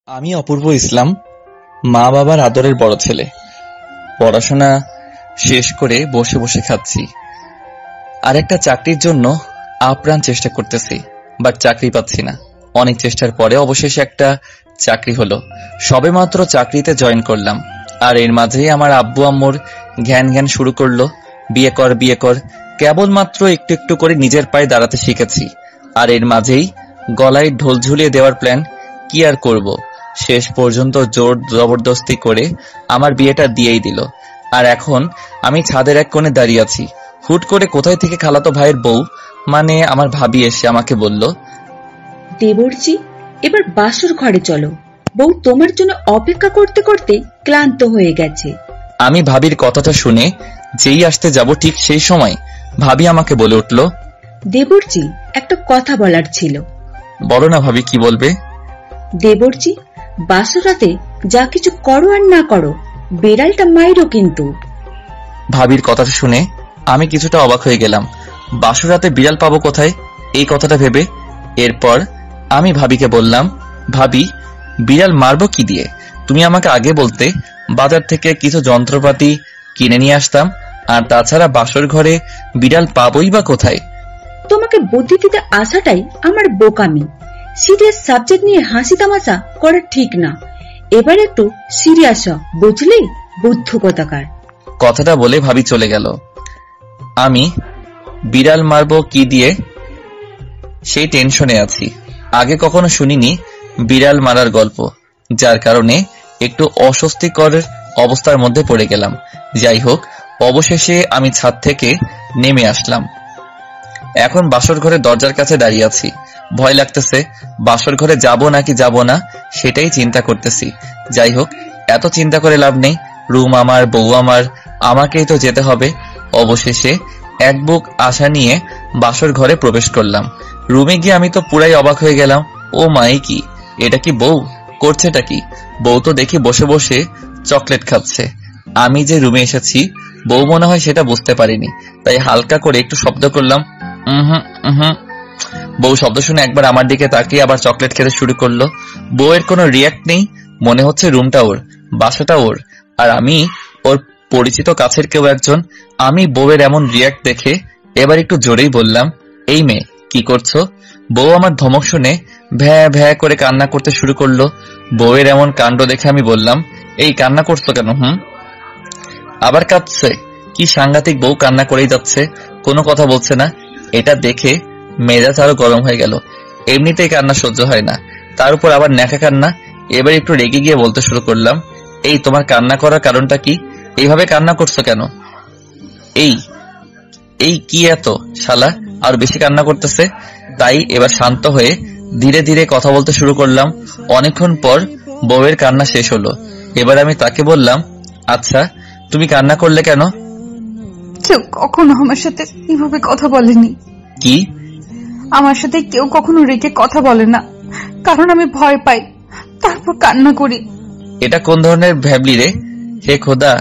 আমি অপূর্ব ইসলাম, মা বাবার আদরের বড় ছেলে। পড়াশোনা শেষ করে বসে বসে খাচ্ছি, আর একটা চাকরির জন্য আপ্রাণ চেষ্টা করতেছি, বাট চাকরি পাচ্ছি না। অনেক চেষ্টার পরে অবশেষে একটা চাকরি হলো। সবেমাত্র চাকরিতে জয়েন করলাম, আর এর মাঝেই আমার আব্বু আম্মুর ঘ্যান ঘ্যান শুরু করলো, বিয়ে কর বিয়ে কর। কেবলমাত্র একটু একটু করে নিজের পায়ে দাঁড়াতে শিখেছি, আর এর মাঝেই গলায় ঢোল ঝুলিয়ে দেওয়ার প্ল্যান। কি আর করব, শেষ পর্যন্ত জোর জবরদস্তি করে আমার বিয়েটা দিয়েই দিল। আর এখন আমি ছাদের এক কোণে দাঁড়িয়ে আছি। হুট করে কোথায় থেকে খালাতো ভাইয়ের বউ, মানে আমার ভাবি, এসে আমাকে বলল, দেবরজি, এবার বাসর ঘরে চলো, বউ তোমার জন্য অপেক্ষা করতে করতে ক্লান্ত হয়ে গেছে। আমি ভাবির কথাটা শুনে যেই আসতে যাব, ঠিক সেই সময় ভাবি আমাকে বলে উঠল, দেবরজি, একটা কথা বলার ছিল। বলো না ভাবি, কি বলবে? দেবরজি, বাসরাতে যা কিছু করো আর না করো, বেড়ালটা মাইরো কিন্তু। ভাবির কথাটা শুনে আমি কিছুটা অবাক হয়ে গেলাম। বাসরাতে বিড়াল পাবো কোথায়, এই কথাটা ভেবে এরপর আমি ভাবিকে বললাম, ভাবি, বিড়াল মারবো কি দিয়ে? তুমি আমাকে আগে বলতে বাজার থেকে কিছু যন্ত্রপাতি কিনে নিয়ে আসতাম, আর তাছাড়া বাসর ঘরে বিড়াল পাবোই বা কোথায়? তোমাকে বুদ্ধি দিতে আসাটাই আমার বোকামি। সিরিয়াস সাবজেক্ট নিয়ে হাসি তামাশা করা ঠিক না। এবার একটু সিরিয়াস হ, বুঝলি? বুদ্ধ কথাকার। কথাটা বলে ভাবি চলে গেল। আমি বিড়াল মারবো কি দিয়ে সেই টেনশনে আছি। আগে কখনো শুনিনি বিড়াল মারার গল্প, যার কারণে একটু অস্বস্তিকর অবস্থার মধ্যে পড়ে গেলাম। যাই হোক, অবশেষে আমি ছাদ থেকে নেমে আসলাম। এখন বাসর ঘরে দরজার কাছে দাঁড়িয়ে আছি। ভয় লাগতেছে, বাসর ঘরে যাব নাকি যাব না সেটাই চিন্তা করতেছি। যাই হোক, এত চিন্তা করে লাভ নেই। রুম আমার, বউ আমার, আমাকেই তো যেতে হবে। অবশেষে এক বুক আশা নিয়ে বাসর ঘরে প্রবেশ করলাম। রুমে গিয়ে আমি তো পুরাই অবাক হয়ে গেলাম। ও মাই, কি এটা? কি বউ করছেটা কি? বউ তো দেখি বসে বসে চকলেট খাচ্ছে। আমি যে রুমে এসেছি বউ মনে হয় সেটা বুঝতে পারিনি, তাই হালকা করে একটু শব্দ করলাম, বউ শব্দ শুনে একবার আমার দিকে তাকিয়ে আবার চকলেট খেতে শুরু করলো। বউয়ের কোনো রিয়াক্ট নেই, মনে হচ্ছে রুমটা ওর, বাসাটা ওর, আর আমি ওর পরিচিত কাছের কেউ একজন। আমি বউয়ের এমন রিয়াক্ট দেখে এবার একটু জোরেই বললাম, এই মেয়ে, কি করছো? বউ আমার ধমক শুনে ভ্যা ভ্যা করে কান্না করতে শুরু করলো। বউয়ের এমন কাণ্ড দেখে আমি বললাম, এই কান্না করছো কেন? আবার কাঁদছে? কি সাংঘাতিক, বউ কান্না করেই যাচ্ছে, কোনো কথা বলছে না। এটা দেখে মেজাজ আরো গরম হয়ে গেল। এমনিতেই কান্না সহ্য হয় না, তার উপর আবার ন্যাকা কান্না। এবার একটু রেগে গিয়ে বলতে শুরু করলাম, এই তোমার কান্না করার কারণটা কি? এইভাবে কান্না করছো কেন? এই এই কি এত শালা আর বেশি কান্না করতেছে। তাই এবার শান্ত হয়ে ধীরে ধীরে কথা বলতে শুরু করলাম। অনেকক্ষণ পর বউয়ের কান্না শেষ হলো। এবার আমি তাকে বললাম, আচ্ছা তুমি কান্না করলে কেন? কেউ কখনো আমার সাথে এভাবে কথা বলেনি। কি? আমার সাথে কেউ কখনো রেখে কথা বলে না, কারণ আমি ভয় পাই, তারপর কান্না করি। এটা কোন ধরনের ভ্যাবলি রে? হে খোদা,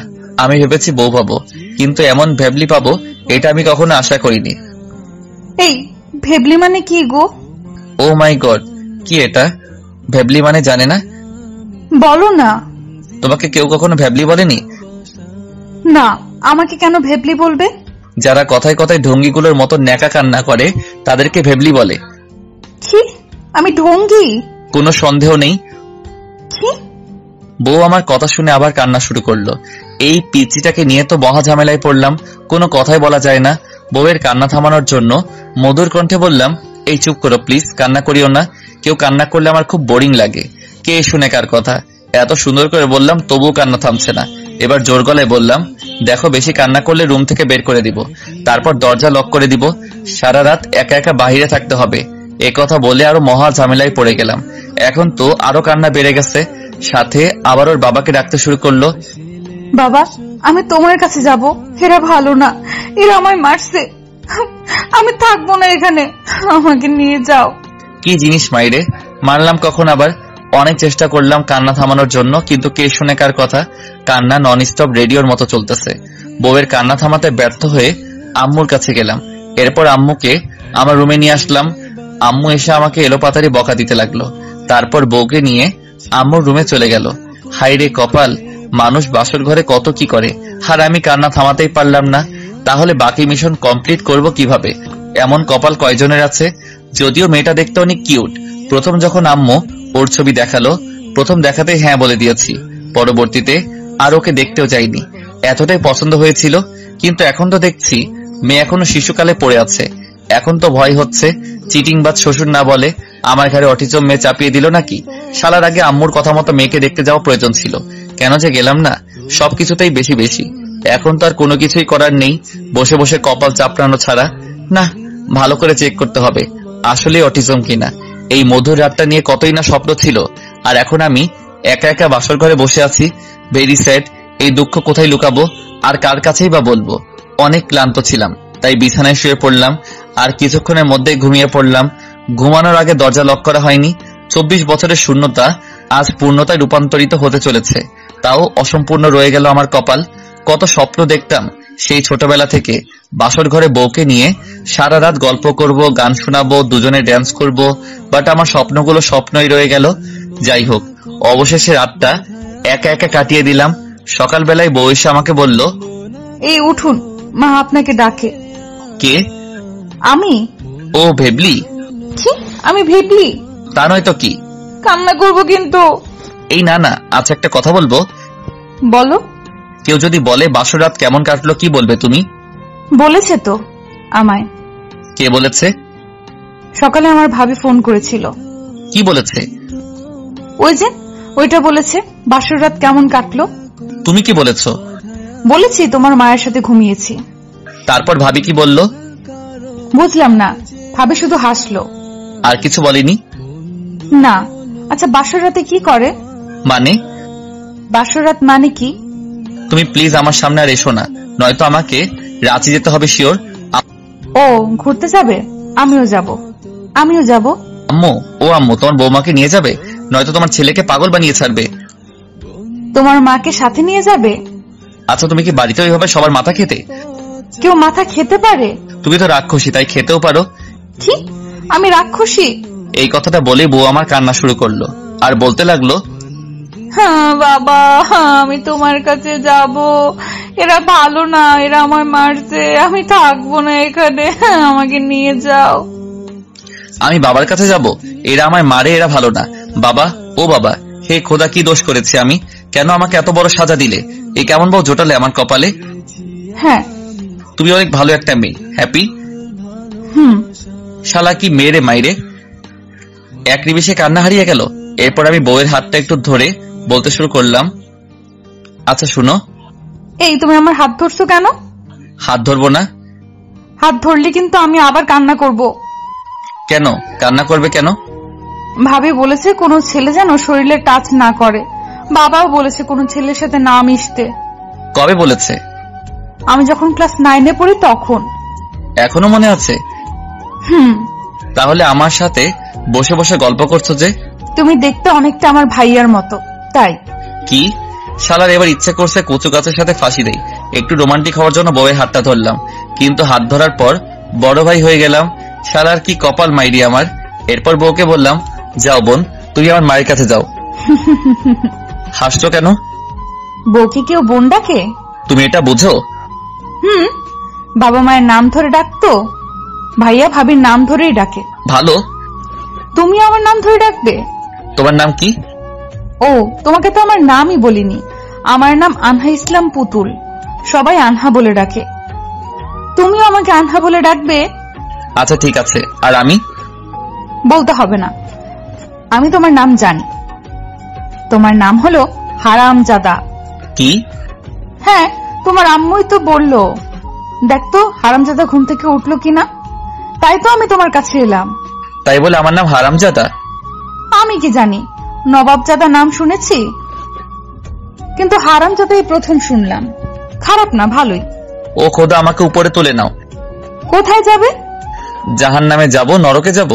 আমি ভেবেছি বউ পাবো, কিন্তু এমন ভ্যাবলি পাবো এটা আমি কখনো আশা করিনি। এই ভেবলি মানে কি গো? ও মাই গড, কি এটা? ভ্যাবলি মানে জানে না? বলো না। তোমাকে কেউ কখনো ভ্যাবলি বলেনি? না, আমাকে কেন ভেবলি বলবে? যারা কথায় কথায় ঢঙ্গিগুলোর মতো ন্যাকা কান্না করে তাদেরকে ভেবলি বলে। কি? আমি ঢঙ্গি? কোনো সন্দেহ নেই। কি? বউ আমার কথা শুনে আবার কান্না শুরু করলো। এই পিচিটাকে নিয়ে তো মহা ঝামেলায় পড়লাম, কোনো কথাই বলা যায় না। বউয়ের কান্না থামানোর জন্য মধুর কণ্ঠে বললাম, এই চুপ করো প্লিজ, কান্না করিও না। কেউ কান্না করলে আমার খুব বোরিং লাগে। কে শুনে কার কথা? এত সুন্দর করে বললাম, তবুও কান্না থামছে না। এবার জোর গলায় বললাম, দেখো, বেশি কান্না করলে রুম থেকে বের করে দিব, তারপর দরজা লক করে দিব, সারা রাত একা একা বাহিরে থাকতে হবে। এ কথা বলে আরো মহা ঝামেলায় পড়ে গেলাম। এখন তো আরো কান্না বেড়ে গেছে, সাথে আবার ওর বাবাকে ডাকতে শুরু করলো। বাবা, আমি তোমার কাছে যাব। এরা ভালো না, এরা আমায় মারছে, আমি থাকবো না এখানে, আমাকে নিয়ে যাও। কি জিনিস মাইরে, মারলাম কখন আবার? অনেক চেষ্টা করলাম কান্না থামানোর জন্য, কিন্তু কে শুনে কার কথা? কান্না নন স্টপ রেডিওর মতো চলতেছে। বউয়ের কান্না থামাতে ব্যর্থ হয়ে আম্মুর কাছে গেলাম। এরপর আম্মুকে আমার রুমে নিয়ে আসলাম। আম্মু এসে আমাকে এলোপাতাড়ি বকা দিতে লাগলো। তারপর বউকে নিয়ে আম্মুর রুমে চলে গেল। হাইরে কপাল, মানুষ বাসর ঘরে কত কি করে, আর আমি কান্না থামাতেই পারলাম না। তাহলে বাকি মিশন কমপ্লিট করব কিভাবে? এমন কপাল কয়জনের আছে? যদিও মেয়েটা দেখতে অনেক কিউট। প্রথম যখন আম্মু ওর ছবি দেখালো, প্রথম দেখাতে হ্যাঁ বলে দিয়েছি। পরবর্তীতে আর ওকে দেখতেও যাইনি, এতটাই পছন্দ হয়েছিল। কিন্তু এখন তো দেখছি মেয়ে এখনো শিশুকালে পড়ে আছে। এখন তো ভয় হচ্ছে চিটিংবাজ শ্বশুর না বলে আমার ঘরে অটিজম মেয়ে চাপিয়ে দিল নাকি। শালার আগে আম্মুর কথা মতো মেয়েকে দেখতে যাওয়া প্রয়োজন ছিল, কেন যে গেলাম না। সবকিছুতেই বেশি বেশি। এখন তো আর কোনো কিছুই করার নেই, বসে বসে কপাল চাপড়ানো ছাড়া। না, ভালো করে চেক করতে হবে আসলে অটিজম কিনা। এই মধুর রাতটা নিয়ে কতই না স্বপ্ন ছিল, আর এখন আমি একা একা বাসর ঘরে বসে আছি। Very sad. এই দুঃখ কোথায় লুকাবো আর কার কাছেই বা বলবো? অনেক ক্লান্ত ছিলাম, তাই বিছানায় শুয়ে পড়লাম আর কিছুক্ষণের মধ্যেই ঘুমিয়ে পড়লাম। ঘুমানোর আগে দরজা লক করা হয়নি। 24 বছরের শূন্যতা আজ পূর্ণতায় রূপান্তরিত হতে চলেছে। তাও অসম্পূর্ণ রয়ে গেল আমার কপাল। কত স্বপ্ন দেখতাম সেই ছোটবেলা থেকে, বাসর ঘরে বউকে নিয়ে সারা রাত গল্প করব, গান শোনাবো, দুজনে ড্যান্স করব। বাট আমার স্বপ্নগুলো স্বপ্নই রয়ে গেল। যাই হোক, অবশেষে রাতটা একা একা কাটিয়ে দিলাম। সকালবেলায় বউ এসে আমাকে বলল, এই উঠুন, মা আপনাকে ডাকে। কে? আমি? ও ভেবলি? কি আমি ভেবলি? তা নয় তো কি। কান্না করব কিন্তু। এই না না, আচ্ছা একটা কথা বলবো। বলো। কেউ যদি বলে বাসর রাত কেমন কাটলো, কি বলবে তুমি? বলেছে তো আমায়। কে বলেছে? সকালে আমার ভাবি ফোন করেছিল। কি বলেছে? ওই যে ওইটা বলেছে, বাসর রাত কেমন কাটলো। তুমি কি বলেছো? বলেছি তোমার মায়ের সাথে ঘুমিয়েছি। তারপর ভাবি কি বলল? বুঝলাম না, ভাবি শুধু হাসলো। আর কিছু বলেনি? না। আচ্ছা বাসর রাতে কি করে? মানে? বাসর রাত মানে কি? তুমি প্লিজ আমার সামনে আর এসো না, নয়তো আমাকে রাঁচি যেতে হবে শিওর। ও ঘুরতে যাবে? আমিও যাব। আমিও যাব। আম্মু, ও আম্মু, তোমার বৌমাকে নিয়ে যাবে, নয়তো তোমার ছেলেকে পাগল বানিয়ে ছাড়বে। তোমার মাকে সাথে নিয়ে যাবে? আচ্ছা তুমি কি বাড়িতে ওইভাবে সবার মাথা খেতে? কেউ মাথা খেতে পারে? তুমি তো রাক্ষসী, তাই খেতেও পারো। কি আমি রাক্ষসী? এই কথাটা বলে বউ আমার কান্না শুরু করলো আর বলতে লাগলো, হ্যাঁ বাবা, আমি তোমার কাছে যাব। এরা ভালো না, এরা আমায় মারছে, আমি থাকবো না এখানে, আমাকে নিয়ে যাও। আমি বাবার কাছে যাব? এরা আমায় মারে, এরা ভালো না। বাবা, ও বাবা, হে খোদা, কি দোষ করেছি আমি? কেন আমাকে এত বড় সাজা দিলে? এই কেমন বউ জোটালে আমার কপালে? হ্যাঁ, তুমি অনেক ভালো একটা মেয়ে। হ্যাপি? শালা কি মেয়েরে মাইরে। এক নিমিষে কান্না হারিয়ে গেল। এরপর আমি বউয়ের হাতটা একটু ধরে বলতে শুরু করলাম, আচ্ছা শুনো। এই তুমি আমার হাত ধরছো কেন? হাত ধরবো না? হাত ধরলে কিন্তু আমি আবার কান্না করব। কেন কান্না করবে কেন? ভাবি বলেছে কোনো ছেলে যেন শরীরে টাচ না করে। বাবাও বলেছে কোনো ছেলের সাথে না মিশতে। কবে বলেছে? আমি যখন ক্লাস 9-এ পড়ি তখন। এখনো মনে আছে? তাহলে আমার সাথে বসে বসে গল্প করছো যে? তুমি দেখতে অনেকটা আমার ভাইয়ার মতো, তাই। কি? শালার এবার ইচ্ছে করছে কচু গাছের সাথে ফাঁসি দেই। একটু রোমান্টিক হওয়ার জন্য বউয়ের হাতটা ধরলাম, কিন্তু হাত ধরার পর বড় ভাই হয়ে গেলাম। শালার কি কপাল মাইরি আমার। এরপর বউকে বললাম, যাও বোন, তুমি আমার মায়ের কাছে যাও। হাসছো কেন? বউকে কেউ বোন ডাকে? তুমি এটা বুঝো? বাবা মায়ের নাম ধরে ডাকতো, ভাইয়া ভাবির নাম ধরেই ডাকে। ভালো। তুমি আমার নাম ধরে ডাকবে? তোমার নাম কি? ও, তোমাকে তো আমার নামই বলিনি। আমার নাম আনহা ইসলাম পুতুল, সবাই আনহা বলে ডাকে। তুমিও আমাকে আনহা বলে ডাকবে? আচ্ছা ঠিক আছে। আর আমি? বলতে হবে না, আমি তোমার নাম জানি। তোমার নাম হলো হারামজাদা। কি? হ্যাঁ, তোমার আম্মুই তো বললো। দেখতো হারামজাদা ঘুম থেকে উঠলো কিনা, তাই তো আমি তোমার কাছে এলাম। তাই বলে আমার নাম হারামজাদা? আমি কি জানি, নবাবজাদা নাম শুনেছি, কিন্তু হারামজাদাই প্রথম শুনলাম। খারাপ না, ভালোই। ও খোদা, আমাকে উপরে তুলে নাও। কোথায় যাবে? জাহান্নামে যাব, নরকে যাব?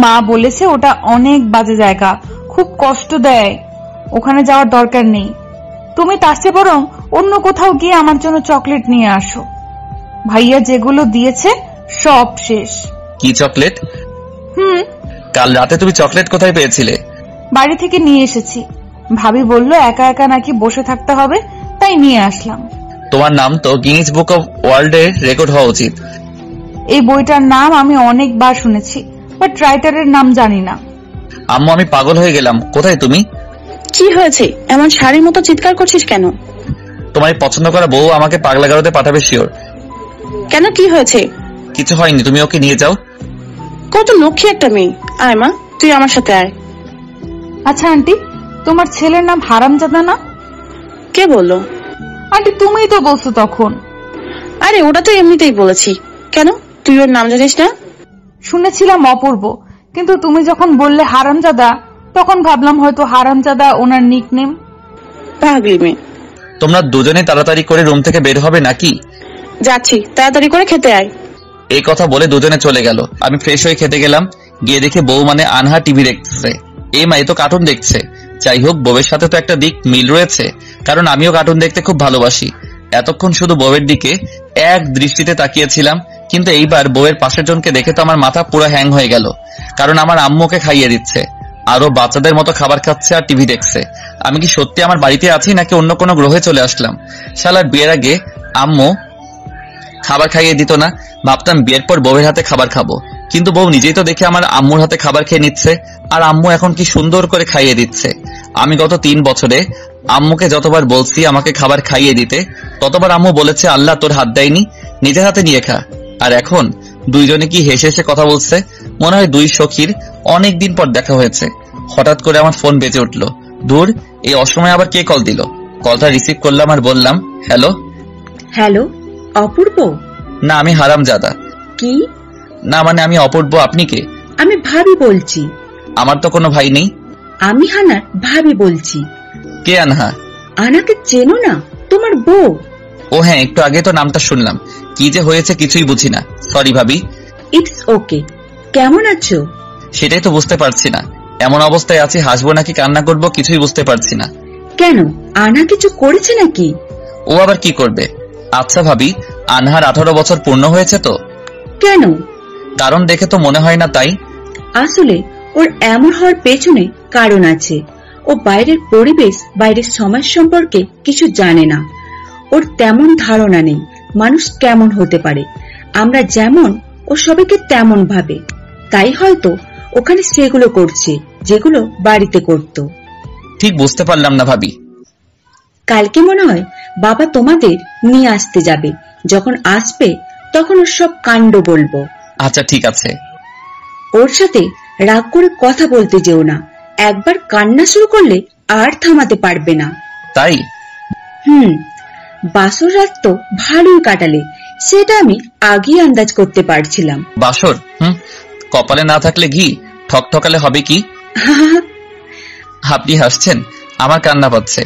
মা বলেছে ওটা অনেক বাজে জায়গা, খুব কষ্ট দেয়, ওখানে যাওয়ার দরকার নেই। তুমি তার চেয়ে বরং অন্য কোথাও গিয়ে আমার জন্য চকলেট নিয়ে আসো। ভাইয়া যেগুলো দিয়েছে সব শেষ। কি চকলেট? কাল রাতে তুমি চকলেট কোথায় পেয়েছিলে? বাড়ি থেকে নিয়ে এসেছি। ভাবি বলল একা একা নাকি বসে থাকতে হবে, তাই নিয়ে আসলাম। তোমার নাম তো গিনিস বুক অফ ওয়ার্ল্ডে রেকর্ড হওয়া উচিত। এই বইটার নাম আমি অনেকবার শুনেছি, বাট রাইটারের নাম জানি না। আম্মু, আমি পাগল হয়ে গেলাম। কোথায় তুমি? কি হয়েছে? এমন শাড়ির মতো চিৎকার করছিস কেন? তোমার পছন্দ করা বউ আমাকে পাগলাগারোতে পাঠাবে শিওর। কেন, কি হয়েছে? কিছু হয়নি, তুমি ওকে নিয়ে যাও। কত লক্ষ্মী একটা মেয়ে। আয় মা, তুই আমার সাথে আয়। আচ্ছা আন্টি, তোমার ছেলের নাম হারামজাদা না? কে বললো? আন্টি তুমিই তো বলছো তখন। আরে ওটা তো এমনিতেই বলেছি। কেন, তুই ওর নাম জানিস না? শুনেছিলাম অপূর্ব, কিন্তু তুমি যখন বললে হারামজাদা, তখন ভাবলাম হয়তো হারামজাদা ওনার নিকনেম। পাগলি মেয়ে। তোমরা দুজনে তাড়াতাড়ি করে রুম থেকে বের হবে নাকি? যাচ্ছি, তাড়াতাড়ি করে খেতে আয়। এই কথা বলে দুজনে চলে গেল। আমি ফ্রেশ হয়ে খেতে গেলাম। গিয়ে দেখে বউ মানে আনহা টিভি দেখতেছে। এই মা, এ তো কার্টুন দেখছে। যাই হোক, বউয়ের সাথে তো একটা দিক মিল রয়েছে, কারণ আমিও কার্টুন দেখতে খুব ভালোবাসি। এতক্ষণ শুধু বউয়ের দিকে এক দৃষ্টিতে তাকিয়েছিলাম, কিন্তু এইবার বউয়ের পাশের জনকে দেখে তো আমার মাথা পুরো হ্যাং হয়ে গেল। কারণ আমার আম্মুকে খাইয়ে দিচ্ছে, আরো বাচ্চাদের মতো খাবার খাচ্ছে আর টিভি দেখছে। আমি কি সত্যি আমার বাড়িতে আছি নাকি অন্য কোনো গ্রহে চলে আসলাম? শালার বিয়ের আগে আম্মু খাবার খাইয়ে দিত না। ভাবতাম বিয়ের পর বউয়ের হাতে খাবার খাবো, কিন্তু বউ নিজেই তো দেখে আমার আম্মুর হাতে খাবার খেয়ে নিচ্ছে। আর আম্মু এখন কি সুন্দর করে খাইয়ে দিচ্ছে। আমি গত 3 বছরে আম্মুকে যতবার বলছি আমাকে খাবার খাইয়ে দিতে, ততবার আম্মু বলেছে আল্লাহ তোর হাত দেয়নি, নিজের হাতে নিয়ে খা। আর এখন দুইজনে কি হেসে হেসে কথা বলছে। মনে হয় দুই সখীর অনেকদিন পর দেখা হয়েছে। হঠাৎ করে আমার ফোন বেজে উঠলো। দূর, এই অসময়ে আবার কে কল দিল? কলটা রিসিভ করলাম আর বললাম, হ্যালো। হ্যালো, অপূর্ব? না, আমি হারামজাদা। কি? না মানে আমি অপূর্ব, আপনি কে? আমি ভাবি বলছি। আমার তো কোনো ভাই নেই। আমি হানার ভাবি বলছি। কে আনহা? আনাকে চেনো না? তোমার বউ। ও হ্যাঁ, একটু আগে তো নামটা শুনলাম। কি যে হয়েছে কিছুই বুঝি না। সরি ভাবি। It's okay. কেমন আছো? সেটাই তো বুঝতে পারছি না। এমন অবস্থায় আছি, হাসবো নাকি কান্না করবো কিছুই বুঝতে পারছি না। কেন, আনা কিছু করেছে নাকি? ও আবার কি করবে? আচ্ছা ভাবি, আনহার 18 বছর পূর্ণ হয়েছে তো? কেন? কারণ দেখে তো মনে হয় না তাই। আসলে ওর এমন হওয়ার পেছনে কারণ আছে। ও বাইরের পরিবেশ, বাইরের সমাজ সম্পর্কে কিছু জানে না। ওর তেমন ধারণা নেই মানুষ কেমন হতে পারে। আমরা যেমন, ও সবাইকে তেমন ভাবে। তাই হয়তো ওখানে সেগুলো করছে যেগুলো বাড়িতে করত। ঠিক বুঝতে পারলাম না ভাবি। কালকে মনে হয় বাবা তোমাদের নিয়ে আসতে যাবে। যখন আসবে তখন ওর সব কাণ্ড বলবো। আচ্ছা ঠিক আছে। ওর সাথে রাগ করে কথা বলতে যেও না। একবার কান্না শুরু করলে আর থামাতে পারবে না। তাই? বাসর রাত তো ভালোই কাটালে, সেটা আমি আগেই আন্দাজ করতে পারছিলাম। বাসর? কপালে না থাকলে ঘি ঠকঠকালে হবে কি? আপনি হাসছেন, আমার কান্না পাচ্ছে।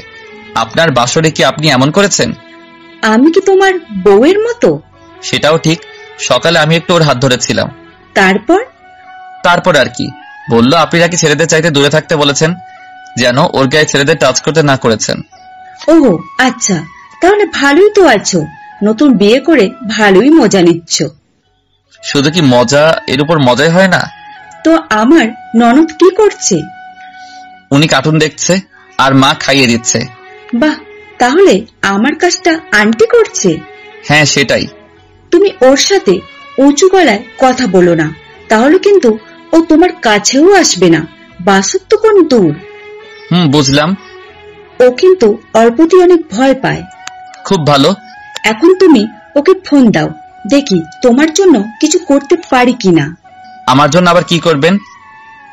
আপনার বাসরে কি আপনি এমন করেছেন? আমি কি তোমার বউয়ের মতো? সেটাও ঠিক। সকালে আমি একটু ওর হাত ধরেছিলাম। তারপর আর কি বললো, আপনি নাকি ছেলেদের চাইতে দূরে থাকতে বলেছেন, যেন ওর গায়ে ছেলেদের টাচ করতে না করেছেন। ও আচ্ছা, তাহলে ভালোই তো আছো। নতুন বিয়ে করে ভালোই মজা নিচ্ছ। শুধু কি মজা, এর উপর মজাই হয় না। তো আমার ননদ কি করছে? উনি কার্টুন দেখছে আর মা খাইয়ে দিচ্ছে। বাহ, তাহলে আমার কাজটা আন্টি করছে? হ্যাঁ সেটাই। তুমি ওর সাথে উঁচু গলায় কথা বলো না, তাহলে কিন্তু ও তোমার কাছেও আসবে না। বাসুর তো কোন দূর। বুঝলাম। ও কিন্তু অল্পতেই অনেক ভয় পায়। খুব ভালো। এখন তুমি ওকে ফোন দাও, দেখি তোমার জন্য কিছু করতে পারি কিনা। আমার জন্য আবার কি করবেন?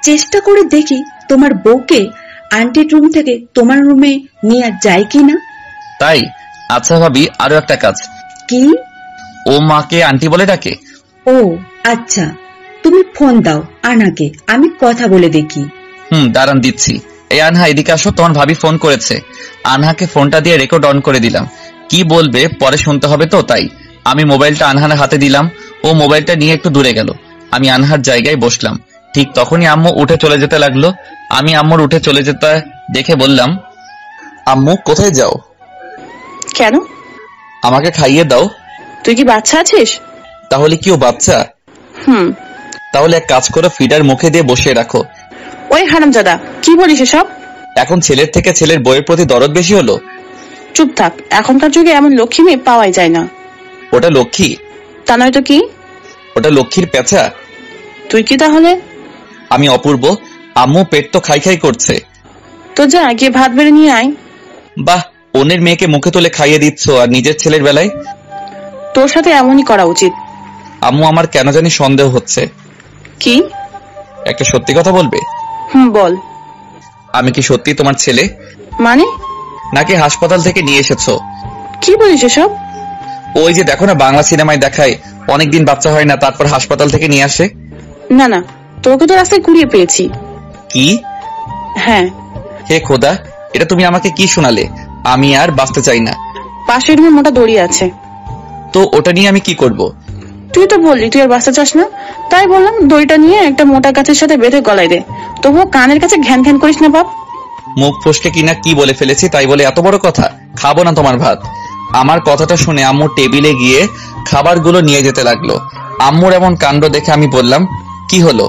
চেষ্টা করে দেখি তোমার বউকে আন্টির রুম থেকে তোমার রুমে নিয়ে যায় কিনা। তাই? আচ্ছা ভাবি, আরো একটা কাজ। কি? ও মাকে আন্টি বলে ডাকে। ও আচ্ছা, তুমি ফোন দাও আনাকে, আমি কথা বলে দেখি। দাঁড়ান দিচ্ছি। এই আনহা, এদিকে আসো, তোমার ভাবি ফোন করেছে। আনহাকে ফোনটা দিয়ে রেকর্ড অন করে দিলাম। কি বলবে পরে শুনতে হবে তো, তাই আমি মোবাইলটা আনহার হাতে দিলাম। ও মোবাইলটা নিয়ে একটু দূরে গেল। আমি আনহার জায়গায় বসলাম। ঠিক তখনই আম্মু উঠে চলে যেতে লাগলো। আমি আম্মুর উঠে চলে যেতে দেখে বললাম, আম্মু কোথায় যাও? কেন? আমাকে খাইয়ে দাও। তুই কি বাচ্চা আছিস? তাহলে কি ও বাচ্চা? তাহলে এক কাজ করো, ফিডার মুখে দিয়ে বসিয়ে রাখো। ওই হারামজাদা, কি বলিস এসব? এখন ছেলের থেকে ছেলের বইয়ের প্রতি দরদ বেশি হলো। চুপ থাক, এখনকার যুগে এমন লক্ষ্মী মেয়ে পাওয়াই যায় না। ওটা লক্ষ্মী? তা নয় তো কি? ওটা লক্ষ্মীর পেঁচা। তুই কি তাহলে? আমি অপূর্ব। আম্মু পেট তো খাই খাই করছে। তো যা গিয়ে ভাত বেড়ে নিয়ে আয়। বাহ, অন্যের মেয়েকে মুখে তুলে খাইয়ে দিচ্ছ, আর নিজের ছেলের বেলায়? তোর সাথে এমনই করা উচিত। আম্মু, আমার কেন জানি সন্দেহ হচ্ছে। কি? একটা সত্যি কথা বলবে? বল। আমি কি সত্যি তোমার ছেলে, মানে? নাকি হাসপাতাল থেকে নিয়ে এসেছো? কি বলিস এসব? ওই যে দেখো না, বাংলা সিনেমায় দেখায় অনেকদিন বাচ্চা হয় না, তারপর হাসপাতাল থেকে নিয়ে আসে। না না, তোকে তো রাস্তায় কুড়িয়ে পেয়েছি। কি? হ্যাঁ। হে খোদা, এটা তুমি আমাকে কি শোনালে? আমি আর বাঁচতে চাই না। পাশের রুমে মোটা দড়ি আছে। তো ওটা নিয়ে আমি কি করব? তুই তো বললি তুই আর বাঁচতে চাস না, তাই বললাম দড়িটা নিয়ে একটা মোটা গাছের সাথে বেঁধে গলায় দে। তবুও কানের কাছে ঘ্যান ঘ্যান করিস না বাপ। মুখ ফসকে কিনা কি বলে ফেলেছি, তাই বলে এত বড় কথা? খাবো না তোমার ভাত। আমার কথাটা শুনে আম্মু টেবিলে গিয়ে খাবারগুলো নিয়ে যেতে লাগলো। আম্মুর এমন কাণ্ড দেখে আমি বললাম, কি হলো?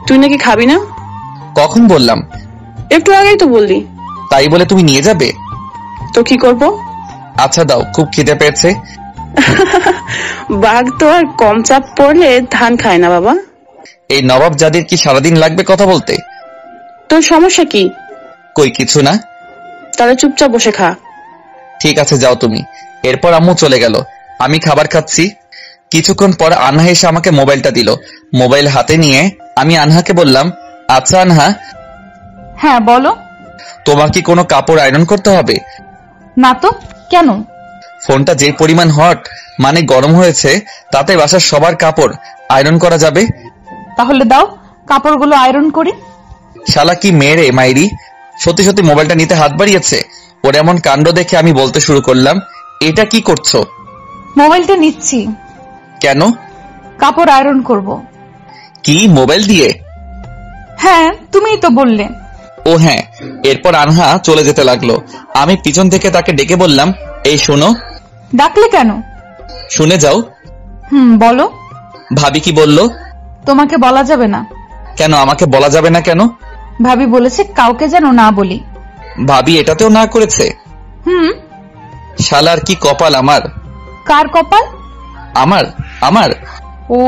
তুই নাকি খাবি না? কখন বললাম? একটু আগেই তো বললি। তাই বলে তুমি নিয়ে যাবে? তো কি করব? আচ্ছা দাও, খুব খিদে পেয়েছে। বাঘ তো আর কম চাপ পড়লে ধান খায় না বাবা। এই নবাব জাদির কি সারাদিন লাগবে কথা বলতে? তোর সমস্যা কি? কই কিছু না। তাহলে চুপচাপ বসে খা। ঠিক আছে, যাও তুমি। এরপর আম্মু চলে গেল। আমি খাবার খাচ্ছি। কিছুক্ষণ পর আনহা এসে আমাকে মোবাইলটা দিল। মোবাইল হাতে নিয়ে আমি আনহাকে বললাম, আচ্ছা আনহা, হ্যাঁ বলো। তোমার কি কোনো কাপড় আয়রন করতে হবে? না তো, কেন? ফোনটা যে পরিমাণ হট, মানে গরম হয়েছে, তাতে বাসার সবার কাপড় আয়রন করা যাবে। তাহলে দাও, কাপড়গুলো আয়রন করি। শালা কি মেরে মাইরি, সত্যি সত্যি মোবাইলটা নিতে হাত বাড়িয়েছে। ওর এমন কাণ্ড দেখে আমি বলতে শুরু করলাম, এটা কি করছো? মোবাইলটা নিচ্ছি। কেন? কাপড় আয়রন করব। কি, মোবাইল দিয়ে? হ্যাঁ, তুমিই তো বললে। ও হ্যাঁ। এরপর আনহা চলে যেতে লাগলো। আমি পিছন থেকে তাকে ডেকে বললাম, এই শোনো। ডাকলে কেন? শুনে যাও। বলো। ভাবি কি বলল? তোমাকে বলা যাবে না। কেন আমাকে বলা যাবে না কেন? ভাবি বলেছে কাউকে যেন না বলি। ভাবি এটাতেও না করেছে? শালার কি কপাল আমার। কার কপাল? আমার। আমার। ও,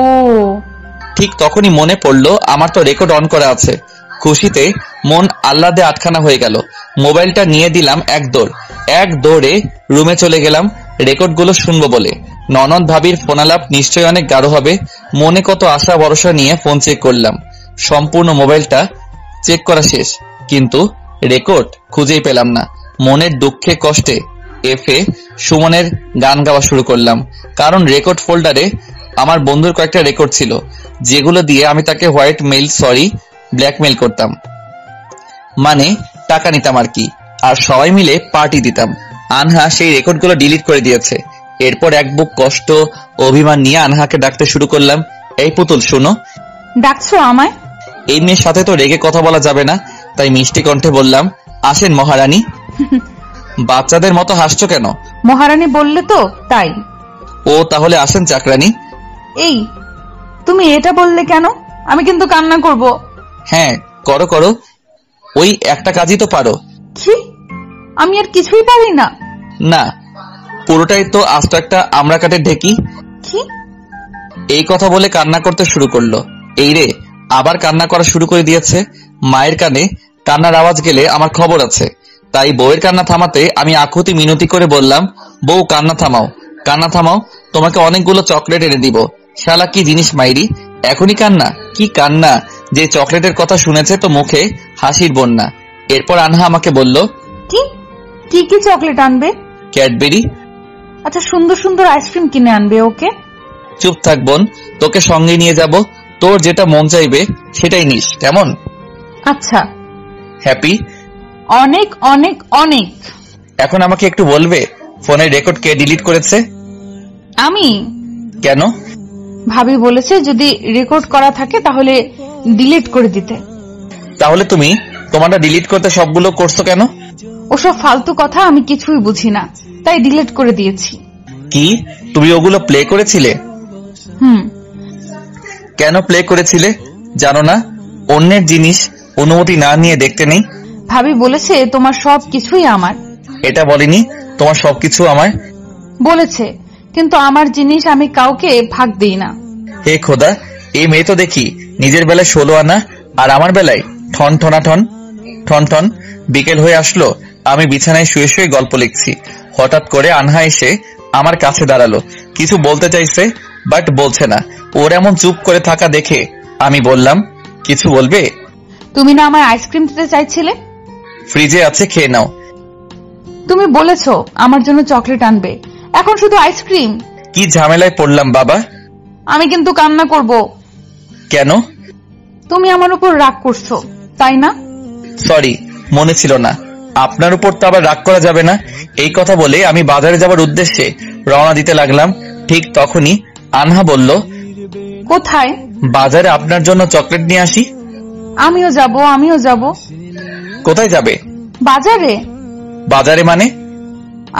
ঠিক তখনই মনে পড়লো আমার তো রেকর্ড অন করা আছে। খুশিতে মন আহ্লাদে আটখানা হয়ে গেল। মোবাইলটা নিয়ে দিলাম এক দৌড়ে রুমে চলে গেলাম রেকর্ডগুলো শুনবো বলে। ননদ ভাবির ফোনালাপ নিশ্চয়ই অনেক গাঢ় হবে। মনে কত আশা ভরসা নিয়ে ফোন চেক করলাম। সম্পূর্ণ মোবাইলটা চেক করা শেষ, কিন্তু রেকর্ড খুঁজেই পেলাম না। মনের দুঃখে কষ্টে এফে সুমনের গান গাওয়া শুরু করলাম, কারণ রেকর্ড ফোল্ডারে আমার বন্ধুর কয়েকটা রেকর্ড ছিল, যেগুলো দিয়ে আমি তাকে হোয়াইট মেইল ব্ল্যাকমেইল করতাম, মানে টাকা নিতাম আর কি, আর সবাই মিলে পার্টি দিতাম। আনহা সেই রেকর্ডগুলো ডিলিট করে দিয়েছে। এরপর এক বুক কষ্ট অভিমান নিয়ে আনহাকে ডাকতে শুরু করলাম, এই পুতুল শোনো। ডাকছো আমায়? এই মেয়ের সাথে তো রেগে কথা বলা যাবে না, তাই মিষ্টি কণ্ঠে বললাম, আসেন মহারানী। বাচ্চাদের মতো হাসছো কেন? মহারানী বললে তো তাই। ও তাহলে আসেন চাকরানী। এই, তুমি এটা বললে কেন? আমি কিন্তু কান্না করব। হ্যাঁ করো করো, ওই একটা কাজই তো পারো। কি? আমি আর কিছুই পারি না? না, পুরোটাই তো আস্ত একটা আমড়া কাঠের ঢেকি। কি? এই কথা বলে কান্না করতে শুরু করলো। এই রে, আবার কান্না করা শুরু করে দিয়েছে। মায়ের কানে কান্নার আওয়াজ গেলে আমার খবর আছে, তাই বউয়ের কান্না থামাতে আমি আকুতি মিনতি করে বললাম, বউ কান্না থামাও, কান্না থামাও, তোমাকে অনেকগুলো চকলেট এনে দিব। শালা কি জিনিস মাইরি, এখনই কান্না? কি কান্না, যে চকলেটের কথা শুনেছে তো মুখে হাসির বন্যা। এরপর আনহা আমাকে বলল, কি কি কি চকলেট আনবে? ক্যাডবেরি। আচ্ছা, সুন্দর সুন্দর আইসক্রিম কিনে আনবে ওকে। চুপ থাক বোন, তোকে সঙ্গে নিয়ে যাব, তোর যেটা মন চাইবে সেটাই নিস, কেমন? আচ্ছা। হ্যাপি? অনেক অনেক অনেক। এখন আমাকে একটু বলবে ফোনের রেকর্ড কে ডিলিট করেছে? আমি। কেন? ভাবি বলেছে যদি রেকর্ড করা থাকে তাহলে ডিলিট করে দিতে। তাহলে তুমি তোমারটা ডিলিট করতে সবগুলো করছো কেন? ওসব ফালতু কথা আমি কিছুই বুঝি না, তাই ডিলিট করে দিয়েছি। কি, তুমি ওগুলো প্লে করেছিলে? হুম। কেন প্লে করেছিলে জানো না? অন্যের জিনিস অনুমতি না নিয়ে দেখতে নেই? ভাবি বলেছে তোমার সব কিছুই আমার। এটা বলেনি তোমার সবকিছু আমার? বলেছে, কিন্তু আমার জিনিস আমি কাউকে ভাগ দিই না। হে খোদা, এই মেয়ে তো দেখি নিজের বেলায় 16 আনা আর আমার বেলায় ঠন ঠনা ঠন ঠন ঠন। বিকেল হয়ে আসলো, আমি বিছানায় শুয়ে শুয়ে গল্প লিখছি। হঠাৎ করে আনহা এসে আমার কাছে দাঁড়ালো। কিছু বলতে চাইছে, বাট বলছে না। ওর এমন চুপ করে থাকা দেখে আমি বললাম, কিছু বলবে? তুমি না আমার আইসক্রিম দিতে চাইছিলে? ফ্রিজে আছে, খেয়ে নাও। তুমি বলেছো আমার জন্য চকলেট আনবে, এখন শুধু আইসক্রিম। কি ঝামেলায় পড়লাম বাবা? আমি কিন্তু কান্না করব। কেন? তুমি আমার উপর রাগ করছো, তাই না? সরি, মনে ছিল না। আপনার উপর তো আবার রাগ করা যাবে না। এই কথা বলে আমি বাজারে যাবার উদ্দেশ্যে রওনা দিতে লাগলাম। ঠিক তখনই আনহা বলল, কোথায়? বাজারে আপনার জন্য চকলেট নিয়ে আসি। আমিও যাব। কোথায় যাবে? বাজারে। বাজারে মানে?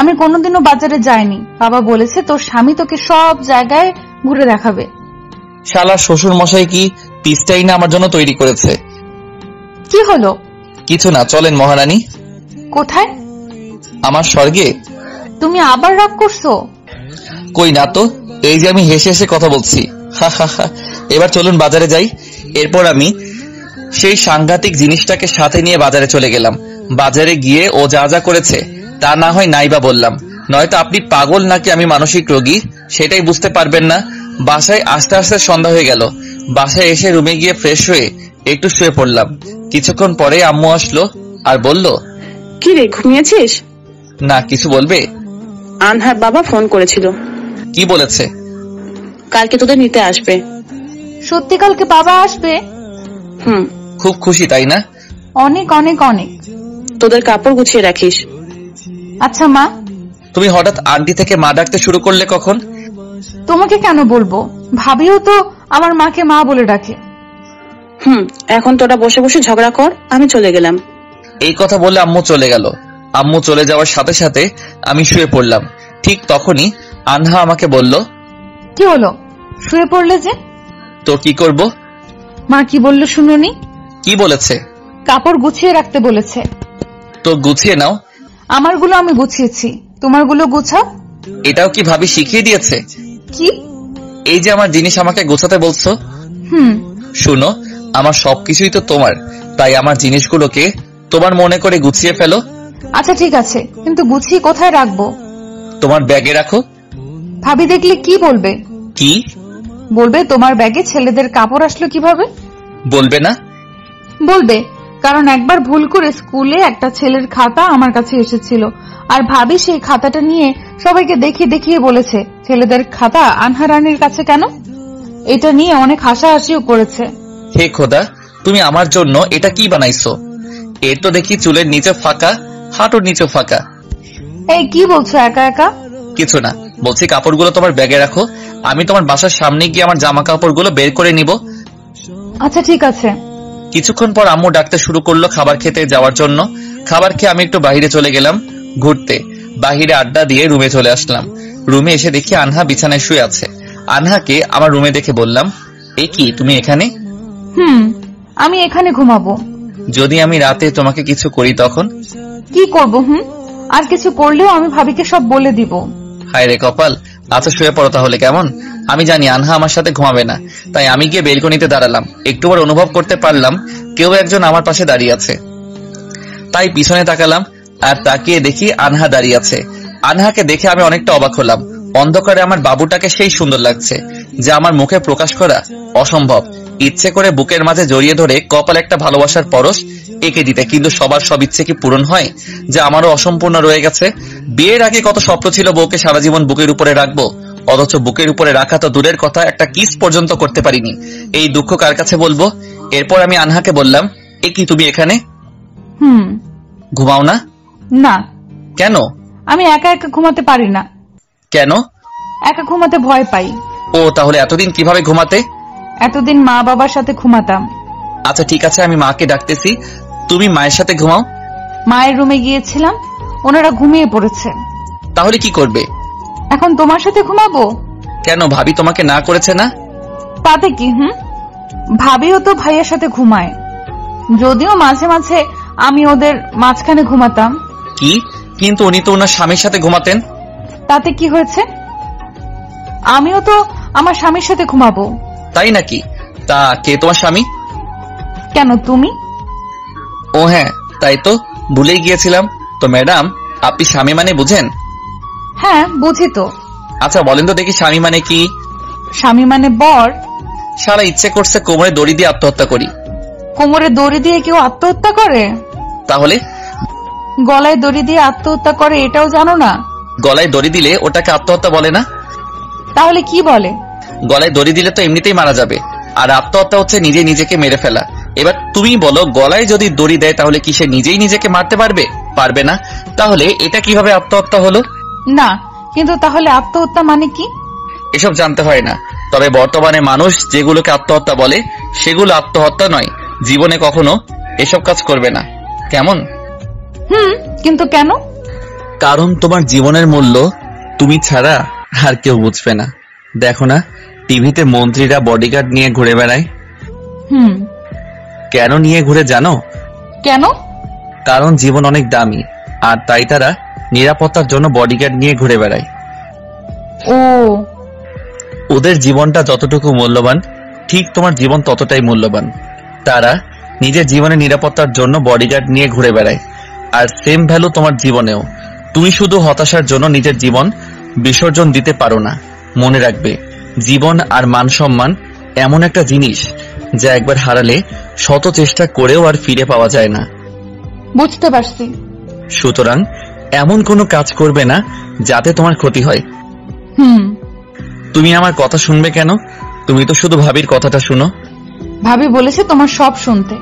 আমি কোনোদিনও বাজারে যাইনি। বাবা বলেছে তোর স্বামী তোকে সব জায়গায় ঘুরে দেখাবে। শালা শ্বশুর মশাই কি পিসটাই না আমার জন্য তৈরি করেছে। কি হলো? কিছু না, চলেন মহারানী। কোথায়? আমার স্বর্গে। তুমি আবার রাগ করছো? কই না তো, এই যে আমি হেসে হেসে কথা বলছি। হা হা হা। এবার চলুন বাজারে যাই। এরপর আমি সেই সাংঘাতিক জিনিসটাকে সাথে নিয়ে বাজারে চলে গেলাম। বাজারে গিয়ে ও যা যা করেছে তা না হয় নাইবা বললাম, নয়তো আপনি পাগল নাকি আমি মানসিক রোগী সেটাই বুঝতে পারবেন না। বাসায় আস্তে আস্তে সন্ধ্যা হয়ে গেল। বাসায় এসে রুমে গিয়ে ফ্রেশ হয়ে একটু শুয়ে পড়লাম। কিছুক্ষণ পরে আম্মু আসলো আর বলল, কি রে, ঘুমিয়েছিস? না, কিছু বলবে? আনহার বাবা ফোন করেছিল। কি বলেছে? কালকে তোদের নিতে আসবে। সত্যি কালকে বাবা আসবে? খুব খুশি তাই না? অনেক অনেক অনেক। তোদের কাপড় গুছিয়ে রাখিস। আচ্ছা মা, তুমি হঠাৎ আন্টি থেকে মা ডাকতে শুরু করলে কখন? তোমাকে কেন বলবো, ভাবিও তো আমার মাকে মা বলে ডাকে। এখন তোরা বসে বসে ঝগড়া কর, আমি চলে গেলাম। এই কথা বলে আম্মু চলে গেল। আম্মু চলে যাওয়ার সাথে সাথে আমি শুয়ে পড়লাম। ঠিক তখনই আনহা আমাকে বলল, কি হলো, শুয়ে পড়লে যে? তো কি করব? মা কি বললো শুনুনি? কি বলেছে? কাপড় গুছিয়ে রাখতে বলেছে। তো গুছিয়ে নাও। আমারগুলো আমি গুছিয়েছি, তোমারগুলো গুছাও। এটাও কি ভাবি শিখিয়ে দিয়েছে? কি? এই যে আমার জিনিস আমাকে গোছাতে বলছো। শুনো, আমার সবকিছুই তো তোমার, তাই আমার জিনিসগুলোকে তোমার মনে করে গুছিয়ে ফেলো। আচ্ছা ঠিক আছে, কিন্তু গুছিয়ে কোথায় রাখবো? তোমার ব্যাগে রাখো। ভাবি দেখলে কি বলবে? কি বলবে তোমার ব্যাগে ছেলেদের কাপড় আসলো কিভাবে? বলবে না? বলবে, কারণ একবার ভুল করে স্কুলে একটা ছেলের খাতা আমার কাছে এসেছিল, আর ভাবি সেই খাতাটা নিয়ে সবাইকে দেখিয়ে দেখিয়ে বলেছে ছেলেদের খাতা আনহা রানীর কাছে কেন। এটা নিয়ে অনেক হাসাহাসিও করেছে। হে খোদা, তুমি আমার জন্য এটা কি বানাইছো? এর তো দেখি চুলের নিচে ফাঁকা, হাঁটুর নিচে ফাঁকা। এই কি বলছো একা একা? কিছু না, বলছি কাপড়গুলো তোমার ব্যাগে রাখো। আমি তোমার বাসার সামনে গিয়ে আমার জামা কাপড়গুলো বের করে নিব। আচ্ছা ঠিক আছে। কিছুক্ষণ পর আম্মু ডাকতে শুরু করলো খাবার খেতে যাওয়ার জন্য। খাবার খেয়ে আমি একটু বাইরে চলে গেলাম ঘুরতে। বাহিরে আড্ডা দিয়ে রুমে চলে আসলাম। রুমে এসে দেখি আনহা বিছানায় শুয়ে আছে। আনহাকে আমার রুমে দেখে বললাম, এ কি তুমি এখানে? আমি এখানে ঘুমাবো। যদি আমি রাতে তোমাকে কিছু করি তখন? কি করব? আর কিছু করলেও আমি ভাবিকে সব বলে দিব। হায় রে কপাল। আচ্ছা শুয়ে পড়ো তাহলে, কেমন? আমি জানি আনহা আমার সাথে ঘুমাবে না, তাই আমি গিয়ে বেলকনিতে দাঁড়ালাম। একটুবার অনুভব করতে পারলাম কেউ একজন আমার পাশে দাঁড়িয়ে আছে। তাই পিছনে তাকালাম আর তাকিয়ে দেখি আনহা দাঁড়িয়ে আছে। আনহাকে দেখে আমি অনেকটা অবাক হলাম। অন্ধকারে আমার বাবুটাকে সেই সুন্দর লাগছে যা আমার মুখে প্রকাশ করা অসম্ভব। ইচ্ছে করে বুকের মাঝে জড়িয়ে ধরে কপাল একটা ভালোবাসার পরশ এঁকে দিতে, কিন্তু সবার সব ইচ্ছে কি পূরণ হয়? যা আমারও অসম্পূর্ণ রয়ে গেছে। বিয়ের আগে কত স্বপ্ন ছিল বউকে সারা জীবন বুকের উপরে রাখবো, অথচ বুকের উপরে রাখা তো দূরের কথা, একটা কিস পর্যন্ত করতে পারিনি। এই দুঃখ কার কাছে বলবো? এরপর আমি আনহাকে বললাম, এ কি তুমি এখানে? ঘুমাও না? না। কেন? আমি একা একা ঘুমাতে পারি না। কেন? একা ঘুমাতে ভয় পাই। ও, তাহলে এতদিন কিভাবে ঘুমাতে? এতদিন মা বাবার সাথে ঘুমাতাম। আচ্ছা ঠিক আছে, আমি মাকে ডাকতেছি, তুমি মায়ের সাথে ঘুমাও। মায়ের রুমে গিয়েছিলাম, ওনারা ঘুমিয়ে পড়েছে। তাহলে কি করবে? এখন তোমার সাথে ঘুমাবো। কেন, ভাবি তোমাকে না করেছে না? তাতে কি? ভাবিও তো ভাইয়ের সাথে ঘুমায়। যদিও মাঝে মাঝে আমি ওদের মাঝখানে ঘুমাতাম। কি? কিন্তু উনি তো ওনার স্বামীর সাথে ঘুমাতেন। তাতে কি হয়েছে? আমিও তো আমার স্বামীর সাথে ঘুমাবো। তাই নাকি? তা কে তোমার স্বামী? কেন, তুমি? ও হ্যাঁ, তাই তো ভুলেই গিয়েছিলাম। তো ম্যাডাম, আপনি স্বামী মানে বুঝেন? হ্যাঁ, বুঝি তো। আচ্ছা বলেন তো দেখি, স্বামী মানে কি? স্বামী মানে বর। সারা ইচ্ছে করছে কোমরে দড়ি দিয়ে আত্মহত্যা করি। কোমরে দড়ি দিয়ে কেউ আত্মহত্যা করে? তাহলে? গলায় দড়ি দিয়ে আত্মহত্যা করে, এটাও জানো না? গলায় দড়ি দিলে ওটাকে আত্মহত্যা বলে না। তাহলে কি বলে? গলায় দড়ি দিলে তো এমনিতেই মারা যাবে, আর আত্মহত্যা হচ্ছে নিজে নিজেকে মেরে ফেলা। এবার তুমি বলো, গলায় যদি দড়ি দেয় তাহলে কি সে নিজেই নিজেকে মারতে পারবে? পারবে না। তাহলে এটা কিভাবে আত্মহত্যা হলো? না, কিন্তু তাহলে আত্মহত্যা মানে কি? এসব জানতে হয় না। তবে বর্তমানে মানুষ যেগুলোকে আত্মহত্যা বলে সেগুলো আত্মহত্যা নয়। জীবনে কখনো এসব কাজ করবে না, কেমন? কিন্তু কেন? কারণ তোমার জীবনের মূল্য তুমি ছাড়া আর কেউ বুঝবে না। দেখো না, টিভিতে মন্ত্রীরা বডিগার্ড নিয়ে ঘুরে বেড়ায়। কেন নিয়ে ঘুরে জানো? কেন? কারণ জীবন অনেক দামি, আর তাই তারা নিরাপত্তার জন্য বডিগার্ড নিয়ে ঘুরে বেড়ায়। ও, ওদের জীবনটা যতটুকু মূল্যবান, ঠিক তোমার জীবন ততটাই মূল্যবান। তারা নিজের জীবনের নিরাপত্তার জন্য বডিগার্ড নিয়ে ঘুরে বেড়ায়, আর সেম ভ্যালু তোমার জীবনেও। তুমি শুধু হতাশার জন্য নিজের জীবন বিসর্জন দিতে পারো না। মনে রাখবে, জীবন আর মান সম্মান এমন একটা জিনিস যা একবার হারালে শত চেষ্টা করেও আর ফিরে পাওয়া যায় না। বুঝতে পারছি। সুতরাং এমন কোনো কাজ করবে না যাতে তোমার ক্ষতি হয়। তুমি আমার কথা শুনবে কেন? তুমি তো শুধু ভাবির কথাটা শুনো। ভাবি বলেছে তোমার সব শুনতে।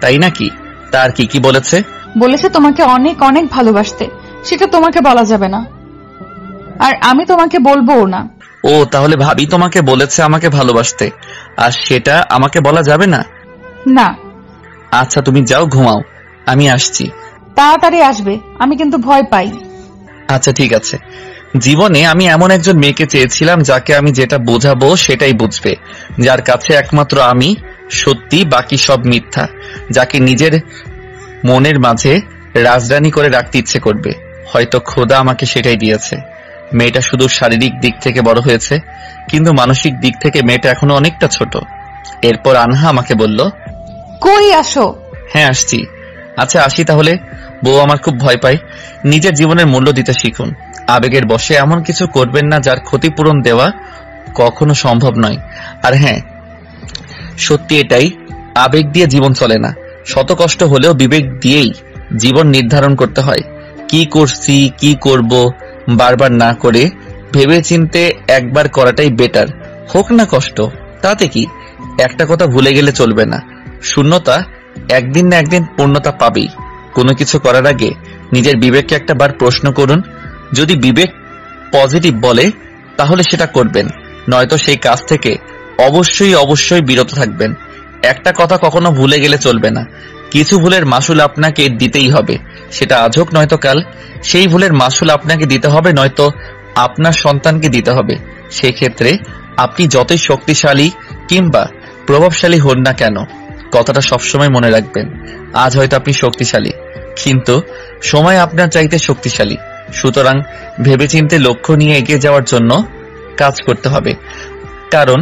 তাই নাকি? তার কি কি বলেছে? বলেছে তোমাকে অনেক অনেক ভালোবাসতে, সেটা তোমাকে বলা যাবে না, আর আমি তোমাকে বলবোও না। ও, তাহলে ভাবি তোমাকে বলেছে আমাকে ভালোবাসতে, আর সেটা আমাকে বলা যাবে না? না। আচ্ছা তুমি যাও, ঘুমাও, আমি আসছি। তাড়াতাড়ি আসবে, আমি কিন্তু ভয় পাই। আচ্ছা ঠিক আছে। জীবনে আমি এমন একজন মেয়েকে চেয়েছিলাম যাকে আমি যেটা বোঝাবো সেটাই বুঝবে, যার কাছে একমাত্র আমি সত্যি, বাকি সব মিথ্যা, যাকে নিজের মনের মাঝে রাজরানী করে রাখতে ইচ্ছে করবে। হয়তো খোদা আমাকে সেটাই দিয়েছে। মেয়েটা শুধু শারীরিক দিক থেকে বড় হয়েছে, কিন্তু মানসিক দিক থেকে মেয়েটা এখনো অনেকটা ছোট। এরপর আনহা আমাকে বলল, কই আসো? হ্যাঁ আসছি। আচ্ছা আসি তাহলে। বউ আমার খুব ভয় পায়। নিজের জীবনের মূল্য দিতে শিখুন। আবেগের বশে এমন কিছু করবেন না যার ক্ষতিপূরণ দেওয়া কখনো সম্ভব নয়। আর হ্যাঁ, সত্যি এটাই, আবেগ দিয়ে জীবন চলে না। শত কষ্ট হলেও বিবেক দিয়েই জীবন নির্ধারণ করতে হয়। কি করছি, কি করব, বারবার না করে ভেবে চিনতে একবার করাটাই বেটার। হোক না কষ্ট, তাতে কি? একটা কথা ভুলে গেলে চলবে না, শূন্যতা একদিন না একদিন পূর্ণতা পাবেই। কোনো কিছু করার আগে নিজের বিবেককে একটা বার প্রশ্ন করুন। যদি বিবেক পজিটিভ বলে তাহলে সেটা করবেন, নয়তো সেই কাজ থেকে অবশ্যই অবশ্যই বিরত থাকবেন। একটা কথা কখনো ভুলে গেলে চলবে না, কিছু ভুলের মাসুল আপনাকে দিতেই হবে। সেটা আজ হোক নয়তো কাল। সেই ভুলের মাসুল আপনাকে দিতে হবে, নয়তো আপনার সন্তানকে দিতে হবে। সেই ক্ষেত্রে আপনি যতই শক্তিশালী কিংবা প্রভাবশালী হন না কেন, কথাটা সবসময় মনে রাখবেন। আজ হয়তো আপনি শক্তিশালী, কিন্তু সময় আপনার চাইতে শক্তিশালী। সুতরাং ভেবেচিন্তে লক্ষ্য নিয়ে এগিয়ে যাওয়ার জন্য কাজ করতে হবে। কারণ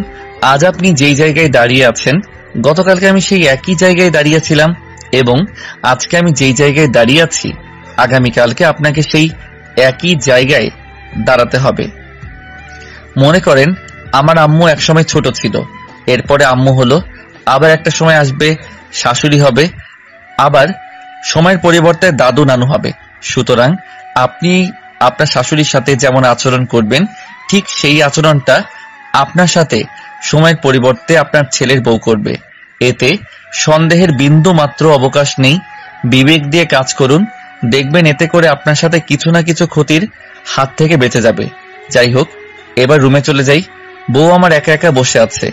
আজ আপনি যেই জায়গায় দাঁড়িয়ে আছেন, গতকালকে আমি সেই একই জায়গায় দাঁড়িয়েছিলাম, এবং আজকে আমি যেই জায়গায় দাঁড়িয়ে আছি, আগামীকালকে আপনাকে সেই একই জায়গায় দাঁড়াতে হবে। মনে করেন আমার আম্মু একসময় ছোট ছিল, এরপরে আম্মু হলো, আবার একটা সময় আসবে শাশুড়ি হবে, আবার সময়ের পরিবর্তে দাদু নানু হবে। সুতরাং আপনি আপনার শাশুড়ির সাথে যেমন আচরণ করবেন, ঠিক সেই আচরণটা আপনার সাথে সময়ের পরিবর্তে আপনার ছেলের বউ করবে। এতে সন্দেহের বিন্দু মাত্র অবকাশ নেই। বিবেক দিয়ে কাজ করুন, দেখবেন এতে করে আপনার সাথে কিছু না কিছু ক্ষতির হাত থেকে বেঁচে যাবে। যাই হোক, এবার রুমে চলে যাই। বউ আমার একা একা বসে আছে।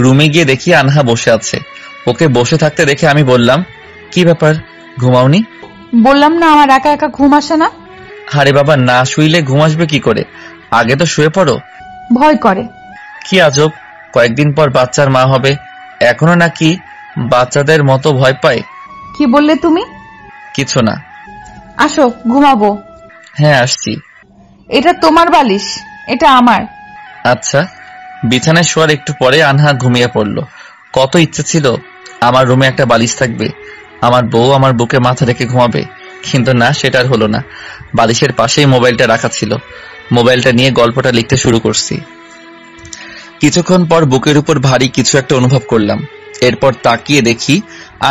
রুমে গিয়ে দেখি আনহা বসে আছে। ওকে বসে থাকতে দেখে আমি বললাম, কি ব্যাপার, ঘুমাওনি? বললাম না আমার একা একা ঘুম আসে না। আরে বাবা, না শুইলে ঘুম আসবে কি করে? আগে তো শুয়ে পড়ো। ভয় করে। কি আজব, কয়েকদিন পর বাচ্চার মা হবে, এখনো নাকি বাচ্চাদের মতো ভয় পায়? কি বললে তুমি? কিছু না। আসো ঘুমাবো। হ্যাঁ আসছি। এটা তোমার বালিশ, এটা আমার। আচ্ছা। বিছানায় শোয়ার একটু পরে আনহা ঘুমিয়ে পড়ল। কত ইচ্ছে ছিল আমার রুমে একটা বালিশ থাকবে, আমার বউ আমার বুকে মাথা রেখে ঘুমাবে, কিন্তু না, সেটা আর হলো না। বালিশের পাশেই মোবাইলটা রাখা ছিল। মোবাইলটা নিয়ে গল্পটা লিখতে শুরু করছি। কিছুক্ষণ পর বুকের উপর ভারী কিছু একটা অনুভব করলাম। এরপর তাকিয়ে দেখি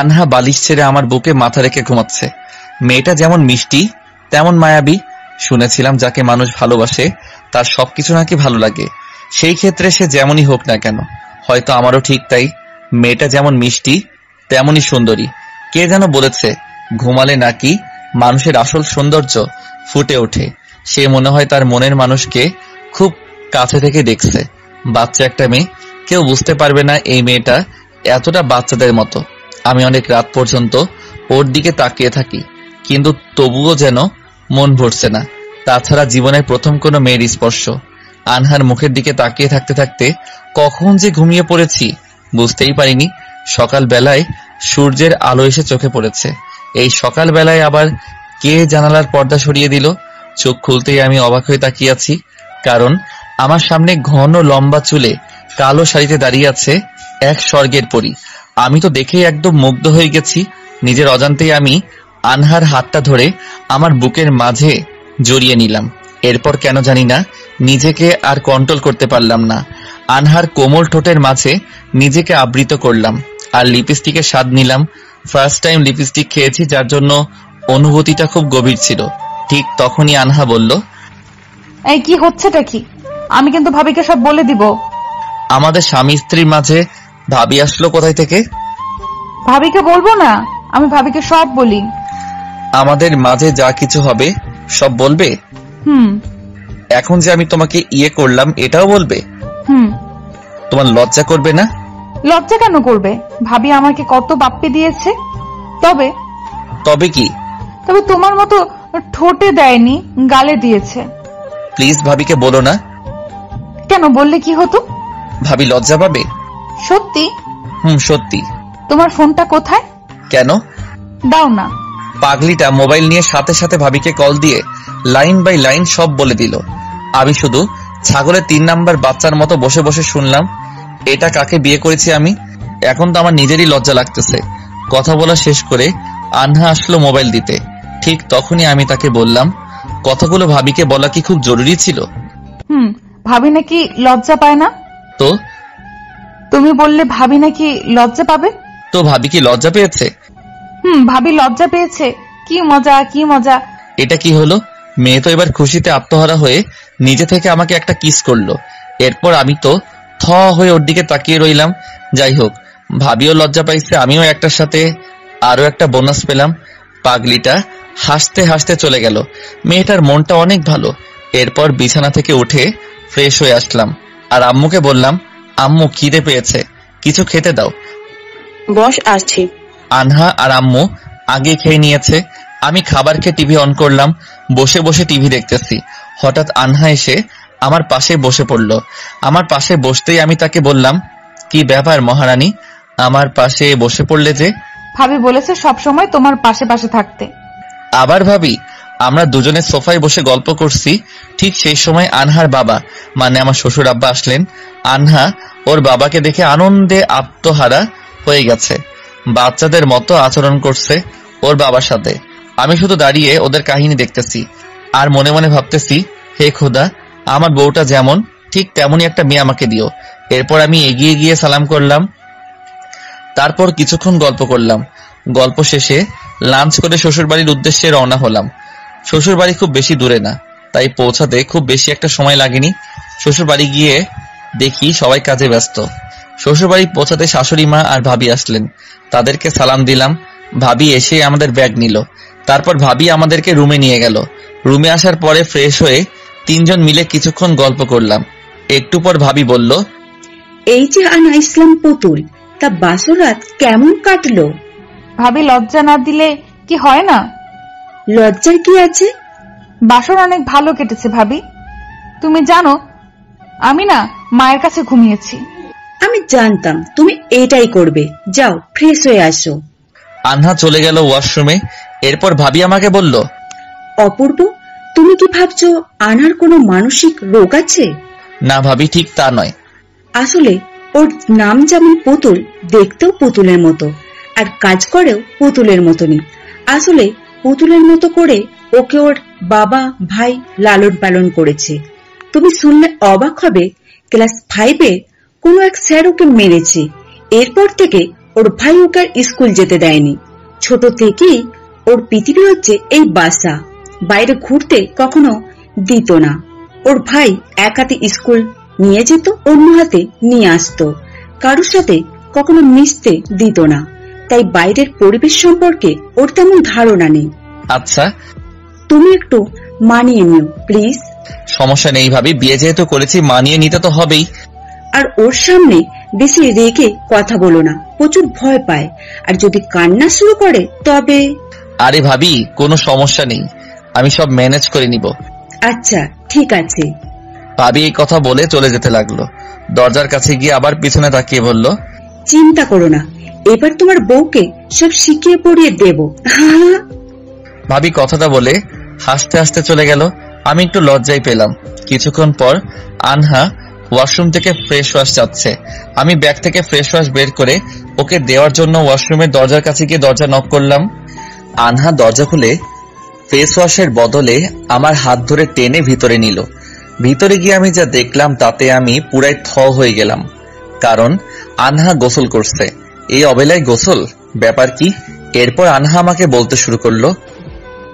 আনহা বালিশ ছেড়ে আমার বুকে মাথা রেখে ঘুমাচ্ছে। মেয়েটা যেমন মিষ্টি তেমন মায়াবী। শুনেছিলাম যাকে মানুষ ভালোবাসে তার সবকিছু নাকি ভালো লাগে, সেই ক্ষেত্রে সে যেমনই হোক না কেন। হয়তো আমারও ঠিক তাই। মেয়েটা যেমন মিষ্টি তেমনই সুন্দরী। কে যেন বলেছে ঘুমালে নাকি মানুষের আসল সৌন্দর্য ফুটে ওঠে। সে মনে হয় তার মনের মানুষকে খুব কাছে থেকে দেখছে। বাচ্চা একটা মেয়ে, কেউ বুঝতে পারবে না এই মেয়েটা এতটা বাচ্চাদের মতো। আমি অনেক রাত পর্যন্ত ওর দিকে তাকিয়ে থাকি, কিন্তু তবুও যেন মন ভরছে না। তাছাড়া জীবনের প্রথম কোনো মেয়ের স্পর্শ। আনহার মুখের দিকে তাকিয়ে থাকতে থাকতে কখন যে ঘুমিয়ে পড়েছি বুঝতেই পারিনি। সকাল বেলায় সূর্যের আলো এসে চোখে পড়েছে। এই সকাল বেলায় আবার কে জানালার পর্দা সরিয়ে দিল? চোখ খুলতেই আমি অবাক হয়ে তাকিয়ে আছি, কারণ আমার সামনে ঘন লম্বা চুলে কালো শাড়িতে দাঁড়িয়ে আছে এক স্বর্গের পরী। আমি তো দেখেই একদম মুগ্ধ হয়ে গেছি। নিজের অজান্তেই আমি আনহার হাতটা ধরে আমার বুকের মাঝে জড়িয়ে নিলাম। এরপর কেন জানি না নিজেকে আর কন্ট্রোল করতে পারলাম না। আনহার কোমল ঠোঁটের মাঝে নিজেকে আবৃত করলাম আর লিপস্টিকের স্বাদ নিলাম। ফার্স্ট টাইম লিপস্টিক খেয়েছি, যার জন্য অনুভূতিটা খুব গভীর ছিল। ঠিক তখনই আনহা বলল, এই কি হচ্ছেটা কি? আমি কিন্তু ভাবিকে সব বলে দিব। আমাদের স্বামী স্ত্রীর মাঝে ভাবি আসলো কোথায় থেকে? ভাবিকে বলবো না? আমি ভাবিকে সব বলি। আমাদের মাঝে যা কিছু হবে সব বলবে? হুম এখন যে আমি তোমাকে ইয়ে করলাম এটাও বলবে? হুম। তোমার লজ্জা করবে না? লজ্জা কেন করবে? ভাবি আমাকে কত বাপ্পি দিয়েছে। তবে তবে কি? তবে তোমার মতো ঠোঁটে দেয়নি, গালে দিয়েছে। প্লিজ ভাবিকে বলো না। কেন? বললে কি হতো? ভাবি লজ্জা পাবে। সত্যি? সত্যি। তোমার ফোনটা কোথায়? কেন? দাও না। পাগলিটা মোবাইল নিয়ে সাথে সাথে ভাবিকে কল দিয়ে লাইন বাই লাইন সব বলে দিল। আমি শুধু ছাগলের 3 নাম্বার বাচ্চার মতো বসে বসে শুনলাম। এটা কাকে বিয়ে করেছি আমি? এখন তো আমার নিজেরই লজ্জা লাগতেছে। কথা বলা শেষ করে আনহা আসলো মোবাইল দিতে। ঠিক তখনই আমি তাকে বললাম, কথাগুলো ভাবিকে বলা কি খুব জরুরি ছিল? ভাবি নাকি লজ্জা পায় না? তো তুমি বললে ভাবি নাকি লজ্জা পাবে। তো ভাবি কি লজ্জা পেয়েছে? ভাবি লজ্জা পেয়েছে। কি মজা, কি মজা। এটা কি হলো? মেয়ে তো এবার খুশিতে আত্মহারা হয়ে নিজে থেকে আমাকে একটা কিস করলো। এরপর আমি তো থ হয়ে ওর দিকে তাকিয়ে রইলাম। যাই হোক, ভাবিও লজ্জা পাইছে, আমিও একটার সাথে আরো একটা বোনাস পেলাম। পাগলিটা হাসতে হাসতে চলে গেল। মেয়েটার মনটা অনেক ভালো। এরপর বিছানা থেকে উঠে ফ্রেশ হয়ে আসলাম আর আম্মুকে বললাম, আম্মু খিদে পেয়েছে, কিছু খেতে দাও। বস, আসছি। আনহা আর আম্মু আগে খেয়ে নিয়েছে। আমি খাবার খেয়ে টিভি অন করলাম। বসে বসে টিভি দেখতেছি। হঠাৎ আনহা এসে আমার পাশে বসে পড়ল। আমার পাশে বসতেই আমি তাকে বললাম, কি ব্যাপার মহারানী, আমার পাশে বসে পড়লে যে? ভাবি বলেছে সবসময় তোমার পাশে পাশে থাকতে। আবার ভাবি? আমরা দুজনে সোফায় বসে গল্প করছি। ঠিক সেই সময় আনহার বাবা, মানে আমার শ্বশুর আব্বা আসলেন। আনহা ওর বাবাকে দেখে আনন্দে আত্মহারা হয়ে গেছে। বাচ্চাদের মতো আচরণ করছে ওর বাবার সাথে। আমি শুধু দাঁড়িয়ে ওদের কাহিনী দেখতেছি আর মনে মনে ভাবতেছি, হে খোদা, আমার বউটা যেমন ঠিক তেমনই একটা মেয়ে আমাকে দিও। এরপর আমি এগিয়ে গিয়ে সালাম করলাম। তারপর কিছুক্ষণ গল্প করলাম। গল্প শেষে লাঞ্চ করে শ্বশুর বাড়ির উদ্দেশ্যে রওনা হলাম। শ্বশুর বাড়ি খুব বেশি দূরে না, তাই পৌঁছাতে খুব বেশি একটা সময় লাগেনি। শ্বশুর বাড়ি গিয়ে দেখি সবাই কাজে ব্যস্ত। শ্বশুর বাড়ি পৌঁছাতে শাশুড়ি মা আর ভাবি আসলেন। তাদেরকে সালাম দিলাম। ভাবি এসে আমাদের ব্যাগ নিল। তারপর ভাবি আমাদেরকে রুমে নিয়ে গেল। রুমে আসার পরে ফ্রেশ হয়ে 3 জন মিলে কিছুক্ষণ গল্প করলাম। একটু পর ভাবি বলল, এই যে আনা ইসলাম পুতুল, তা বাসর রাত কেমন কাটলো? ভাবি লজ্জা না দিলে কি হয় না? লজ্জার কি আছে? বাসর অনেক ভালো কেটেছে ভাবি। তুমি জানো আমি না মায়ের কাছে ঘুমিয়েছি। আমি জানতাম তুমি এটাই করবে। যাও ফ্রেশ হয়ে আসো। আনহা চলে গেল ওয়াশরুমে। এরপর ভাবি আমাকে বলল, অপূর্ব, তুমি কি ভাবছো আনার কোনো মানসিক রোগ আছে? না ভাবি, ঠিক তা নয়। আসলে ওর নাম যেমন পুতুল, দেখতেও পুতুলের মতো, আর কাজ করেও পুতুলের মতনই। আসলে পুতুলের মতো করে ওকে ওর বাবা ভাই লালন পালন করেছে। তুমি শুনলে অবাক হবে, ক্লাস 5-এ কোনো এক স্যার ওকে মেরেছে। এরপর থেকে ওর ভাই ওকে আর স্কুল যেতে দেয়নি। ছোট থেকেই ওর পৃথিবী হচ্ছে এই বাসা, বাইরে ঘুরতে কখনো দিত না। ওর ভাই এক হাতে স্কুল নিয়ে যেত, অন্য হাতে নিয়ে আসতো। কারোর সাথে কখনো মিশতে দিত না, তাই বাইরের পরিবেশ সম্পর্কে ওর তেমন ধারণা নেই। আচ্ছা, তুমি একটু মানিয়ে নিও প্লিজ। সমস্যা নেই ভাবি, বিয়ে যেহেতু করেছি মানিয়ে নিতে তো হবেই। আর ওর সামনে বেশি রেগে কথা বলো না, প্রচুর ভয় পায়। আর যদি কান্না শুরু করে তবে। আরে ভাবি, কোনো সমস্যা নেই, আমি সব ম্যানেজ করে নিব। আচ্ছা ঠিক আছে। ভাবি এই কথা বলে চলে যেতে লাগলো। দরজার কাছে গিয়ে আবার পিছনে তাকিয়ে বলল, চিন্তা করো না, এবার তোমার বউকে সব শিখিয়ে পড়িয়ে দেব। ভাবি কথাটা বলে হাসতে হাসতে চলে গেল। আমি একটু লজ্জায় পেলাম। কিছুক্ষণ পর আনহা ওয়াশরুম থেকে ফ্রেশ ওয়াশ যাচ্ছে। আমি ব্যাগ থেকে ফ্রেশ ওয়াশ বের করে ওকে দেওয়ার জন্য ওয়াশরুমের দরজার কাছে গিয়ে দরজা নক করলাম। আনহা দরজা খুলে ফেস ওয়াশের বদলে আমার হাত ধরে টেনে ভিতরে নিল। ভিতরে গিয়ে আমি যা দেখলাম তাতে আমি পুরাই থ হয়ে গেলাম। কারণ আনহা গোসল করছে। এই অবেলায় গোসল, ব্যাপার কি? এরপর আনহা আমাকে বলতে শুরু করলো,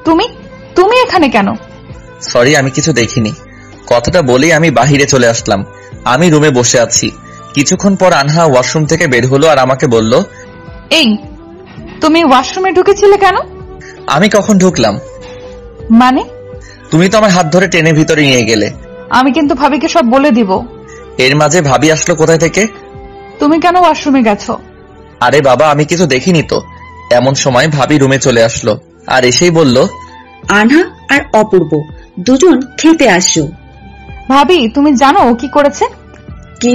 তুমি তুমি এখানে কেন? সরি, আমি কিছু দেখিনি। কথাটা বলেই আমি বাহিরে চলে আসলাম। আমি রুমে বসে আছি। কিছুক্ষণ পর আনহা ওয়াশরুম থেকে বের হলো আর আমাকে বলল, এই, তুমি ওয়াশরুমে ঢুকেছিলে কেন? আমি কখন ঢুকলাম? মানে? তুমি তো আমার হাত ধরে টেনে ভিতরে নিয়ে গেলে। আমি কিন্তু ভাবিকে সব বলে দিব। এর মাঝে ভাবি আসলো কোথায় থেকে? তুমি কেন ওয়াশরুমে গেছো? আরে বাবা, আমি কিছু দেখিনি তো। এমন সময় ভাবি রুমে চলে আসলো আর এসেই বলল, আনহা আর অপূর্ব দুজন খেতে আসো। ভাবি, তুমি জানো ও কি করেছে? কি?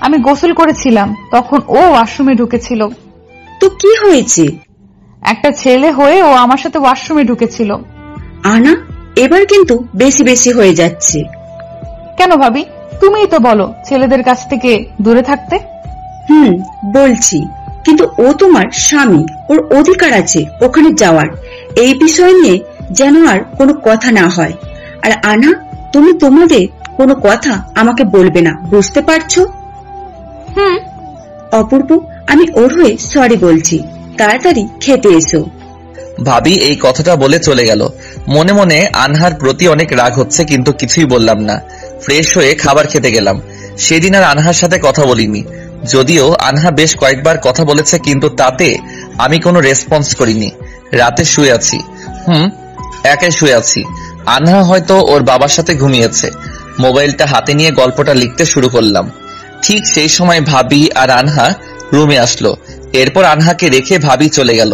আমি গোসল করেছিলাম, তখন ও ওয়াশরুমে ঢুকেছিল। তো কি হয়েছে? একটা ছেলে হয়ে ও আমার সাথে ওয়াশরুমে ঢুকেছিল। আনা, এবার কিন্তু বেশি বেশি হয়ে যাচ্ছে। কেন ভাবি? তুমিই তো বলো ছেলেদের কাছ থেকে দূরে থাকতে। বলছি, কিন্তু ও তোমার স্বামী, ওর অধিকার আছে ওখানে যাওয়ার। এই বিষয় নিয়ে যেন আর কোনো কথা না হয়। আর আনা, তুমি তোমাদের কোনো কথা আমাকে বলবে না, বুঝতে পারছো? অপূর্ব, আমি ওর হয়ে সরি বলছি, তাড়াতাড়ি খেতে এসো। ভাবি এই কথাটা বলে চলে গেল। মনে মনে আনহার প্রতি অনেক রাগ হচ্ছে, কিন্তু কিছুই বললাম না। ফ্রেশ হয়ে খাবার খেতে গেলাম। সেদিন আর আনহার সাথে কথা বলিনি। যদিও আনহা বেশ কয়েকবার কথা বলেছে, কিন্তু তাতে আমি কোনো রেসপন্স করিনি। রাতে শুয়ে আছি, একাই শুয়ে আছি। আনহা হয়তো ওর বাবার সাথে ঘুমিয়েছে। মোবাইলটা হাতে নিয়ে গল্পটা লিখতে শুরু করলাম। ঠিক সেই সময় ভাবি আর আনহা রুমে আসলো। এরপর আনহাকে রেখে ভাবি চলে গেল।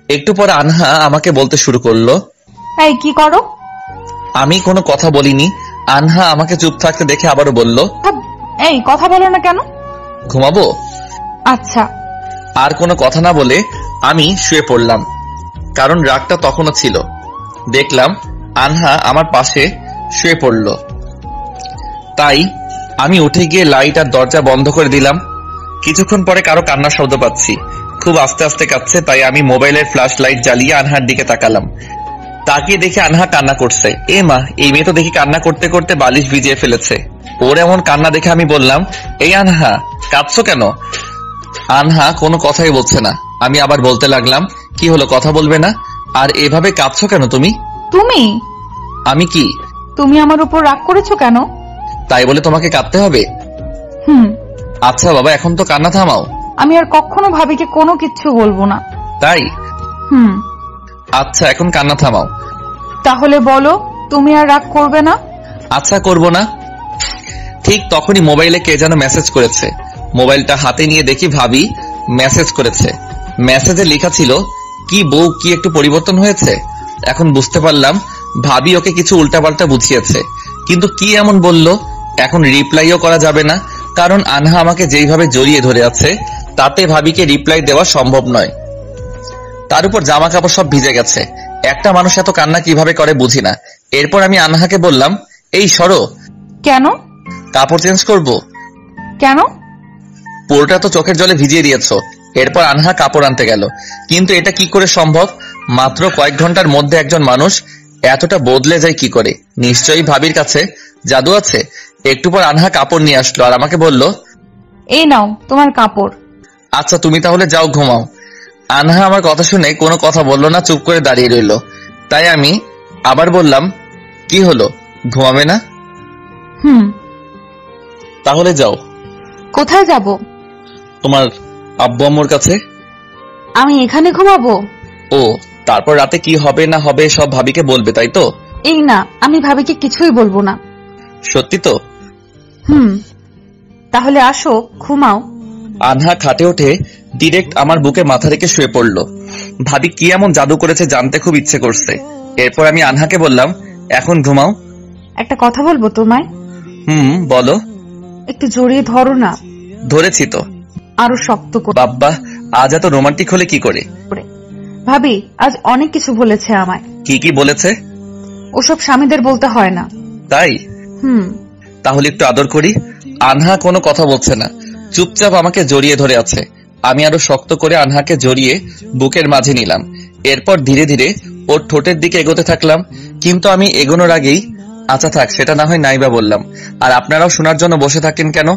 একটু পর আনহা আমাকে বলতে শুরু করলো, এই কি করো? আমি কোনো কথা বলিনি। আনহা আমাকে চুপ থাকতে দেখে আবারও বলল, এই কথা বলো না কেন? ঘুমাবো। আচ্ছা। আর কোনো কথা না বলে আমি শুয়ে পড়লাম, কারণ রাগটা তখনও ছিল। দেখলাম আনহা আমার পাশে শুয়ে পড়ল, তাই আমি উঠে গিয়ে লাইট আর দরজা বন্ধ করে দিলাম। কিছুক্ষণ পরে কারো কান্নার শব্দ পাচ্ছি। খুব আস্তে আস্তে কাঁদছে, তাই আমি মোবাইলের ফ্ল্যাশ লাইট জ্বালিয়ে আনহার দিকে তাকালাম। তাকিয়ে দেখে আনহা কান্না করছে। এ মা, এই মেয়ে তো দেখি কান্না করতে করতে বালিশ ভিজিয়ে ফেলেছে। ওর এমন কান্না দেখে আমি বললাম, এই আনহা, কাঁদছো কেন? আনহা কোনো কথাই বলছে না। আমি আবার বলতে লাগলাম, কি হলো, কথা বলবে না? আর এভাবে কাঁদছো কেন তুমি? তুমি আমি কি? তুমি আমার উপর রাগ করেছো কেন? তাই বলে তোমাকে কাঁদতে হবে? আচ্ছা বাবা, এখন তো কান্না থামাও। আমি আর কখনো ভাবিকে কোনো কিচ্ছু বলবো না। তাই? আচ্ছা, এখন কান্না থামাও। তাহলে বলো, তুমি আর রাগ করবে না? আচ্ছা, করব না। ঠিক তখনই মোবাইলে কে যেন মেসেজ করেছে। মোবাইলটা হাতে নিয়ে দেখি ভাবি মেসেজ করেছে। মেসেজে লেখা ছিল, কি বউ, কি একটু পরিবর্তন হয়েছে? এখন বুঝতে পারলাম ভাবি ওকে কিছু উল্টাপাল্টা বুঝিয়েছে, কিন্তু কি এমন বলল? এখন রিপ্লাইও করা যাবে না, কারণ আনহা আমাকে যেইভাবে জড়িয়ে ধরে আছে তাতে ভাবিকে রিপ্লাই দেওয়া সম্ভব নয়। তার উপর জামা কাপড় সব ভিজে গেছে। একটা মানুষ এত কান্না কিভাবে করে বুঝি না। এরপর আমি আনহাকে বললাম, এই সরো। কেন? কাপড় চেঞ্জ করব। কেন? পুরোটা তো চোখের জলে ভিজিয়ে দিয়েছো। এরপর আনহা কাপড় আনতে গেল, কিন্তু এটা কি করে সম্ভব? মাত্র কয়েক ঘন্টার মধ্যে একজন মানুষ এতটা বদলে যায় কি করে? নিশ্চয়ই ভাবির কাছে জাদু আছে। একটু পর আনহা কাপড় নিয়ে আসলো আর আমাকে বলল, এই নাও তোমার কাপড়। আচ্ছা তুমি তাহলে যাও, ঘুমাও। আনহা আমার কথা শুনে কোনো কথা বললো না, চুপ করে দাঁড়িয়ে রইল। তাই আমি আবার বললাম, কি হলো, ঘুমাবে না? তাহলে যাও। কোথায় যাব? তোমার আব্বু আম্মুর কাছে। আমি এখানে ঘুমাবো? ও, তারপর রাতে কি হবে না হবে সব ভাবিকে বলবে, তাই তো? এই না, আমি ভাবিকে কিছুই বলবো না। সত্যি তো? তাহলে আসো, ঘুমাও। আনহা খাটে ওঠে ডিরেক্ট আমার বুকে মাথা রেখে শুয়ে পড়লো। ভাবি কি এমন জাদু করেছে জানতে খুব ইচ্ছে করছে। এরপর আমি আনহাকে বললাম, এখন ঘুমাও। একটা কথা বলবো তোমায়। বলো। একটু জড়িয়ে ধরো না। ধরেছি তো। আরো শক্ত করে। বাব্বা, আজ এত রোমান্টিক হলে কি করে? ভাবি আজ অনেক কিছু বলেছে আমায়। কি কি বলেছে? ওসব স্বামীদের বলতে হয় না। তাই? তাহলে একটু আদর করি। আনহা কোনো কথা বলছে না, চুপচাপ আমাকে জড়িয়ে ধরে আছে। আমি আরো শক্ত করে আনহাকে জড়িয়ে বুকের মাঝে নিলাম। এরপর ধীরে ধীরে ওর ঠোঁটের দিকে এগোতে থাকলাম। কিন্তু আমি এগোনোর আগেই, আচ্ছা থাক, সেটা না হয় নাইবা বললাম। আর আপনারাও শোনার জন্য বসে থাকেন কেন?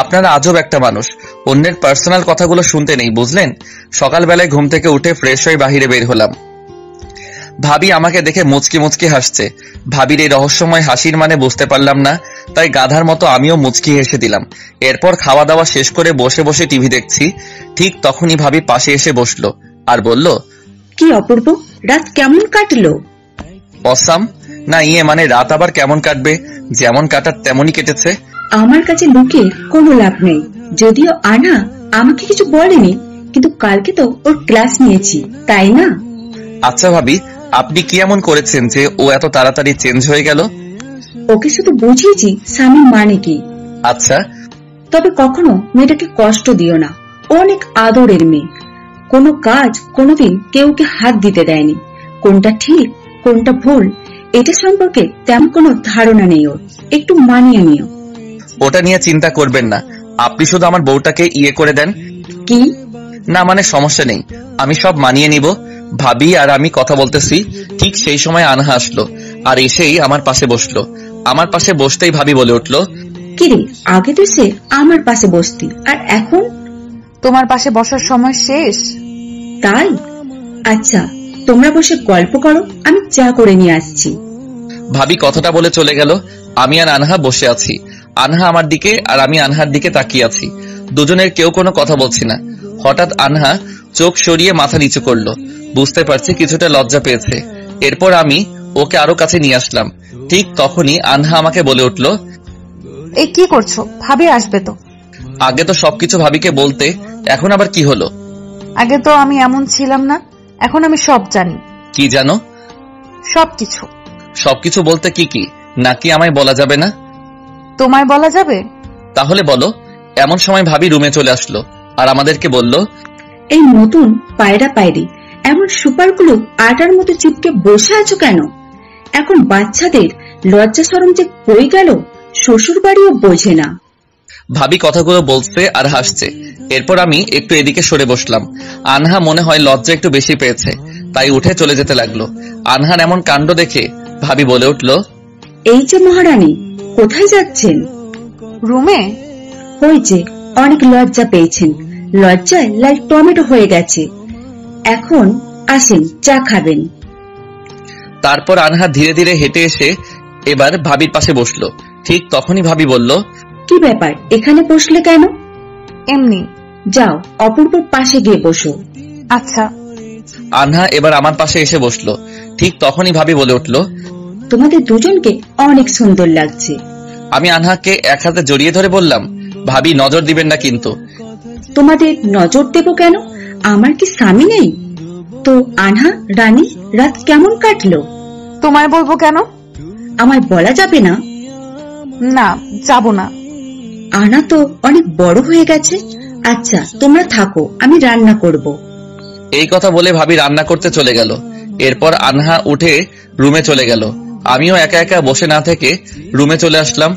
আপনারা আজব একটা মানুষ, অন্যের পার্সোনাল কথাগুলো শুনতে নেই, বুঝলেন? সকালবেলায় ঘুম থেকে উঠে ফ্রেশ হয়ে বাহিরে বের হলাম। ভাবি আমাকে দেখে মুচকি মুচকি হাসছে। ভাবির এই রহস্যময় হাসির মানে বুঝতে পারলাম না, তাই গাধার মতো আমিও মুচকি হেসে দিলাম। এরপর খাওয়া দাওয়া শেষ করে বসে বসে টিভি দেখছি। ঠিক তখনই ভাবি পাশে এসে বসলো আর বলল, কি অপূর্ব, রাত কেমন কাটলো? অসাম। না মানে রাত আবার কেমন কাটবে, যেমন কাটার তেমনই কেটেছে। আমার কাছে লুকিয়ে কোনো লাভ নেই। যদিও আনা আমাকে কিছু বলেনি, কিন্তু কালকে তো ওর ক্লাস নিয়েছি, তাই না? আচ্ছা ভাবি, আপনি কি এমন করেছেন যে ও এত তাড়াতাড়ি চেঞ্জ হয়ে গেল? ওকে শুধু বুঝিয়েছি স্বামী মানে কি। আচ্ছা। তবে কখনো মেয়েটাকে কষ্ট দিও না, ও অনেক আদরের মেয়ে। কোনো কাজ কোনোদিন কেউকে হাত দিতে দেয়নি। কোনটা ঠিক কোনটা ভুল এটা সম্পর্কে তেমন কোনো ধারণা নেই ওর। একটু মানিয়ে নিও। ওটা নিয়ে চিন্তা করবেন না, আপনি শুধু আমার বউটাকে ইয়ে করে দেন। কি? না সমস্যা নেই, আমি সব মানিয়ে নিব। ভাবি আর আমি কথা বলতেছি, ঠিক সেই সময় আনহা আসলো আর এসেই আমার পাশে বসলো। আমার পাশে বসতেই ভাবি বলে উঠলো, কিরে, আগে তো সে আমার পাশে বসতি, আর এখন? তোমার পাশে বসার সময় শেষ। তাই? আচ্ছা, তোমরা বসে গল্প করো, আমি চা করে নিয়ে আসছি। ভাবি কথাটা বলে চলে গেল। আমি আর আনহা বসে আছি। আনহা আমার দিকে আর আমি আনহার দিকে তাকিয়ে আছি। দুজনের কেউ কোনো কথা বলছি না। হঠাৎ আনহা চোখ সরিয়ে মাথা নিচু করলো। বুঝতে পারছি কিছুটা লজ্জা পেয়েছে। এরপর আমি ওকে আরো কাছে নিয়ে আসলাম। ঠিক তখনই আনহা আমাকে বলে উঠলো, এই কি করছো? ভাবি আসবে তো। আগে তো সবকিছু ভাবিকে বলতে, এখন আবার কি হলো? আগে তো আমি এমন ছিলাম না, এখন আমি সব জানি। কি জানো? সবকিছু। সবকিছু বলতে কি কি? নাকি আমায় বলা যাবে না? তোমায় বলা যাবে। তাহলে বলো। এমন সময় ভাবি রুমে চলে আসলো আর আমাদেরকে বলল, এই নতুন পায়রা পায়রি এমন সুপারগুলো আটার মতো চিপকে বসে আছো কেন? এখন বাচ্চাদের লজ্জা শরম যে কই গেল, শ্বশুর বাড়িও বোঝে না। ভাবি কথাগুলো বলছে আর হাসছে। এরপর আমি একটু এদিকে সরে বসলাম। আনহা মনে হয় লজ্জা একটু বেশি পেয়েছে, তাই উঠে চলে যেতে লাগলো। আনহার এমন কাণ্ড দেখে ভাবি বলে উঠল, এই যে মহারানী, কোথায় যাচ্ছেন? রুমে। হয়েছে, অনেক লজ্জা পেয়েছেন, লজ্জায় লাল টমেটো হয়ে গেছে। এখন আসেন, চা খাবেন। তারপর আনহা ধীরে ধীরে হেঁটে এসে এবার ভাবির পাশে বসলো। ঠিক তখনই ভাবি বলল, কি ব্যাপার, এখানে বসলে কেন? এমনি। যাও অপূর্বর পাশে গিয়ে বসো। আচ্ছা। আনহা এবার আমার পাশে এসে বসলো। ঠিক তখনই ভাবি বলে উঠল, তোমাদের দুজনকে অনেক সুন্দর লাগছে। আমি আনহাকে এক হাতে জড়িয়ে ধরে বললাম, ভাবি নজর দিবেন না কিন্তু। তোমাদের নজর দেব কেন? আমার কি স্বামী নেই? তো আনহা রানী, রাত কেমন কাটলো? তোমায় বলবো কেন? আমায় বলা যাবে না? না, যাব না। আনা তো অনেক বড় হয়ে গেছে। আচ্ছা তোমরা থাকো, আমি রান্না করব। এই কথা বলে ভাবি রান্না করতে চলে গেল। এরপর আনহা উঠে রুমে চলে গেল। আমিও একা একা বসে না থেকে রুমে চলে আসলাম।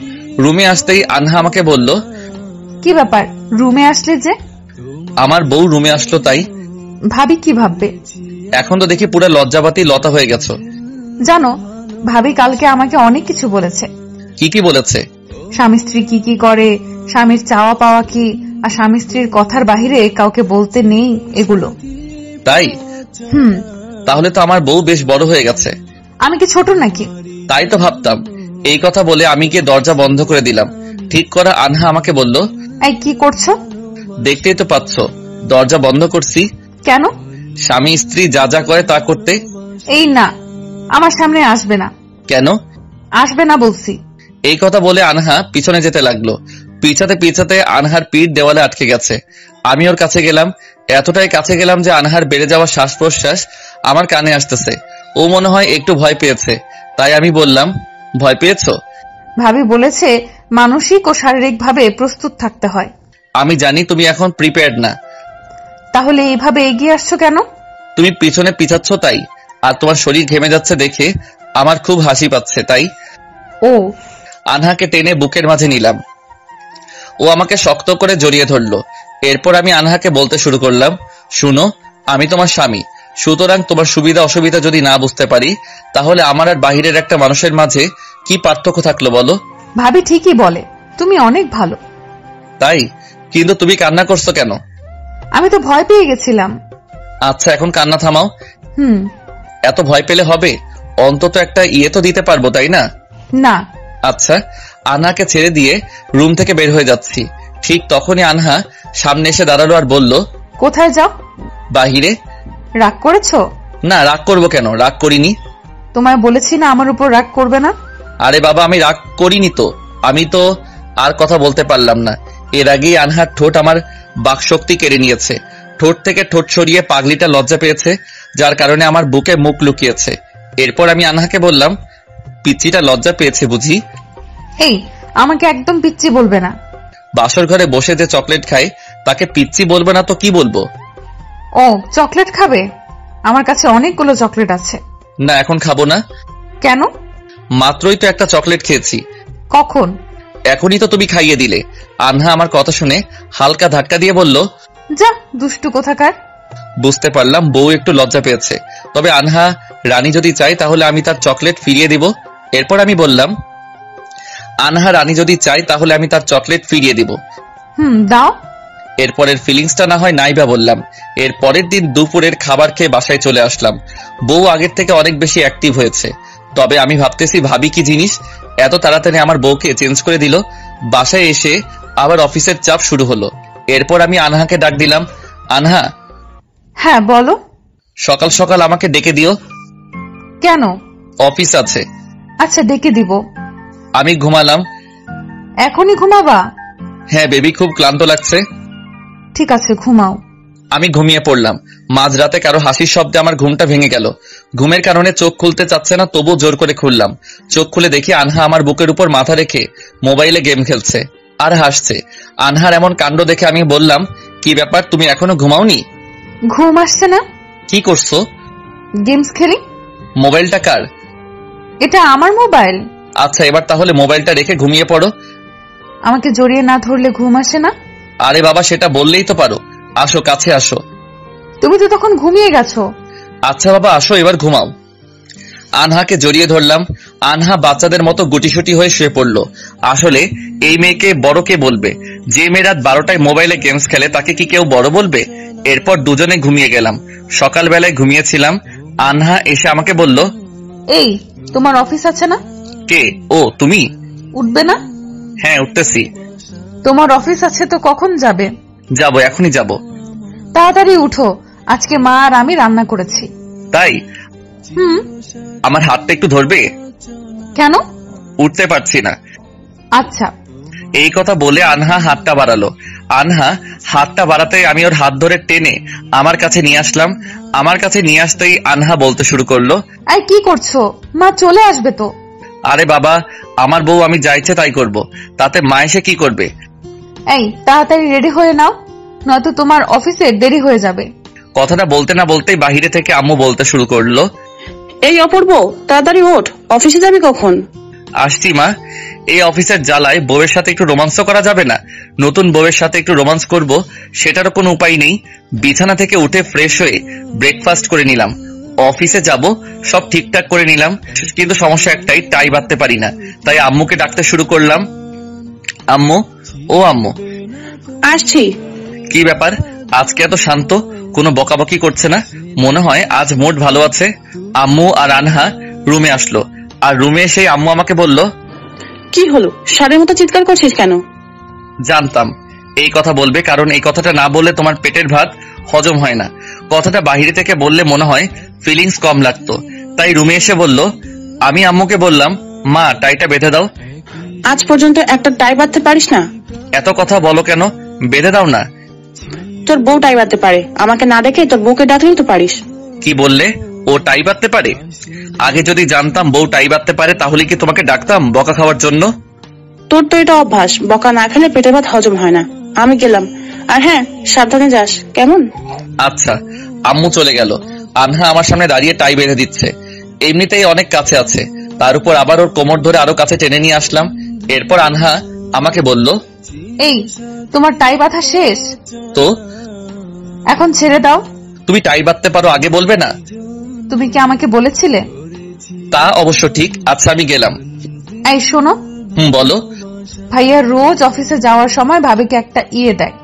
রুমে আসতেই আনহা আমাকে বলল, কি ব্যাপার, রুমে আসলে যে? আমার বউ রুমে আসলো তাই। ভাবি কি ভাববে? এখন তো দেখি পুরো লজ্জাবাতি লতা হয়ে গেছো। জানো, ভাবি কালকে আমাকে অনেক কিছু বলেছে। কি কি বলেছে? স্বামী স্ত্রী কি কি করে, স্বামীর চাওয়া পাওয়া কি, আর স্বামী স্ত্রীর কথার বাহিরে কাউকে বলতে নেই, এগুলো। তাই? তাহলে তো আমার বউ বেশ বড় হয়ে গেছে। আমি কি ছোট নাকি? তাই তো ভাবতাম। এই কথা বলে আমি গিয়ে দরজা বন্ধ করে দিলাম। ঠিক করা আনহা আমাকে বলল, এই কি করছো? দেখতেই তো পাচ্ছ, দরজা বন্ধ করছি। কেন? স্বামী স্ত্রী যা যা করে তা করতে। এই না, আমার সামনে আসবে না। কেন আসবে না বলছি। এই কথা বলে আনহা পিছনে যেতে লাগলো। পিছাতে পিছাতে আনহার পিঠ দেওয়ালে আটকে গেছে। আমি ওর কাছে গেলাম, এতটাই কাছে গেলাম যে আনহার বেড়ে যাওয়া শ্বাস প্রশ্বাস আমার কানে আসতেছে। ও মনে হয় একটু ভয় পেয়েছে। তাই আমি বললাম, ভয় পেয়েছো? ভাবি বলেছে মানসিক ও শারীরিক ভাবে প্রস্তুত থাকতে হয়। আমি জানি তুমি এখন প্রিপেয়ার্ড না। তাহলে এইভাবে এগিয়ে আসছো কেন? তুমি পিছনে পিছাচ্ছ তাই, আর তোমার শরীর ঘেমে যাচ্ছে দেখে আমার খুব হাসি পাচ্ছে তাই। ও। আনহাকে টেনে বুকের মাঝে নিলাম। ও আমাকে শক্ত করে জড়িয়ে ধরলো। এরপর আমি আনহাকে বলতে শুরু করলাম, শুনো, আমি তোমার স্বামী। সুতরাং তোমার সুবিধা অসুবিধা যদি না বুঝতে পারি, তাহলে আমার আর বাহিরের একটা মানুষের মাঝে কি পার্থক্য থাকলো বলো? ভাবি ঠিকই বলে, তুমি অনেক ভালো। তাই? কিন্তু তুমি কান্না করছো কেন? আমি তো ভয় পেয়ে গেছিলাম। আচ্ছা, এখন কান্না থামাও। এত ভয় পেলে হবে? অন্তত একটা ইয়ে তো দিতে পারবো, তাই না? না। আচ্ছা। আনহাকে ছেড়ে দিয়ে রুম থেকে বের হয়ে যাচ্ছি। ঠিক তখনই আনহা সামনে এসে দাঁড়ালো আর বলল, কোথায় যাও? বাহিরে। রাগ করেছো? না, রাগ করবো কেন? রাগ করিনি। তোমায় বলেছি না আমার উপর রাগ করবে না। আরে বাবা, আমি রাগ করিনি তো। আমি তো আর কথা বলতে পারলাম না। এর আগেই আনহার ঠোঁট আমার বাকশক্তি কেড়ে নিয়েছে। ঠোঁট থেকে ঠোঁট সরিয়ে পাগলিটা লজ্জা পেয়েছে, যার কারণে আমার বুকে মুখ লুকিয়েছে। এরপর আমি আনহাকে বললাম, পিচ্চিটা লজ্জা পেয়েছে বুঝি? এই, আমাকে একদম পিচ্চি বলবে না। বাসর ঘরে বসে যে চকলেট খায় তাকে পিচ্চি বলবে না তো কি বলবো? ও, চকলেট খাবে? আমার কাছে অনেকগুলো চকলেট আছে। না, এখন খাবো না। কেন? মাত্রই তো একটা চকলেট খেয়েছি। কখন? এখনই তো তুমি খাইয়ে দিলে। আনহা আমার কথা শুনে হালকা ধাক্কা দিয়ে বলল, যা দুষ্টু কোথাকার। বুঝতে পারলাম বউ একটু লজ্জা পেয়েছে। তবে আনহা রানী যদি চায় তাহলে আমি তার চকলেট ফিরিয়ে দিব। এরপর আমি বললাম, আনহা রানী যদি চায় তাহলে আমি তার চকলেট ফিরিয়ে দিব। দাও। এরপরের ফিলিংসটা না হয় নাইবা বললাম। এর পরের দিন দুপুরের খাবার খেয়ে বাসায় চলে আসলাম। বউ আগের থেকে অনেক বেশি অ্যাক্টিভ হয়েছে। তবে আমি ভাবতেছি, ভাবি কি জিনিস এত তাড়াতাড়ি আমার বউকে চেঞ্জ করে দিল। বাসায় এসে আবার অফিসের চাপ শুরু হলো। এরপর আমি আনহাকে ডাক দিলাম, আনহা। হ্যাঁ বলো। সকাল সকাল আমাকে ডেকে দিও। কেন? অফিস আছে। আচ্ছা, ডেকে দিব। আমি ঘুমালাম। এখনই ঘুমাবা? হ্যাঁ বেবি, খুব ক্লান্ত লাগছে। ঠিক আছে, ঘুমাও। আমি ঘুমিয়ে পড়লাম। মাঝরাতে কারো হাসির শব্দে আমার ঘুমটা ভেঙে গেল। ঘুমের কারণে চোখ খুলতে চাচ্ছে না, তবু জোর করে খুললাম। চোখ খুলে দেখি আনহা আমার বুকের উপর মাথা রেখে মোবাইলে গেম খেলছে আর হাসছে। আনহার এমন কাণ্ড দেখে আমি বললাম, কি ব্যাপার, তুমি এখনো ঘুমাওনি? ঘুম আসছে না। কি করছো? গেমস খেলি। মোবাইলটা কার? এটা আমার মোবাইল। আচ্ছা, এবার তাহলে মোবাইলটা রেখে ঘুমিয়ে পড়ো। আমাকে জড়িয়ে না ধরলে ঘুম আসে না। আরে বাবা, সেটা বললেই তো পারো। আসো, কাছে আসো। তুমি তো তখন ঘুমিয়ে গেছো। আচ্ছা বাবা, আসো, এবার ঘুমাও। আনহাকে জড়িয়ে ধরলাম। আনহা বাচ্চাদের মতো গুটিসুটি হয়ে শুয়ে পড়লো। আসলে এই মেয়েকে বড় কে বলবে? যে মেয়ে রাত 12টায় মোবাইলে গেমস খেলে তাকে কি কেউ বড় বলবে? এরপর দুজনে ঘুমিয়ে গেলাম। সকালবেলায় ঘুমিয়েছিলাম। আনহা এসে আমাকে বলল, এই, তোমার অফিস আছে না? কে? ও, তুমি? উঠবে না? হ্যাঁ, উঠতেছি। তোমার অফিস আছে তো কখন যাবে? যাবো, এখনই যাব। তাড়াতাড়ি উঠো, আজকে মা আর আমি রান্না করেছি। তাই? আমার হাতটা একটু ধরবে? কেন? উঠতে পারছি না। আচ্ছা। এই কথা বলে আনহা হাতটা বাড়ালো। আনহা হাতটা বাড়াতে আমি ওর হাত ধরে টেনে আমার কাছে নিয়ে আসলাম। আমার কাছে নিয়ে আসতেই আনহা বলতে শুরু করলো, এই কি করছো? মা চলে আসবে তো। আরে বাবা, আমার বউ, আমি যা ইচ্ছে তাই করবো, তাতে মা এসে কি করবে? এই, তাড়াতাড়ি রেডি হয়ে নাও, নয়তো তোমার অফিসে দেরি হয়ে যাবে। কথাটা বলতে না বলতেই বাহিরে থেকে আম্মু বলতে শুরু করলো, এই অপূর্ব, তাড়াতাড়ি ওঠ, অফিসে যাবি কখন? আসছি মা। এই অফিসের জ্বালায় বউয়ের সাথে একটু রোমান্স করা যাবে না? নতুন বউয়ের সাথে একটু রোমান্স করব, সেটারও কোনো উপায় নেই। বিছানা থেকে উঠে ফ্রেশ হয়ে ব্রেকফাস্ট করে নিলাম। অফিসে যাব, সব ঠিকঠাক করে নিলাম, কিন্তু সমস্যা একটাই, টাই বাঁধতে পারি না। তাই আম্মুকে ডাকতে শুরু করলাম, আম্মু, ও আম্মু। আসছি। কি ব্যাপার, আজকে এত শান্ত? কোনো বকাবকি করছে না? মনে হয় আজ মুড ভালো আছে। আম্মু আর আনহা রুমে আসলো, আর রুমে এসে আম্মু আমাকে বলল, কি হলো, ষাঁড়ের মতো চিৎকার করছিস কেন? জানতাম এই কথা বলবে, কারণ এই কথাটা না বললে তোমার পেটের ভাত হজম হয় না। কথাটা বাহিরে থেকে বললে মনে হয় ফিলিংস কম লাগতো। তাই রুমে এসে বলল, আমি আম্মুকে বললাম, মা টাইটা বেঁধে দাও। আজ পর্যন্ত একটা টাই বাঁধতে পারিস না? এত কথা বলো কেন, বেঁধে দাও না। তোর বউ টাই বাঁধতে পারে, আমাকে না দেখে তোর বউকে ডাকলেই তো পারিস। কি বললে? ও টাই বাঁধতে পারে? আগে যদি জানতাম বউ টাই বাঁধতে পারে তাহলে কি তোমাকে ডাকতাম বকা খাওয়ার জন্য? তোর তো এটা অভ্যাস, বকা না খেলে পেটের ভাত হজম হয় না। আমি গেলাম, আর হ্যাঁ, সাবধানে যাস, কেমন? আচ্ছা। আম্মু চলে গেল। আনহা আমার সামনে দাঁড়িয়ে টাই বেঁধে দিচ্ছে। এমনিতেই অনেক কাছে আছে, তার উপর আবার ওর কোমর ধরে আরো কাছে টেনে নিয়ে আসলাম। এরপর আনহা আমাকে বলল, এই, তোমার টাই বাঁধা শেষ? তো এখন ছেড়ে দাও। তুমি টাই বাঁধতে পারো, আগে বলবে না? তুমি কি আমাকে বলেছিলে? তা অবশ্য ঠিক। আচ্ছা আমি গেলাম। এই শোনো, বলো। ভাইয়া রোজ অফিসে যাওয়ার সময় ভাবিকে একটা ইয়ে দেয়।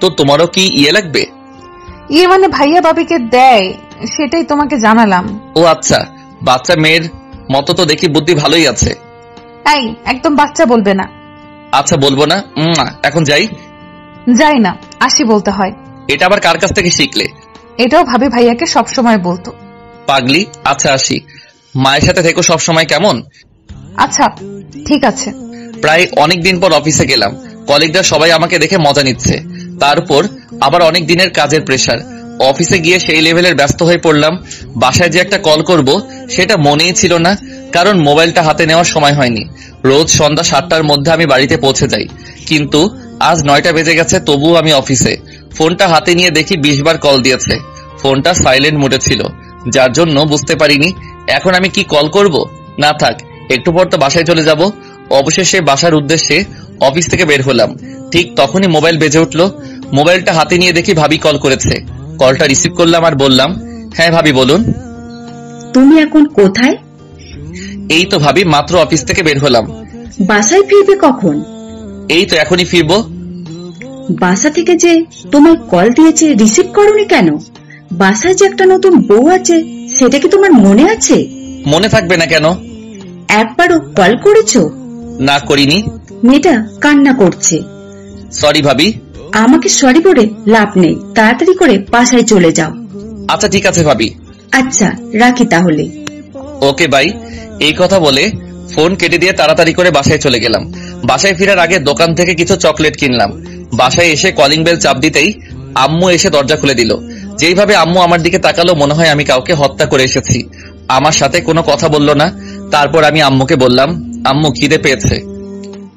তো তোমারও কি ইয়ে লাগবে? ইয়ে মানে ভাইয়া ভাবিকে দেয়, সেটাই তোমাকে জানালাম। ও আচ্ছা, বাচ্চা মেয়ের মতো তো দেখি বুদ্ধি ভালোই আছে। এই, একদম বাচ্চা বলবে না। আচ্ছা বলবো না। এখন যাই। যাই না, আসি বলতে হয়। এটা আবার কার কাছ থেকে শিখলে? এটাও ভাবি ভাইয়াকে সবসময় বলতো। পাগলি। আচ্ছা আসি। মায়ের সাথে থেকো সব সময়, কেমন? আচ্ছা ঠিক আছে। প্রায় অনেকদিন পর অফিসে গেলাম। কলিগরা সবাই আমাকে দেখে মজা নিচ্ছে, তার উপর আবার অনেক দিনের কাজের প্রেসার। অফিসে গিয়ে সেই লেভেলের ব্যস্ত হয়ে পড়লাম, বাসায় যে একটা কল করব সেটা মনেই ছিল না, কারণ মোবাইলটা হাতে নেওয়ার সময় হয়নি। রোজ সন্ধ্যা 7টার মধ্যে আমি বাড়িতে পৌঁছে যাই, কিন্তু আজ 9টা বেজে গেছে, তবুও আমি অফিসে। ফোনটা হাতে নিয়ে দেখি 20 বার কল দিয়েছে। ফোনটা সাইলেন্ট মোডে ছিল, যার জন্য বুঝতে পারিনি। এখন আমি কি কল করব? না থাক, একটু পর তো বাসায় চলে যাব। অবশেষে বাসার উদ্দেশ্যে অফিস থেকে বের হলাম। ঠিক তখনই মোবাইল বেজে উঠল। মোবাইলটা হাতে নিয়ে দেখি ভাবি কল করেছে। কলটা রিসিভ করলাম আর বললাম, হ্যাঁ ভাবি বলুন। তুমি এখন কোথায়? এই তো ভাবি, মাত্র অফিস থেকে বের হলাম। বাসায় ফিরবে কখন? এই তো এখনই ফিরবো। বাসা থেকে যে তোমায় কল দিয়েছে, রিসিভ করোনি কেন? বাসায় যে একটা নতুন বউ আছে, সেটা কি তোমার মনে আছে? মনে থাকবে না কেন? একবারও কল করেছো? না করিনি। মেয়েটা কান্না করছে। সরি ভাবি। আমাকে সরি বলে লাভ নেই, তাড়াতাড়ি করে বাসায় চলে যাও। আচ্ছা ঠিক আছে ভাবি। আচ্ছা রাখি তাহলে। Okay bye. এই কথা বলে ফোন কেটে দিয়ে তাড়াতাড়ি করে বাসায় চলে গেলাম। বাসায় ফেরার আগে দোকান থেকে কিছু চকলেট কিনলাম। বাসায় এসে কলিং বেল চাপ দিতেই আম্মু এসে দরজা খুলে দিল। যেইভাবে আম্মু আমার দিকে তাকালো, মনে হয় আমি কাউকে হত্যা করে এসেছি। আমার সাথে কোনো কথা বলল না। তারপর আমি আম্মুকে বললাম, আম্মু খিদে পেয়েছে।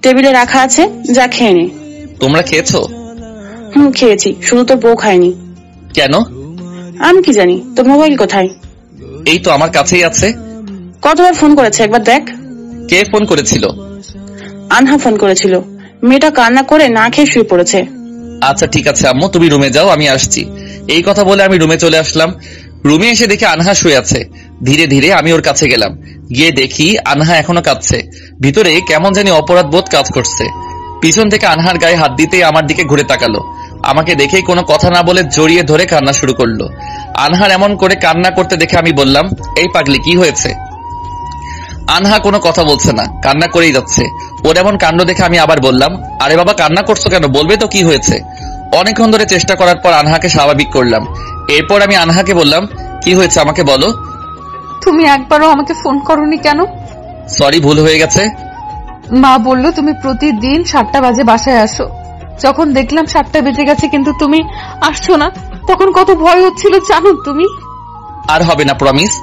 টেবিলে রাখা আছে, যা খেয়ে নে। তোমরা খেয়েছো? খেয়েছি, শুধু তোর বউ খায়নি। কেন? আমি কি জানি। তোর মোবাইল কোথায়? এই তো আমার কাছেই আছে। কতবার ফোন করেছে, একবার দেখ। কে ফোন করেছিল? আনহা ফোন করেছিল। মেয়েটা কান্না করে না খেয়ে শুয়ে পড়েছে। আচ্ছা ঠিক আছে আম্মু, তুমি রুমে যাও, আমি আসছি। এই কথা বলে আমি রুমে চলে আসলাম। রুমে এসে দেখি আনহা শুয়ে আছে। ধীরে ধীরে আমি ওর কাছে গেলাম। গিয়ে দেখি আনহা এখনো কাঁদছে। ভিতরে কেমন জানি অপরাধ বোধ কাজ করছে। পিছন থেকে আনহার গায়ে হাত দিতেই আমার দিকে ঘুরে তাকালো। আমাকে দেখেই কোনো কথা না বলে জড়িয়ে ধরে কান্না শুরু করলো। আনহার এমন করে কান্না করতে দেখে আমি বললাম, এই পাগলি কি হয়েছে? আনহা কোনো কথা বলছে না, কান্না করেই যাচ্ছে। ওর এমন কাণ্ড দেখে আমি আবার বললাম, আরে বাবা কান্না করছো কেন, বলবে তো কি হয়েছে। অনেকক্ষণ ধরে চেষ্টা করার পর আনহাকে স্বাভাবিক করলাম। এরপর আমি আনহাকে বললাম, কি হয়েছে আমাকে বলো। তুমি একবারও আমাকে ফোন করোনি কেন? সরি, ভুল হয়ে গেছে। মা বলল তুমি প্রতিদিন 7টা বাজে বাসায় আসো। যখন দেখলাম 7টা বেজে গেছে কিন্তু তুমি আসছো না, তখন কত ভয় হচ্ছিল জানো তুমি। আর হবে না, প্রমিস।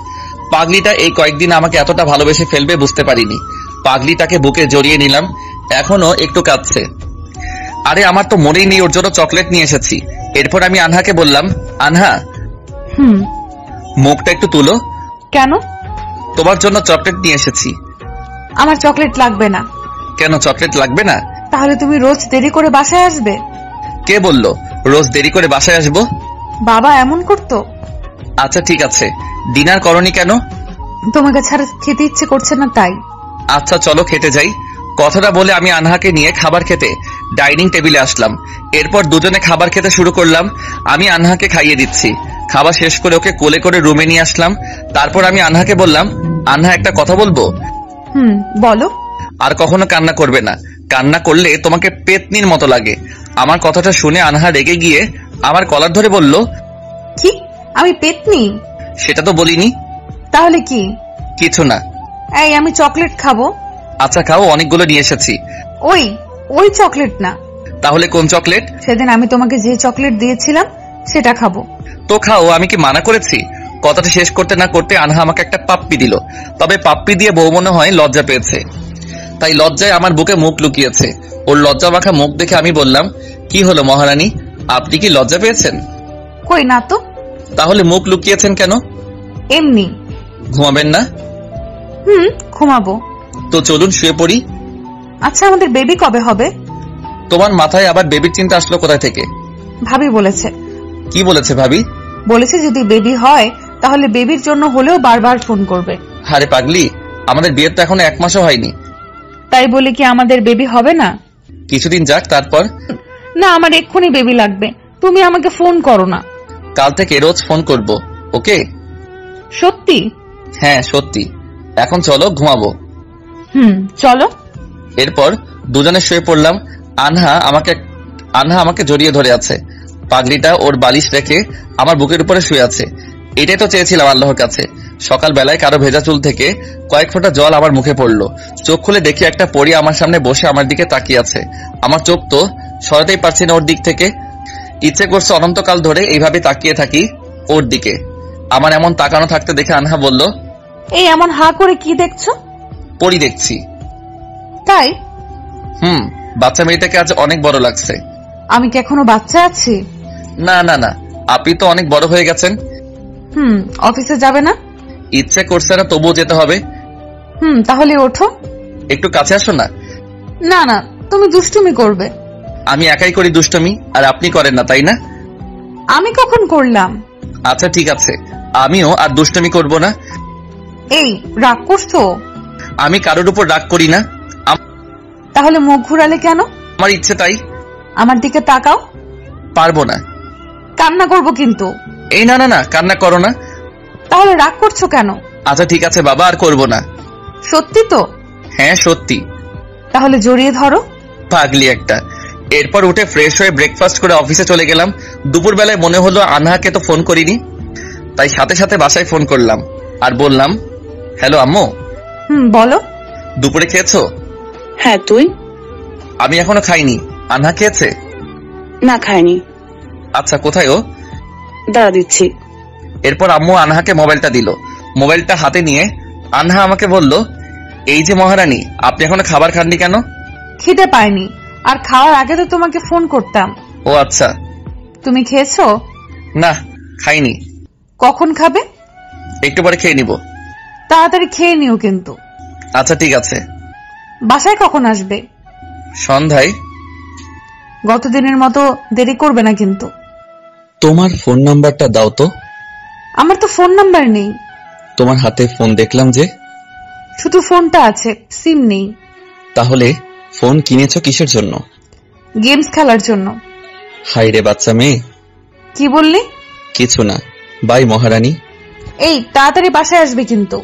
পাগলিটা এই কয়েকদিন আমাকে এতটা ভালোবেসে ফেলবে বুঝতে পারিনি। পাগলিটাকে বুকে জড়িয়ে নিলাম। এখনো একটু কাঁদছে। আরে আমার তো মনেই নেই ওর জন্য চকলেট নিয়ে এসেছি। এরপর আমি আনহাকে বললাম, আনহা হুম। মুখটা একটু তুলো। কেন? তোমার জন্য চকলেট নিয়ে এসেছি। আমার চকলেট লাগবে না। কেন চকলেট লাগবে না? তাহলে তুমি রোজ দেরি করে বাসায় আসবে? কে বললো রোজ দেরি করে বাসায় আসবো? বাবা এমন করতো। আচ্ছা ঠিক আছে, ডিনার করনি কেন? তোমাকে ছাড়া খেতে ইচ্ছে করছে না তাই। আচ্ছা চলো খেতে যাই। কথাটা বলে আমি আনহাকে নিয়ে খাবার খেতে ডাইনিং টেবিলে আসলাম। এরপর দুজনে খাবার খেতে শুরু করলাম। আমি আনহাকে খাইয়ে দিচ্ছি। খাবার শেষ করে ওকে কোলে করে রুমে নিয়ে আসলাম। তারপর আমি আনহাকে বললাম, আনহা একটা কথা বলবো? বলো। আর কখনো কান্না করবে না। কান্না করলে তোমাকে পেতনির মতো লাগে। আমার কথাটা শুনে আনহা রেগে গিয়ে আমার কলার ধরে বলল, কি? আমি পেতনি? সেটা তো বলিনি। তাহলে কি? কিছু না। এই আমি চকলেট খাবো। আচ্ছা খাও, অনেকগুলো নিয়ে এসেছি। ওই ওই চকলেট না। তাহলে কোন চকলেট? সেদিন আমি তোমাকে যে চকলেট দিয়েছিলাম সেটা খাবো। তো খাও, আমি কি মানা করেছি? কথাটা শেষ করতে না করতে আনহা আমাকে একটা পাপ্পি দিল। তবে পাপ্পি দিয়ে বউ মনে হয় লজ্জা পেয়েছে, তাই লজ্জায় আমার বুকে মুখ লুকিয়েছে। ওর লজ্জা মাখা মুখ দেখে আমি বললাম, কি হলো মহারানী, আপনি কি লজ্জা পেয়েছেন? কই না তো। তাহলে মুখ লুকিয়েছেন কেন? এমনি। ঘুমাবেন না? ঘুমাবো। তো চলুন শুয়ে পড়ি। আচ্ছা আমাদের বেবি কবে হবে? তোমার মাথায় আবার বেবির চিন্তা আসলো কোথায় থেকে? ভাবি বলেছে। কি বলেছে ভাবি? বলেছে যদি বেবি হয় তাহলে বেবির জন্য হলেও বারবার ফোন করবে। আরে পাগলি, আমাদের বিয়ের তো এখনো 1 মাসও হয়নি। তাই বলে কি আমাদের বেবি হবে না? কিছুদিন যাক তারপর। না, আমার এক্ষুনি বেবি লাগবে। তুমি আমাকে ফোন করো না। কাল থেকে রোজ ফোন করব, ওকে? সত্যি? হ্যাঁ সত্যি। এখন চলো ঘুমাবো। চলো। এরপর দুজনে শুয়ে পড়লাম। আনহা আমাকে জড়িয়ে ধরে আছে। পাগড়িটা ওর বালিশ রেখে আমার বুকের উপরে শুয়ে আছে। এটাই তো চেয়েছিলাম আল্লাহর কাছে। সকালবেলায় কারো ভেজা চুল থেকে কয়েক ফোঁটা জল আমার মুখে পড়লো। চোখ খুলে দেখি একটা পরী আমার সামনে বসে আমার দিকে তাকিয়ে আছে। আমার চোখ তো সরাতেই পারছি না ওর দিক থেকে। ইচ্ছে করছে অনন্তকাল ধরে এইভাবে তাকিয়ে থাকি ওর দিকে। আমার এমন তাকানো থাকতে দেখে আনহা বলল, এই এমন হা করে কি দেখছো? পরী দেখছি। তাই? বাচ্চা মেয়েটাকে আজ অনেক বড় লাগছে। আমি কি এখনো বাচ্চা আছি? না না না, আপনি তো অনেক বড় হয়ে গেছেন। অফিসে যাবে না? ইচ্ছে করছে না, তবুও যেতে হবে। তাহলে ওঠো। একটু কাছে আসো না। না না, তুমি দুষ্টুমি করবে। আমি একাই করি দুষ্টুমি, আর আপনি করেন না, তাই না? আমি কখন করলাম? আচ্ছা ঠিক আছে, আমিও আর দুষ্টুমি করব না। এই রাগ করছো? আমি কারোর উপর রাগ করি না। তাহলে মুখ ঘুরালে কেন? আমার ইচ্ছে তাই। আমার দিকে তাকাও। পারবো না। কান্না করব কিন্তু। এই না না না, কান্না করো না। তাহলে রাগ করছো কেন? আচ্ছা ঠিক আছে বাবা, আর করব না। সত্যি তো? হ্যাঁ সত্যি। তাহলে জড়িয়ে ধরো। পাগলি একটা। এরপর উঠে ফ্রেশ হয়ে ব্রেকফাস্ট করে অফিসে চলে গেলাম। দুপুরবেলায় মনে হলো আনহাকে তো ফোন করিনি, তাই সাথে সাথে বাসায় ফোন করলাম আর বললাম, হ্যালো আম্মু। বলো। দুপুরে খেয়েছো? হ্যাঁ, তুই? আমি এখনো খাইনি। আনহা খেয়েছে? না, খায়নি। আচ্ছা কোথায় ও? দাঁড়া দিচ্ছি। এরপর আম্মু আনহাকে মোবাইলটা দিল। মোবাইলটা হাতে নিয়ে আনহা আমাকে বলল, এই যে মহারানী, আপনি এখনো খাবার খাননি কেন? খিদে পাইনি, আর খাওয়ার আগে তো তোমাকে ফোন করতাম। ও আচ্ছা। তুমি খেয়েছো? না, খাইনি। কখন খাবে? একটু পরে খেয়ে নিব। তাড়াতাড়ি খেয়ে নিও কিন্তু। আচ্ছা ঠিক আছে। বাসায় কখন আসবে? সন্ধ্যায়। গতদিনের মতো দেরি করবে না কিন্তু। তোমার ফোন নাম্বারটা দাও তো। আমার তো ফোন নাম্বার নেই। তোমার হাতে ফোন দেখলাম যে। শুধু ফোনটা আছে, সিম নেই। তাহলে ফোন কিনেছো কিসের জন্য? গেমস খেলার জন্য। হাই রে বাচ্চা মেয়ে। কি বললি? কিছু না। বাই মহারানী। এই তাড়াতাড়ি বাসায় আসবে কিন্তু।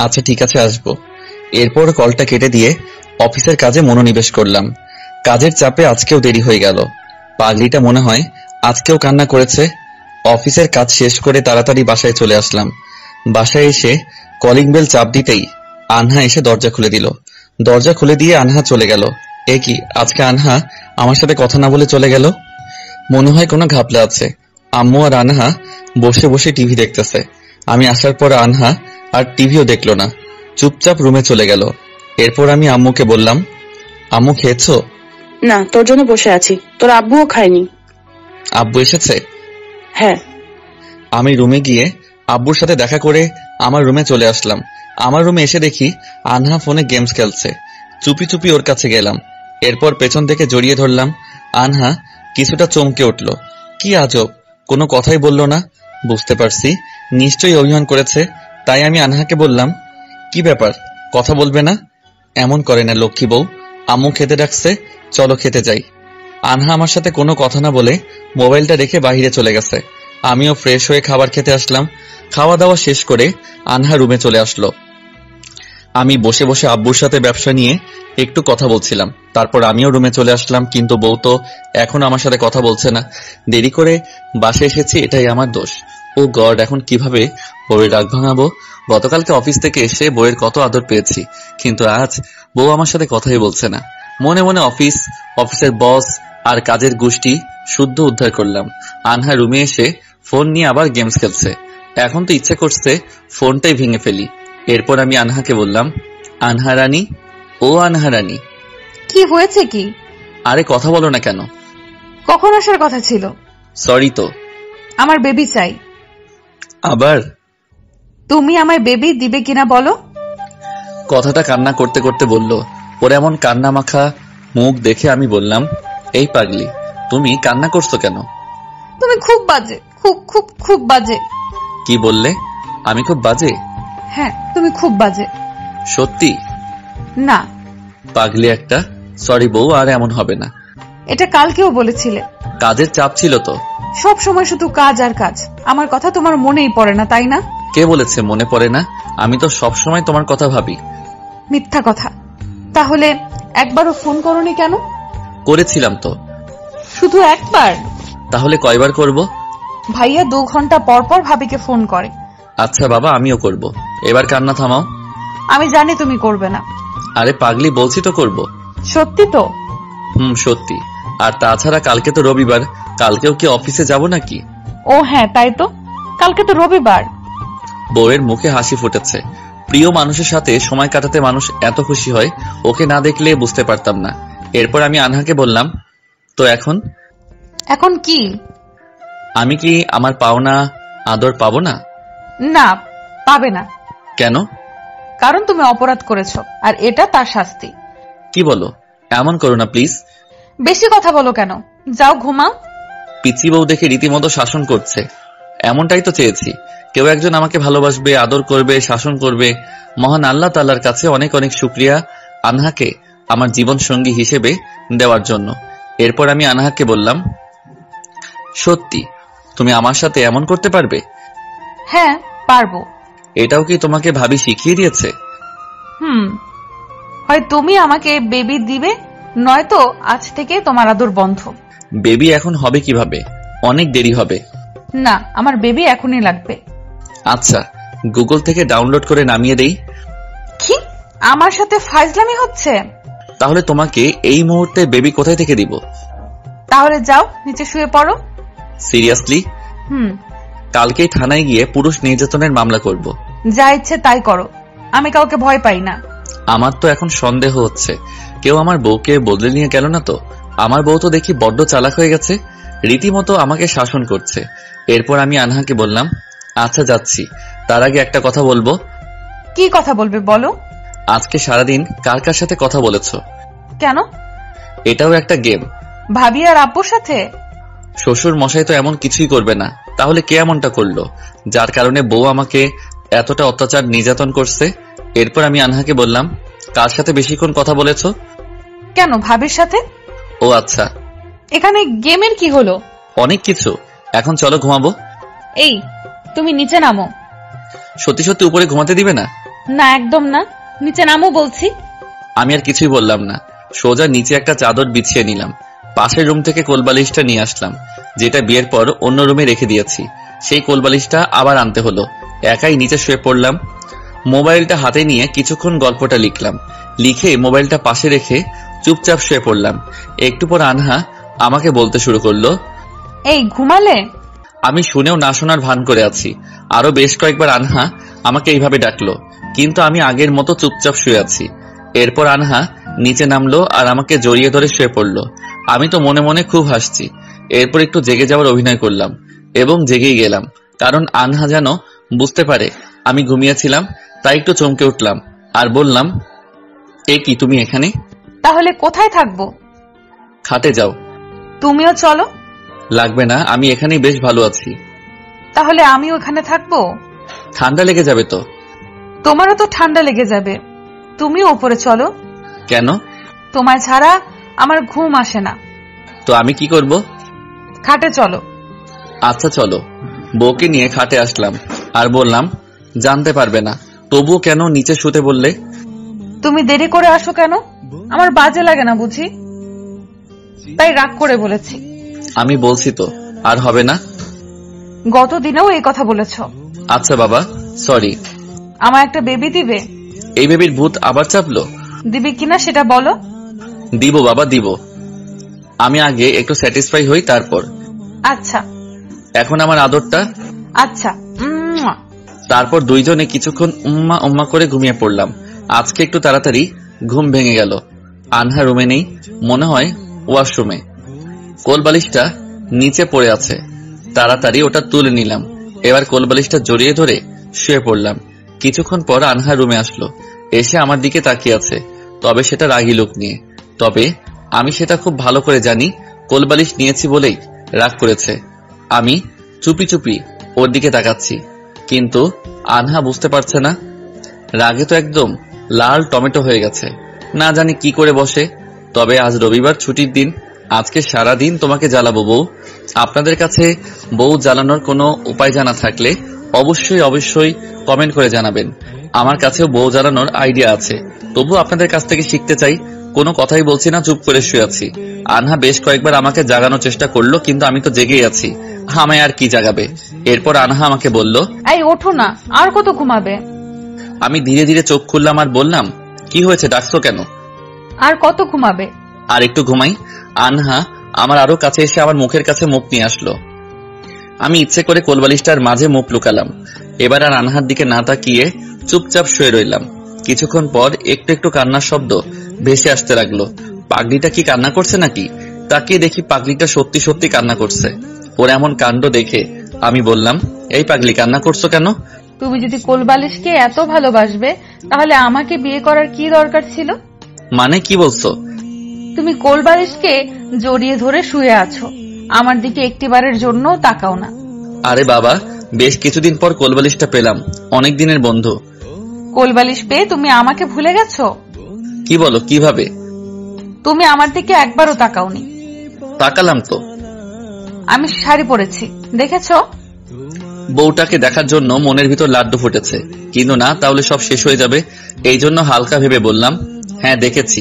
আচ্ছা ঠিক আছে, আসবো। এরপর কলটা কেটে দিয়ে অফিসের কাজে মনোনিবেশ করলাম। কাজের চাপে আজকেও দেরি হয়ে গেল। পাগলিটা মনে হয় আজকেও কান্না করেছে। অফিসের কাজ শেষ করে তাড়াতাড়ি বাসায় চলে আসলাম। বাসায় এসে কলিং বেল চাপ দিতেই আনহা এসে দরজা খুলে দিল। দরজা খুলে দিয়ে আনহা চলে গেল। এ কি, আজকে আনহা আমার সাথে কথা না বলে চলে গেল? মনে হয় কোনো ঘাপলা আছে। আম্মু আর আনহা বসে বসে টিভি দেখতেছে। আমি আসার পর আনহা আর টিভিও দেখলো না, চুপচাপ রুমে চলে গেল। এরপর আমি আম্মুকে বললাম, আম্মু খেয়েছো? না, তোর জন্য বসে আছি। তোর আব্বুও খায়নি। আব্বু এসেছে? হ্যাঁ। আমি রুমে গিয়ে আব্বুর সাথে দেখা করে আমার রুমে চলে আসলাম। আমার রুমে এসে দেখি আনহা ফোনে গেমস খেলছে। চুপি চুপি ওর কাছে গেলাম। এরপর পেছন থেকে জড়িয়ে ধরলাম। আনহা কিছুটা চমকে উঠল। কি আজব, কোনো কথাই বলল না। বুঝতে পারছি নিশ্চয়ই অভিমান করেছে। তাই আমি আনহাকে বললাম, কি ব্যাপার, কথা বলবে না? এমন করে না লক্ষ্মী বউ, আম্মু খেতে ডাকছে, চলো খেতে যাই। আনহা আমার সাথে কোনো কথা না বলে মোবাইলটা রেখে বাইরে চলে গেছে। আমিও ফ্রেশ হয়ে খাবার খেতে আসলাম। খাওয়া দাওয়া শেষ করে আনহা রুমে চলে আসলো। আমি বসে বসে আব্বুর সাথে ব্যবসা নিয়ে একটু কথা বলছিলাম। তারপর আমিও রুমে চলে আসলাম, কিন্তু বউ তো এখন আমার সাথে কথা বলছে না। দেরি করে বাসে এসেছি, এটাই আমার দোষ। ও গড, এখন কিভাবে বউয়ের রাগ ভাঙাবো? গতকালকে অফিস থেকে এসে বউয়ের কত আদর পেয়েছি, কিন্তু আজ বউ আমার সাথে কথাই বলছে না। মনে মনে অফিসের বস আর কাজের গোষ্ঠী শুদ্ধ উদ্ধার করলাম। আনহা রুমে এসে ফোন নিয়ে আবার গেমস খেলছে। এখন তো ইচ্ছে করছে ফোনটাই ভেঙে ফেলি। এরপর আমি আনহাকে বললাম, আনহা রানী, ও আনহা রানী। কি হয়েছে কি? আরে কথা বলো না কেন? কখন আসার কথা ছিল? সরি তো। আমার বেবি চাই। আবার? তুমি আমায় বেবি দিবে কিনা বলো? কথাটা কান্না করতে করতে বলল। ওর এমন কান্না মাখা মুখ দেখে আমি বললাম, এই পাগলি, তুমি কান্না করছো কেন? তুমি খুব বাজে, খুব খুব খুব বাজে। কি বললে? আমি খুব বাজে? হ্যাঁ, তুমি খুব বাজে। সত্যি? না। পাগলি একটা। সরি বউ, আর এমন হবে না। এটা কালকেও বলেছিলে। কাজের চাপ ছিল তো। সব সময় শুধু কাজ আর কাজ। আমার কথা তোমার মনেই পড়ে না, তাই না? কে বলেছে মনে পড়ে না? আমি তো সব সময় তোমার কথা ভাবি। মিথ্যা কথা। তাহলে একবারও ফোন করোনি কেন? করেছিলাম তো। শুধু একবার? তাহলে কয়বার করব? ভাইয়া 2 ঘন্টা পর পর ভাবিকে ফোন করে। আচ্ছা বাবা, আমিও করব। এবার কান্না থামাও। আমি জানি তুমি করবে না। আরে পাগলি, বলছি তো করব। সত্যি তো? সত্যি। আর তাছাড়া কালকে তো রবিবার, কালকেও কি অফিসে যাব নাকি? ও হ্যাঁ, তাই তো, কালকে তো রবিবার। বউয়ের মুখে হাসি ফুটেছে। প্রিয় মানুষের সাথে সময় কাটাতে মানুষ এত খুশি হয়, ওকে না দেখলে বুঝতে পারতাম না। এরপর আমি আনহাকে বললাম, তো এখন? এখন কি? আমি কি আমার পাওনা আদর পাবো না? না, পাবে না। কেন? কারণ তুমি অপরাধ করেছো, আর এটা তার শাস্তি। কি বলো? এমন করো না প্লিজ। বেশি কথা বলো কেন? যাও ঘুমাও। পিচি বউ দেখে রীতিমতো শাসন করছে। এমনটাই তো চেয়েছি, কেউ একজন আমাকে ভালোবাসবে, আদর করবে, শাসন করবে। মহান আল্লাহ তাআলার কাছে অনেক অনেক শুকরিয়া আনহাকে আমার জীবন সঙ্গী হিসেবে দেওয়ার জন্য। এরপর আমি আনহাকে বললাম, সত্যি তুমি আমার সাথে এমন করতে পারবে? হ্যাঁ, পারবো। এটাও কি তোমাকে ভাবি শিখিয়ে দিয়েছে? হয় তুমি আমাকে বেবি দিবে, নয়তো আজ থেকে তোমার আদর বন্ধ। বেবি এখন হবে কিভাবে? অনেক দেরি হবে। না, আমার বেবি এখনই লাগবে। আচ্ছা, গুগল থেকে ডাউনলোড করে নামিয়ে দেই। কি? আমার সাথে ফাইজলামি হচ্ছে? তাহলে তোমাকে এই মুহূর্তে বেবি কোথায় থেকে দিব? তাহলে যাও, নিচে শুয়ে পড়ো। সিরিয়াসলি? কালকেই থানায় গিয়ে পুরুষ নির্যাতনের মামলা করব। যা ইচ্ছে তাই করো, আমি কাউকে ভয় পাই না। আমার তো এখন সন্দেহ হচ্ছে, কেউ আমার বউকে বদলে নিয়ে গেল না তো? আমার বউ তো দেখি বড্ড চালাক হয়ে গেছে, রীতিমতো আমাকে শাসন করছে। এরপর আমি আনহাকে বললাম, আচ্ছা যাচ্ছি, তার আগে একটা কথা বলবো। কি কথা বলবে বলো? আজকে সারাদিন কার কার সাথে কথা বলেছো? কেন? এটাও একটা গেম। ভাবি আর আব্বুর সাথে? শ্বশুর মশাই তো এমন কিছুই করবে না, তাহলে কে এমনটা করলো যার কারণে বউ আমাকে এতটা অত্যাচার নির্যাতন করছে? এরপর আমি আনহাকে বললাম, কার সাথে বেশিক্ষণ কথা বলেছো? কেন, ভাবির সাথে। ও আচ্ছা। এখানে গেমের কি হলো? অনেক কিছু। এখন চলো ঘুমাবো। এই, তুমি নিচে নামো। সত্যি সত্যি উপরে ঘুমাতে দিবে না? না, একদম না, নিচে নামো বলছি। আমি আর কিছুই বললাম না, সোজা নিচে একটা চাদর বিছিয়ে নিলাম। পাশের রুম থেকে কোলবালিশটা নিয়ে আসলাম, যেটা বিয়ের পর অন্য রুমে রেখে দিয়েছি। সেই কোলবালিশটা আবার আনতে হলো। একাই নিচে শুয়ে পড়লাম। মোবাইলটা হাতে নিয়ে কিছুক্ষণ গল্পটা লিখলাম। লিখে মোবাইলটা পাশে রেখে চুপচাপ শুয়ে পড়লাম। একটু পর আনহা আমাকে বলতে শুরু করলো, এই ঘুমালে? আমি শুনেও না শোনার ভান করে আছি। আরো বেশ কয়েকবার আনহা আমাকে এইভাবে ডাকলো, কিন্তু আমি আগের মতো চুপচাপ শুয়ে আছি। এরপর আনহা নিচে নামলো আর আমাকে জড়িয়ে ধরে শুয়ে পড়লো। আমি তো মনে মনে খুব হাসছি। এরপর একটু জেগে যাওয়ার অভিনয় করলাম এবং জেগেই গেলাম। কারণ আনহা যেন বুঝতে পারে আমি ঘুমিয়েছিলাম, তাই একটু চমকে উঠলাম আর বললাম, এ কি তুমি এখানে? তাহলে কোথায় থাকবো? খাটে যাও। তুমিও চলো। লাগবে না, আমি এখানেই বেশ ভালো আছি। তাহলে আমিও এখানে থাকবো? ঠান্ডা লেগে যাবে তো। তোমারও তো ঠান্ডা লেগে যাবে, তুমিও উপরে চলো। কেন? তোমায় ছাড়া আমার ঘুম আসে না। তো আমি কি করব? খাটে চলো। আচ্ছা চলো। বউকে নিয়ে খাটে আসলাম আর বললাম, জানতে পারবে না, তবুও কেন নিচে শুতে বললে? তুমি দেরি করে আসো কেন? আমার বাজে লাগে না বুঝি, তাই রাগ করে বলেছি। আমি বলছি তো, আর হবে না। গত দিনেও এই কথা বলেছ। আচ্ছা বাবা, সরি। আমার একটা বেবি দিবে? এই বেবির ভূত আবার চাপলো? দিবে কিনা সেটা বলো। দিব বাবা, দিব। আমি আগে একটু স্যাটিসফাই হই, তারপর। আচ্ছা। এখন আমার আদরটা। আচ্ছা। তারপর দুইজনে কিছুক্ষণ উম্মা উম্মা করে ঘুমিয়ে পড়লাম। আজকে একটু তাড়াতাড়ি ঘুম ভেঙে গেল। আনহা রুমে নেই, মনে হয় ওয়াশরুমে। কোলবালিশটা নিচে পড়ে আছে, তাড়াতাড়ি ওটা তুলে নিলাম। এবার কোলবালিশটা জড়িয়ে ধরে শুয়ে পড়লাম। কিছুক্ষণ পর আনহা রুমে আসলো, এসে আমার দিকে তাকিয়ে আছে, তবে সেটা রাগী লোক নিয়ে। তবে আমি সেটা খুব ভালো করে জানি, কোলবালিশ নিয়েছি বলেই রাগ করেছে। আমি চুপি চুপি ওর দিকে তাকাচ্ছি, কিন্তু আনহা বুঝতে পারছে না। রাগে তো একদম লাল টমেটো হয়ে গেছে, না জানি কি করে বসে। তবে আজ রবিবার, ছুটির দিন, আজকে সারা দিন তোমাকে জ্বালাবো বউ। আপনাদের কাছে বউ জ্বালানোর কোনো উপায় জানা থাকলে অবশ্যই অবশ্যই কমেন্ট করে জানাবেন। আমার কাছেও বউ জ্বালানোর আইডিয়া আছে, তবু আপনাদের কাছ থেকে শিখতে চাই। কোনো কথাই বলছি না, চুপ করে শুয়ে আছি। আনহা বেশ কয়েকবার আমাকে জাগানোর চেষ্টা করলো, কিন্তু আমি তো জেগেই আছি, আমায় আর কি জাগাবে। এরপর আনহা আমাকে বলল, এই ওঠো না, আর কত ঘুমাবে? আমি ধীরে ধীরে চোখ খুললাম আর বললাম, কি হয়েছে, ডাকছো কেন? আর কত ঘুমাবে? আর একটু ঘুমাই। আনহা আমার আরো কাছে এসে আমার মুখের কাছে মুখ নিয়ে আসলো। আমি ইচ্ছে করে কোলবালিশটার মাঝে মুখ লুকালাম। এবার আর আনহার দিকে না তাকিয়ে চুপচাপ শুয়ে রইলাম। কিছুক্ষণ পর একটু একটু কান্নার শব্দ ভেসে আসতে লাগলো। পাগলিটা কি কান্না করছে নাকি? তাকিয়ে দেখি পাগলিটা সত্যি সত্যি কান্না করছে। ওর এমন কাণ্ড দেখে আমি বললাম, এই পাগলি, কান্না করছো কেন? তুমি যদি কোলবালিশকে এত ভালোবাসবে, তাহলে আমাকে বিয়ে করার কি দরকার ছিল? মানে কি বলছো? তুমি কোলবালিশকে জড়িয়ে ধরে শুয়ে আছো, আমার দিকে একটিবারের জন্য তাকাও না। আরে বাবা, বেশ কিছুদিন পর কোলবালিশটা পেলাম, অনেক দিনের বন্ধু। কোলবালিশ পেয়ে তুমি আমাকে ভুলে গেছো? কি বলো, কিভাবে? তুমি আমার দিকে একবারও তাকাওনি। তাকালাম তো। আমি শাড়ি পরেছি, দেখেছো? বউটাকে দেখার জন্য মনের ভিতর লাড্ডু ফুটেছে, কিন্তু না, তাহলে সব শেষ হয়ে যাবে। এই জন্য হালকা ভেবে বললাম, হ্যাঁ দেখেছি,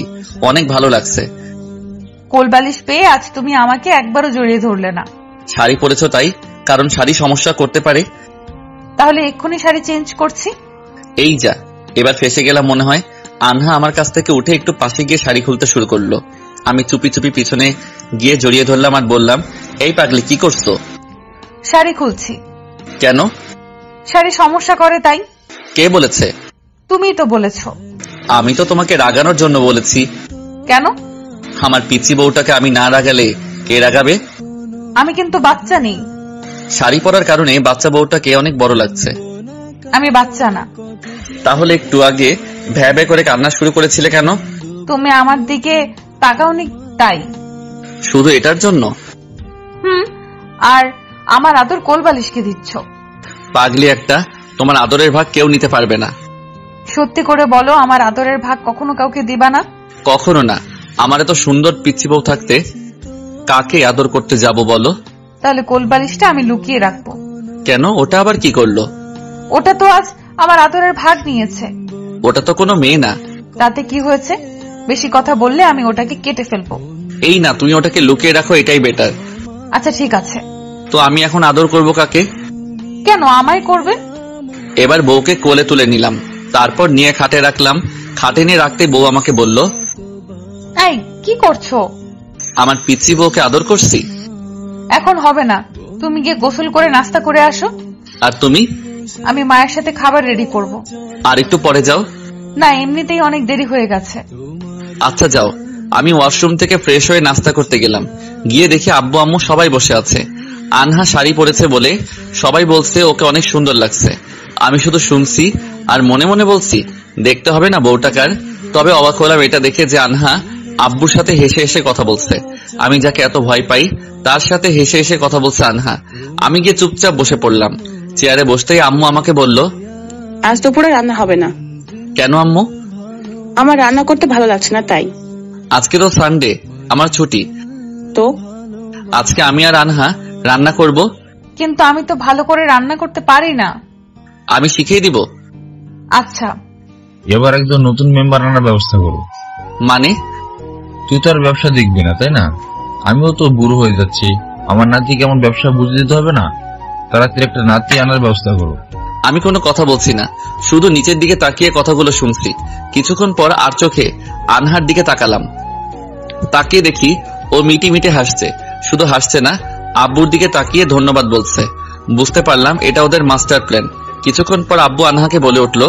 অনেক ভালো লাগছে। কোলবালিশ পেয়ে আজ তুমি আমাকে একবারও জড়িয়ে ধরলে না। শাড়ি পরেছো তাই? কারণ শাড়ি সমস্যা করতে পারে। তাহলে এক্ষুনি শাড়ি চেঞ্জ করছি। এই যা, এবার ফেসে গেলাম মনে হয়। আনহা আমার কাছ থেকে উঠে একটু পাশে গিয়ে শাড়ি খুলতে শুরু করলো। আমি চুপি চুপি পিছনে গিয়ে জড়িয়ে ধরলাম আর বললাম, এই পাগলি, কি করছো? শাড়ি খুলছি। কেন? শাড়ি সমস্যা করে তাই। কে বলেছে? তুমিই তো বলেছো। আমি তো তোমাকে রাগানোর জন্য বলেছি। কেন? আমার পিচ্চি বউটাকে আমি না রাগালে কে রাগাবে? আমি কিন্তু বাচ্চা নেই। শাড়ি পরার কারণে বাচ্চা বউটাকে অনেক বড় লাগছে। আমি বাচ্চা না। তাহলে একটু আগে ভ্যা ভ্যা করে কান্না শুরু করেছিলে কেন? তুমি আমার দিকে তাকাওনি তাই। শুধু এটার জন্য? আর আমার আদর কোলবালিশকে দিচ্ছ। পাগলি একটা, তোমার আদরের ভাগ কেউ নিতে পারবে না। সত্যি করে বলো, আমার আদরের ভাগ কখনো কাউকে দিবা না? কখনো না। আমার এত সুন্দর পিচ্চি বউ থাকতে কাকে আদর করতে যাব বলো? তাহলে কোলবালিশটা আমি লুকিয়ে রাখবো। কেন? ওটা আবার কি করলো? ওটা তো আজ আমার আদরের ভাগ নিয়েছে। ওটা তো কোনো মেয়ে না। তাতে কি হয়েছে? বেশি কথা বললে আমি ওটাকে কেটে ফেলবো। এই না, তুমি ওটাকে লুকিয়ে রাখো, এটাই বেটার। আচ্ছা ঠিক আছে। তো আমি এখন আদর করব কাকে? কেন আমায় করবে? এবার বউকে কোলে তুলে নিলাম, তারপর নিয়ে খাটে রাখলাম। খাটে নিয়ে রাখতে বউ আমাকে বলল, এই কি করছো? আমার পিচ্চি বউকে আদর করছি। এখন হবে না, তুমি গিয়ে গোসল করে নাস্তা করে আসো। আর তুমি? আমি মায়ের সাথে খাবার রেডি করব। আর একটু পরে যাও। না, এমনিতেই অনেক দেরি হয়ে গেছে। আচ্ছা যাও। আমি ওয়াশরুম থেকে ফ্রেশ হয়ে নাস্তা করতে গেলাম। গিয়ে দেখি আব্বু আম্মু সবাই বসে আছে। আনহা শাড়ি পরেছে বলে সবাই বলছে ওকে অনেক সুন্দর লাগছে। আমি শুধু শুনছি আর মনে মনে বলছি দেখতে হবে না বউটাকার। তবে অবাক হলাম এটা দেখে যে আনহা আব্বুর সাথে হেসে হেসে কথা বলছে। আমি যাকে এত ভয় পাই তার সাথে হেসে হেসে কথা বলছে আনহা। আমি গিয়ে চুপচাপ বসে পড়লাম। চেয়ারে বসতেই আম্মু আমাকে বলল, আজ দুপুরে রান্না হবে না। কেন আম্মু? আমার রান্না করতে ভালো লাগছে না তাই। আজকে তো সানডে, আমার ছুটি। তো আজকে আমি আর আনহা রান্না করব। কিন্তু আমি তো ভালো করে রান্না করতে পারি না। আমি শিখিয়ে দিব। আচ্ছা। এবার একজন নতুন মেম্বার আনার ব্যবস্থা করো। মানে? তুই তো আর ব্যবসা দেখবি না, তাই না? আমিও তো বুড়ো হয়ে যাচ্ছি, আমার নাতি কেমন ব্যবসা বুঝে দিতে হবে না? তাড়াতাড়ি একটা নাতি আনার ব্যবস্থা করো। আমি কোনো কথা বলছি না, শুধু নিচের দিকে তাকিয়ে কথাগুলো শুনছি। কিছুক্ষণ পর আর চোখে আনহার দিকে তাকালাম। তাকিয়ে দেখি ও মিটি মিটি হাসছে। শুধু হাসছে না, আব্বুর দিকে তাকিয়ে ধন্যবাদ বলছে। বুঝতে পারলাম এটা ওদের মাস্টার প্ল্যান। কিছুক্ষণ পর আব্বু আনহাকে বলে উঠল,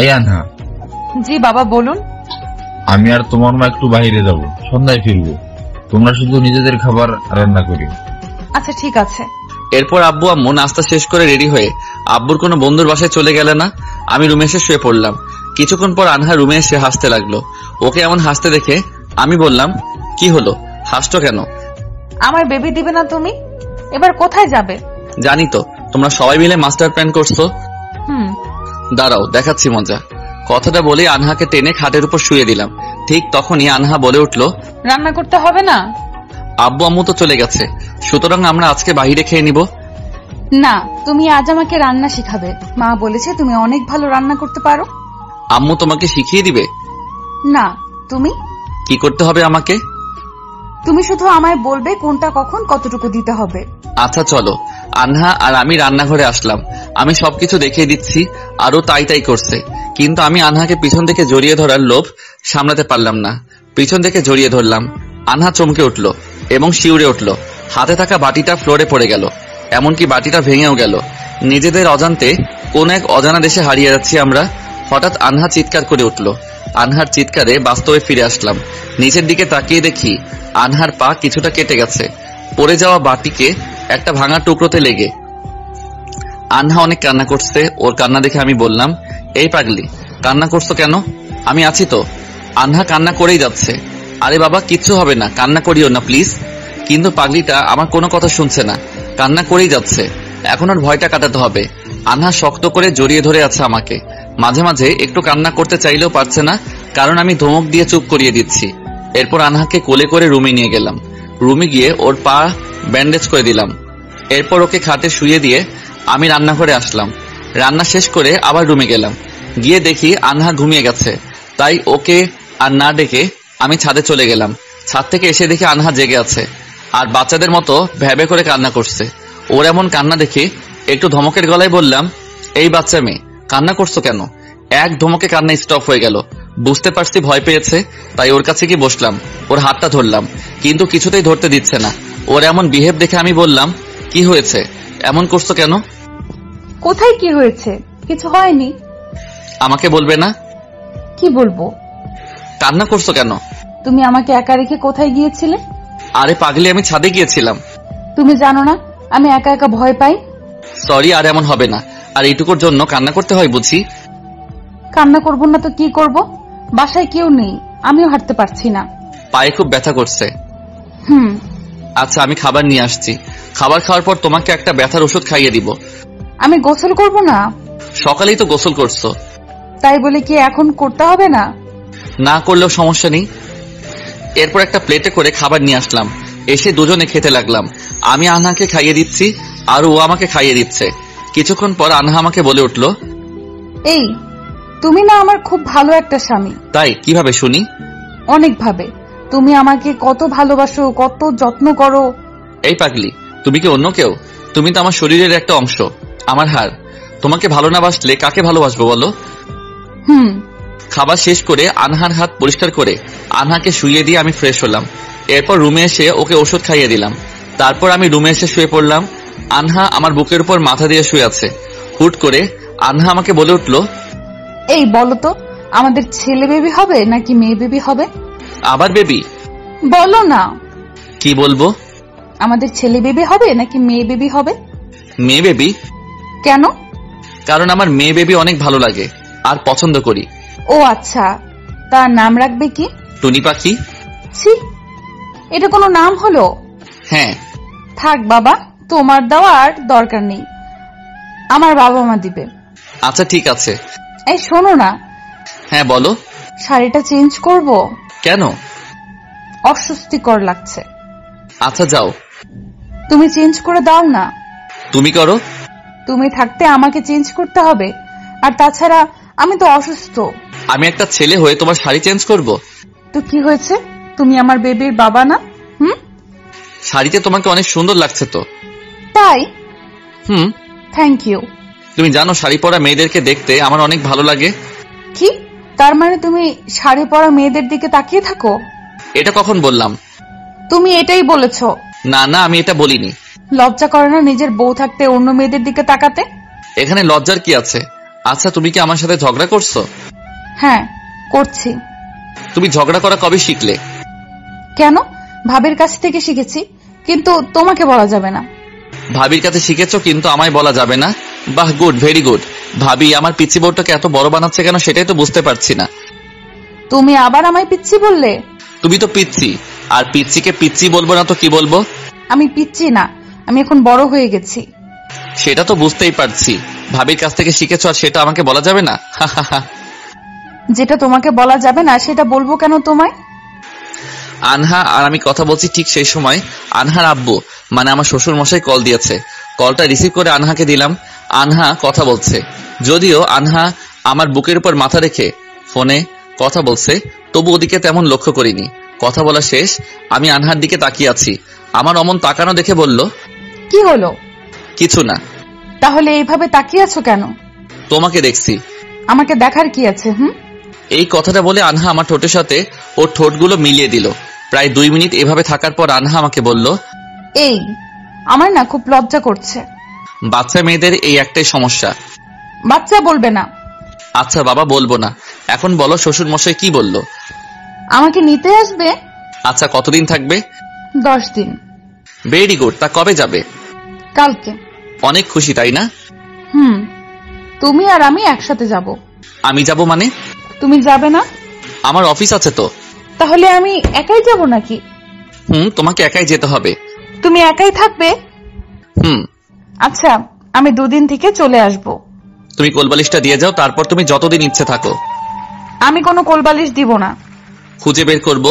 এই আনহা, জি বাবা বলুন। আমি আর তোমার মা একটু বাইরে যাব, সন্ধ্যায় ফিরবো। তোমরা শুধু নিজেদের খাবার রান্না করি। আচ্ছা ঠিক আছে। এরপর আব্বু আম্মু নাস্তা শেষ করে রেডি হয়ে আব্বুর কোনো বন্ধুর বাসায় চলে গেলে না। আমি রুমে এসে শুয়ে পড়লাম। কিছুক্ষণ পর আনহা রুমে এসে হাসতে লাগলো। ওকে এমন হাসতে দেখে আমি বললাম, কি হলো, হাসছো কেন? আমার বেবি দিবে না তুমি? এবার কোথায় যাবে? জানি তো তোমরা সবাই মিলে মাস্টার প্ল্যান করছো। হুম। দাঁড়াও দেখাচ্ছি মজা। কথাটা বলে আনহাকে টেনে খাটের উপর শুয়ে দিলাম। ঠিক তখনই আনহা বলে উঠল, রান্না করতে হবে না? আব্বু আম্মু তো চলে গেছে, সুতরাং আমরা আজকে বাইরে খেয়ে নিব। না, তুমি আজ আমাকে রান্না শিখাবে। মা বলেছে তুমি অনেক ভালো রান্না করতে পারো। আম্মু তোমাকে শিখিয়ে দিবে? না, তুমি। কি করতে হবে আমাকে? তুমি শুধু আমায় বলবে কোনটা কখন কতটুকু দিতে হবে। আচ্ছা চলো। আনহা আর আমি রান্নাঘরে আসলাম। আমি সবকিছু দেখিয়ে দিচ্ছি, আরো তাই তাই করছে। কিন্তু আমি আনহাকে পিছন থেকে জড়িয়ে ধরার লোভ সামলাতে পারলাম না। পিছন থেকে জড়িয়ে ধরলাম। আনহা চমকে উঠল এবং শিউরে উঠল। হাতে থাকা বাটিটা ফ্লোরে পড়ে গেল, এমনকি বাটিটা ভেঙেও গেল। নিজেদের অজান্তে কোন এক অজানা দেশে হারিয়ে যাচ্ছি আমরা। হঠাৎ আনহা চিৎকার করে উঠল। আনহার চিৎকারে বাস্তবে ফিরে আসলাম। নিচের দিকে তাকিয়ে দেখি আনহার পা কিছুটা কেটে গেছে, পড়ে যাওয়া বাটিকে একটা ভাঙা টুকরোতে লেগে। আনহা অনেক কান্না করছে। ওর কান্না দেখে আমি বললাম, এই পাগলি, কান্না করছো কেন? আমি আছি তো। আনহা কান্না করেই যাচ্ছে। আরে বাবা, কিচ্ছু হবে না, কান্না করিও না প্লিজ। কিন্তু পাগলিটা আমার কোনো কথা শুনছে না, কান্না করেই যাচ্ছে। এখন ওর ভয়টা কাটাতে হবে। আনহা শক্ত করে জড়িয়ে ধরে আছে আমাকে। মাঝে মাঝে একটু কান্না করতে চাইলেও পারছে না, কারণ আমি ধমক দিয়ে চুপ করিয়ে দিচ্ছি। এরপর আনহাকে কোলে করে রুমে নিয়ে গেলাম। রুমে গিয়ে ওর পা ব্যান্ডেজ করে দিলাম। এরপর ওকে খাটে শুয়ে দিয়ে আমি রান্নাঘরে আসলাম। রান্না শেষ করে আবার রুমে গেলাম। গিয়ে দেখি আনহা ঘুমিয়ে গেছে। তাই ওকে আর না ডেকে আমি ছাদে চলে গেলাম। ছাদ থেকে এসে দেখি আনহা জেগে আছে আর বাচ্চাদের মতো ভ্যাবে করে কান্না করছে। ওর এমন কান্না দেখে একটু ধমকের গলায় বললাম, এই বাচ্চা মেয়ে, কান্না করছো কেন? এক ধমকে কান্না স্টপ হয়ে গেল। বুঝতে পারছি ভয় পেয়েছে, তাই ওর কাছে গিয়ে বসলাম। ওর হাতটা ধরলাম, কিন্তু কিছুতেই ধরতে দিচ্ছে না। ওর এমন বিহেভ দেখে আমি বললাম, কি হয়েছে, এমন করছো কেন? কোথায় কি হয়েছে? কিছু হয়নি। আমাকে বলবে না? কি বলবো? কান্না করছো কেন? তুমি আমাকে একা রেখে কোথায় গিয়েছিলে? আরে পাগলি, আমি ছাদে গিয়েছিলাম। তুমি জানো না আমি একা একা ভয় পাই? সরি, আর এমন হবে না। আর এইটুকুর জন্য কান্না করতে হয় বুঝি? কান্না করবো না তো কি করব? বাসায় কেউ নেই, আমিও হাঁটতে পারছি না। পায়ে খুব ব্যথা করছে। হুম। আচ্ছা, আমি খাবার নিয়ে আসছি। খাবার খাওয়ার পর তোমাকে একটা ব্যথার ওষুধ খাইয়ে দিব। আমি গোসল করব না? সকালেই তো গোসল করছো। তাই বলে কি এখন করতে হবে না? না করলেও সমস্যা নেই। এরপর একটা প্লেটে করে খাবার নিয়ে আসলাম। এসে দুজনে খেতে লাগলাম। আমি আনহাকে খাইয়ে দিচ্ছি আর ও আমাকে খাইয়ে দিচ্ছে। কিছুক্ষণ পর আনহা আমাকে বলে উঠল, এই, তুমি না আমার খুব ভালো একটা স্বামী। তাই? কিভাবে শুনি? অনেক ভাবে। তুমি আমাকে কত ভালোবাসো, কত যত্ন করো। এই পাগলি, তুমি কি অন্য কেউ? তুমি তো আমার শরীরের একটা অংশ, আমার হাড়। তোমাকে ভালো না বাসলে কাকে ভালোবাসবো বলো? হুম। খাবার শেষ করে আনহার হাত পরিষ্কার করে আনহাকে শুইয়ে দিয়ে আমি ফ্রেশ হলাম। এরপর রুমে এসে ওকে ওষুধ খাইয়ে দিলাম। তারপর আমি রুমে এসে শুয়ে পড়লাম। আনহা আমার বুকের উপর মাথা দিয়ে শুয়ে আছে। হুট করে আনহা আমাকে বলে উঠল, এই বলো তো, আমাদের ছেলে বেবি হবে নাকি মেয়ে বেবি হবে? আবার বেবি? বলো না। কি বলবো? আমাদের ছেলে বেবি হবে নাকি মেয়ে বেবি হবে? মেয়ে বেবি। কেন? কারণ আমার মেয়ে বেবি অনেক ভালো লাগে আর পছন্দ করি। ও আচ্ছা, তার নাম রাখবে কি? টুনি পাখি। ছি, এটা কোনো নাম হলো? হ্যাঁ। থাক বাবা, তোমার দেওয়ার দরকার নেই, আমার বাবা মা দিবে। আচ্ছা ঠিক আছে। এই শোনো না। হ্যাঁ বলো। শাড়িটা চেঞ্জ করব। কেন? অস্বস্তিকর লাগছে। আচ্ছা যাও। তুমি চেঞ্জ করে দাও না। তুমি করো। তুমি থাকতে আমাকে চেঞ্জ করতে হবে, আর তাছাড়া আমি তো অসুস্থ। আমি একটা ছেলে হয়ে তোমার শাড়ি চেঞ্জ করব? তো কি হয়েছে, তুমি আমার বেবির বাবা না? শাড়িতে তোমাকে অনেক সুন্দর লাগছে তো। তাই? Thank you. তুমি জানো শাড়ি পরা মেয়েদেরকে দেখতে আমার অনেক ভালো লাগে। কি, তার মানে তুমি শাড়ি পরা মেয়েদের দিকে তাকিয়ে থাকো? এটা কখন বললাম? তুমি এটাই বলেছো। না না, আমি এটা বলিনি। লজ্জা করে না নিজের বউ থাকতে অন্য মেয়েদের দিকে তাকাতে? এখানে লজ্জার কি আছে? আচ্ছা তুমি কি আমার সাথে ঝগড়া করছো? হ্যাঁ করছি। তুমি ঝগড়া করা কবে শিখলে? কেন, ভাবির কাছ থেকে শিখেছি, কিন্তু তোমাকে বলা যাবে না। ভাবির কাছে শিখেছো কিন্তু আমায় বলা যাবে না? বাহ, গুড, ভেরি গুড। ভাবি আমার পিচ্চি বউটাকে এত বড় বানাচ্ছে কেন সেটাই তো বুঝতে পারছি না। তুমি আবার আমায় পিচ্চি বললে? তুমি তো পিচ্চি, আর পিচ্চিকে পিচ্চি বলবো না তো কি বলবো? আমি পিচ্চি না, আমি এখন বড় হয়ে গেছি। সেটা তো বুঝতেই পারছি, ভাবির কাছ থেকে শিখেছো আর সেটা আমাকে বলা যাবে না? যেটা তোমাকে বলা যাবে না সেটা বলবো কেন তোমায়? আনহা আর আমি কথা বলছি, ঠিক সেই সময় আনহার আব্বু মানে আমার শ্বশুর মশাই কল দিয়েছে। কলটা রিসিভ করে আনহাকে দিলাম। আনহা কথা বলছে, যদিও আনহা আমার বুকের উপর মাথা রেখে ফোনে কথা বলছে, তবু ওদিকে তেমন লক্ষ্য করিনি। কথা বলা শেষ, আমি আনহার দিকে তাকিয়ে আছি। আমার অমন তাকানো দেখে বলল, কি হলো? কিছু না। তাহলে এইভাবে তাকিয়ে আছো কেন? তোমাকে দেখছি। আমাকে দেখার কি আছে? এই কথাটা বলে আনহা আমার ঠোঁটের সাথে ওর ঠোঁটগুলো মিলিয়ে দিল। প্রায় 2 মিনিট এভাবে থাকার পর আনহা আমাকে বলল, এই আমার না খুব লজ্জা করছে। বাচ্চা মেয়েদের এই একটাই সমস্যা। বাচ্চা বলবে না। আচ্ছা বাবা, বলবো না। এখন বলো শ্বশুর মশাই কি বলল? আমাকে নিতে আসবে। আচ্ছা, কতদিন থাকবে? 10 দিন। Very good. তা কবে যাবে? কালকে। অনেক খুশি তাই না? তুমি আর আমি একসাথে যাব। আমি যাব মানে? তুমি যাবে না? আমার অফিস আছে তো। তাহলে আমি একাই যাব নাকি? তোমাকে একাই যেতে হবে। তুমি একাই থাকবে? আচ্ছা, আমি 2 দিন থেকে চলে আসব। তুমি কোলবালিশটা দিয়ে যাও, তারপর তুমি যতদিন ইচ্ছে থাকো। আমি কোনো কোলবালিশ দিব না। খুঁজে বের করব।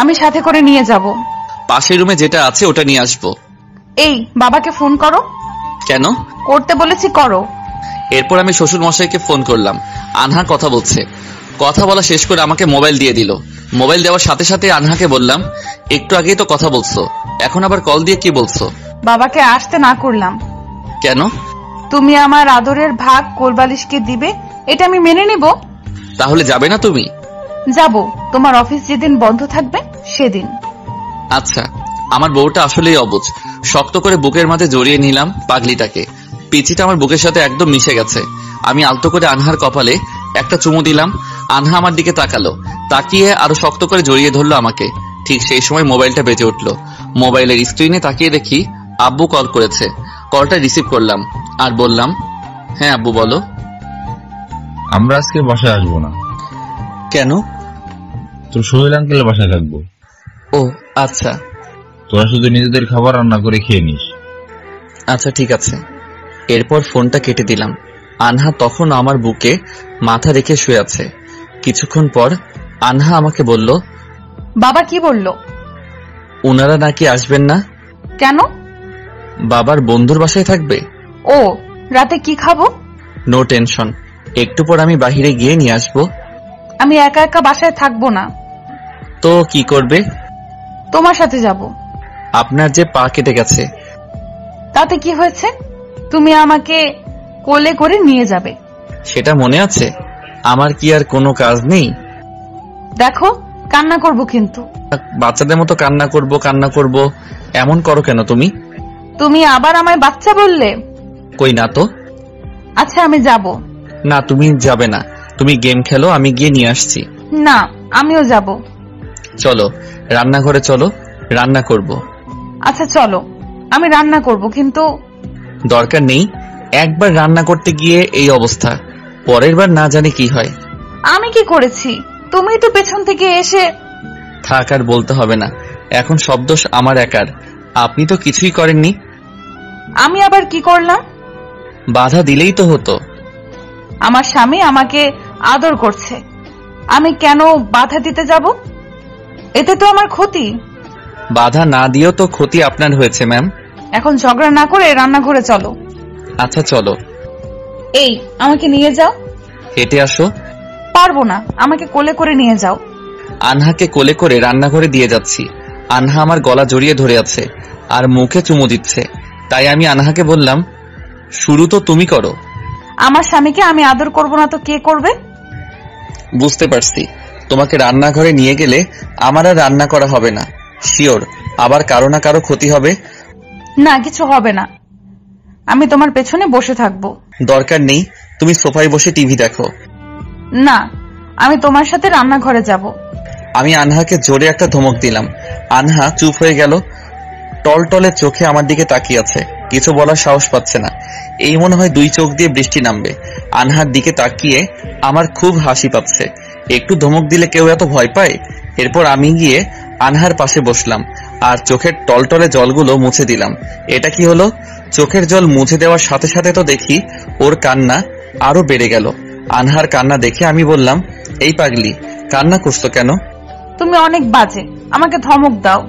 আমি সাথে করে নিয়ে যাব। পাশের রুমে যেটা আছে ওটা নিয়ে আসবো। এই বাবাকে ফোন করো। কেন? করতে বলেছি, করো। এরপর আমি শ্বশুর মশাইকে ফোন করলাম। আনহা কথা বলছে। কথা বলা শেষ করে আমাকে মোবাইল দিয়ে দিল। মোবাইল দেওয়ার সাথে সাথে আনহাকে বললাম, একটু আগেই তো কথা বলছো, এখন আবার কল দিয়ে কি বলছো? বাবাকে আসতে না করলাম। কেন? তুমি আমার আদরের ভাগ কোলবালিশকে দিবে, এটা আমি মেনে নিব। তাহলে যাবে না তুমি? যাব, তোমার অফিস যেদিন বন্ধ থাকবে সেদিন। আচ্ছা। আমার বউটা আসলেই অবুঝ। শক্ত করে বুকের মাঝে জড়িয়ে নিলাম পাগলিটাকে। পিচিটা আমার বুকের সাথে একদম মিশে গেছে। আমি আলতো করে আনহার কপালে একটা চুমু দিলাম। আনহা আমার দিকে তাকালো, তাকিয়ে আরো শক্ত করে জড়িয়ে ধরলো আমাকে। ঠিক সেই সময় মোবাইলটা বেজে উঠলো। মোবাইলের স্ক্রিনে তাকিয়ে দেখি আব্বু কল করেছে। কলটা রিসিভ করলাম আর বললাম, হ্যাঁ আব্বু বলো। আমরা আজকে বাসায় আসবো না। কেন? তোর সোহেল আঙ্কেলের বাসায় থাকবো। ও আচ্ছা। তোরা শুধু নিজেদের খাবার রান্না করে খেয়ে নিস। আচ্ছা ঠিক আছে। এরপর ফোনটা কেটে দিলাম। আনহা তখন আমার বুকে মাথা রেখে শুয়ে আছে। কিছুক্ষণ পর আনহা আমাকে বলল, বাবা কি বলল? উনারা নাকি আসবেন না। কেন? বাবার বন্ধুর বাসায় থাকবে। ও, রাতে কি খাবো? নো টেনশন, একটু পর আমি বাহিরে গিয়ে নিয়ে আসবো। আমি একা একা বাসায় থাকবো না। তো কি করবে? তোমার সাথে যাব। আপনার যে পা কেটে গেছে। তাতে কি হয়েছে? তুমি আমাকে কোলে করে নিয়ে যাবে। সেটা মনে আছে? আমার কি আর কোনো কাজ নেই? দেখো, কান্না করব কিন্তু। বাচ্চাদের মতো কান্না করব এমন করো কেন তুমি? তুমি আবার আমায় বাচ্চা বললে। কই না তো। আচ্ছা আমি যাব। না তুমি যাবে না, তুমি গেম খেলো, আমি গিয়ে নিয়ে আসছি। না, আমিও যাব। চলো রান্নাঘরে চলো, রান্না করব। আচ্ছা চলো, আমি রান্না করব, কিন্তু দরকার নেই, একবার রান্না করতে গিয়ে এই অবস্থা, পরের বার না জানি কি হয়। আমি কি করেছি? তুমি তো পেছন থেকে এসে। থাক, আর বলতে হবে না, এখন সব দোষ আমার একার, আপনি তো কিছুই করেননি। আমি আবার কি করলাম? বাধা দিলেই তো হতো। আমার স্বামী আমাকে আদর করছে, আমি কেন বাধা দিতে যাব? এতে তো আমার ক্ষতি। বাধা না দিয়েও তো ক্ষতি আপনার হয়েছে ম্যাম। এখন ঝগড়া না করে রান্নাঘরে চলো। আচ্ছা চলো। এই, আমাকে নিয়ে যাও। হেঁটে আসো। পারবো না, আমাকে কোলে করে নিয়ে যাও। আনহাকে কোলে করে রান্নাঘরে দিয়ে যাচ্ছি। আনহা আমার গলা জড়িয়ে ধরে আছে আর মুখে চুমু দিচ্ছে, তাই আমি আনহাকে বললাম, শুরু তো তুমি করো। আমার স্বামীকে আমি আদর করব না তো কে করবে? বুঝতে পারছি, তোমাকে রান্নাঘরে নিয়ে গেলে আমার আর রান্না করা হবে না, শিওর আবার কারো না কারো ক্ষতি হবে। না, কিছু হবে না, আমি তোমার পেছনে বসে থাকবো। দরকার নেই, তুমি সোফায় বসে টিভি দেখো। না, আমি তোমার সাথে রান্নাঘরে যাব। আমি আনহাকে জোরে একটা ধমক দিলাম। আনহা চুপ হয়ে গেল, টলটলে চোখে আমার দিকে তাকিয়ে আছে, কিছু বলার সাহস পাচ্ছে না। এই মনে হয় 2 চোখ দিয়ে বৃষ্টি নামবে। আনহার দিকে তাকিয়ে আমার খুব হাসি পাচ্ছে। একটু ধমক দিলে কেউ এত ভয় পায়? এরপর আমি গিয়ে আনহার পাশে বসলাম আর চোখের টলটলে জলগুলো মুছে দিলাম। এটা কি হলো? চোখের জল মুছে দেওয়ার সাথে সাথে তো দেখি ওর কান্না আরো বেড়ে গেল। আনহার কান্না দেখে আমি বললাম, এই পাগলি, কান্না করছো কেন? তুমি অনেক বাজে, আমাকে ধমক দাও।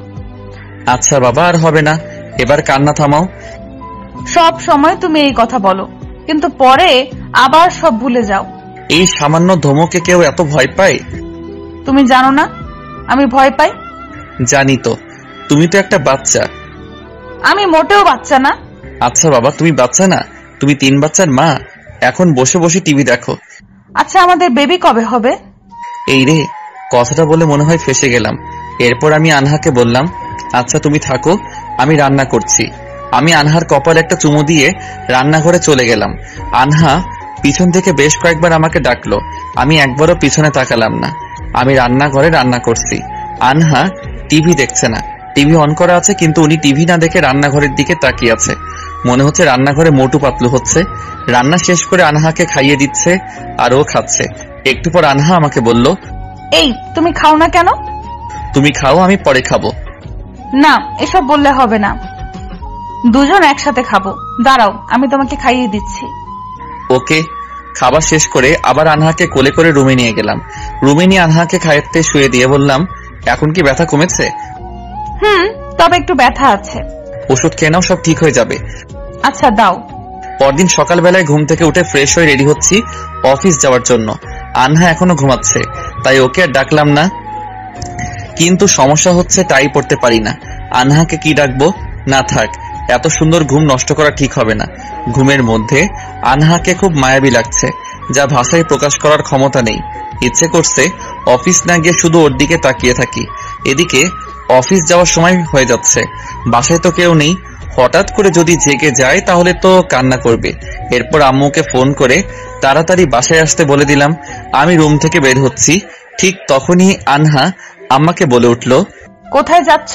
আচ্ছা বাবা, আর হবে না, এবার কান্না থামাও। সব সময় তুমি এই কথা বলো, কিন্তু পরে আবার সব ভুলে যাও। এই সামান্য ধমকে কেউ এত ভয় পায়? তুমি জানো না আমি ভয় পাই? জানি তো, তুমি তো একটা বাচ্চা। আমি মোটেও বাচ্চা না। আচ্ছা বাবা, তুমি বাচ্চা না, তুমি 3 বাচ্চার মা। এখন বসে বসে টিভি দেখো। আচ্ছা, আমাদের বেবি কবে হবে? এই রে, কথাটা বলে মনে হয় ফেসে গেলাম। এরপর আমি আনহাকে বললাম, আচ্ছা তুমি থাকো, আমি রান্না করছি। আমি আনহার কপালে একটা চুমু দিয়ে রান্নাঘরে চলে গেলাম। আনহা পিছন থেকে বেশ কয়েকবার আমাকে ডাকলো, আমি একবারও পিছনে তাকালাম না। আমি রান্নাঘরে রান্না করছি, আনহা টিভি দেখছে না। টিভি অন করা আছে, কিন্তু উনি টিভি না দেখে রান্নাঘরের দিকে তাকিয়ে আছে। মনে হচ্ছে রান্নাঘরে মোটু পাতলু হচ্ছে। রান্না শেষ করে আনহাকে খাইয়ে দিচ্ছে আর ও খাচ্ছে। একটু পর আনহা আমাকে বলল, এই, তুমি খাও না কেন? তুমি খাও, আমি পরে খাবো। না, এসব বললে হবে না, দুজন একসাথে খাবো। দাঁড়াও, আমি তোমাকে খাইয়ে দিচ্ছি। ওকে। খাবার শেষ করে আবার আনহাকে কোলে করে রুমে নিয়ে গেলাম। রুমে নিয়ে আনহাকে খাইতে শুয়ে দিয়ে বললাম, এখন কি ব্যথা কমেছে? তবে একটু ব্যথা আছে। ওষুধ খেয়ে নাও, সব ঠিক হয়ে যাবে। আচ্ছা দাও। পরদিন সকালবেলায় ঘুম থেকে উঠে ফ্রেশ হয়ে রেডি হচ্ছি অফিস যাওয়ার জন্য। আনহা এখনো ঘুমাচ্ছে, তাই ওকে আর ডাকলাম না। কিন্তু সমস্যা হচ্ছে টাই পড়তে পারি না। আনহাকে কি ডাকবো? না থাক, এত সুন্দর ঘুম নষ্ট করা ঠিক হবে না। ঘুমের মধ্যে আনহাকে খুব মায়াবী লাগছে, যা ভাষায় প্রকাশ করার ক্ষমতা নেই। ইচ্ছে করছে অফিস না গিয়ে শুধু ওর দিকে তাকিয়ে থাকি। এদিকে অফিস যাওয়ার সময় হয়ে যাচ্ছে, বাসায় তো কেউ নেই। হঠাৎ করে যদি জেগে যায় তাহলে তো কান্না করবে। এরপর আম্মুকে ফোন করে তাড়াতাড়ি বাসায় আসতে বলে দিলাম। আমি রুম থেকে বের হচ্ছি, ঠিক তখনই আনহা আম্মাকে বলে উঠল, কোথায় যাচ্ছ?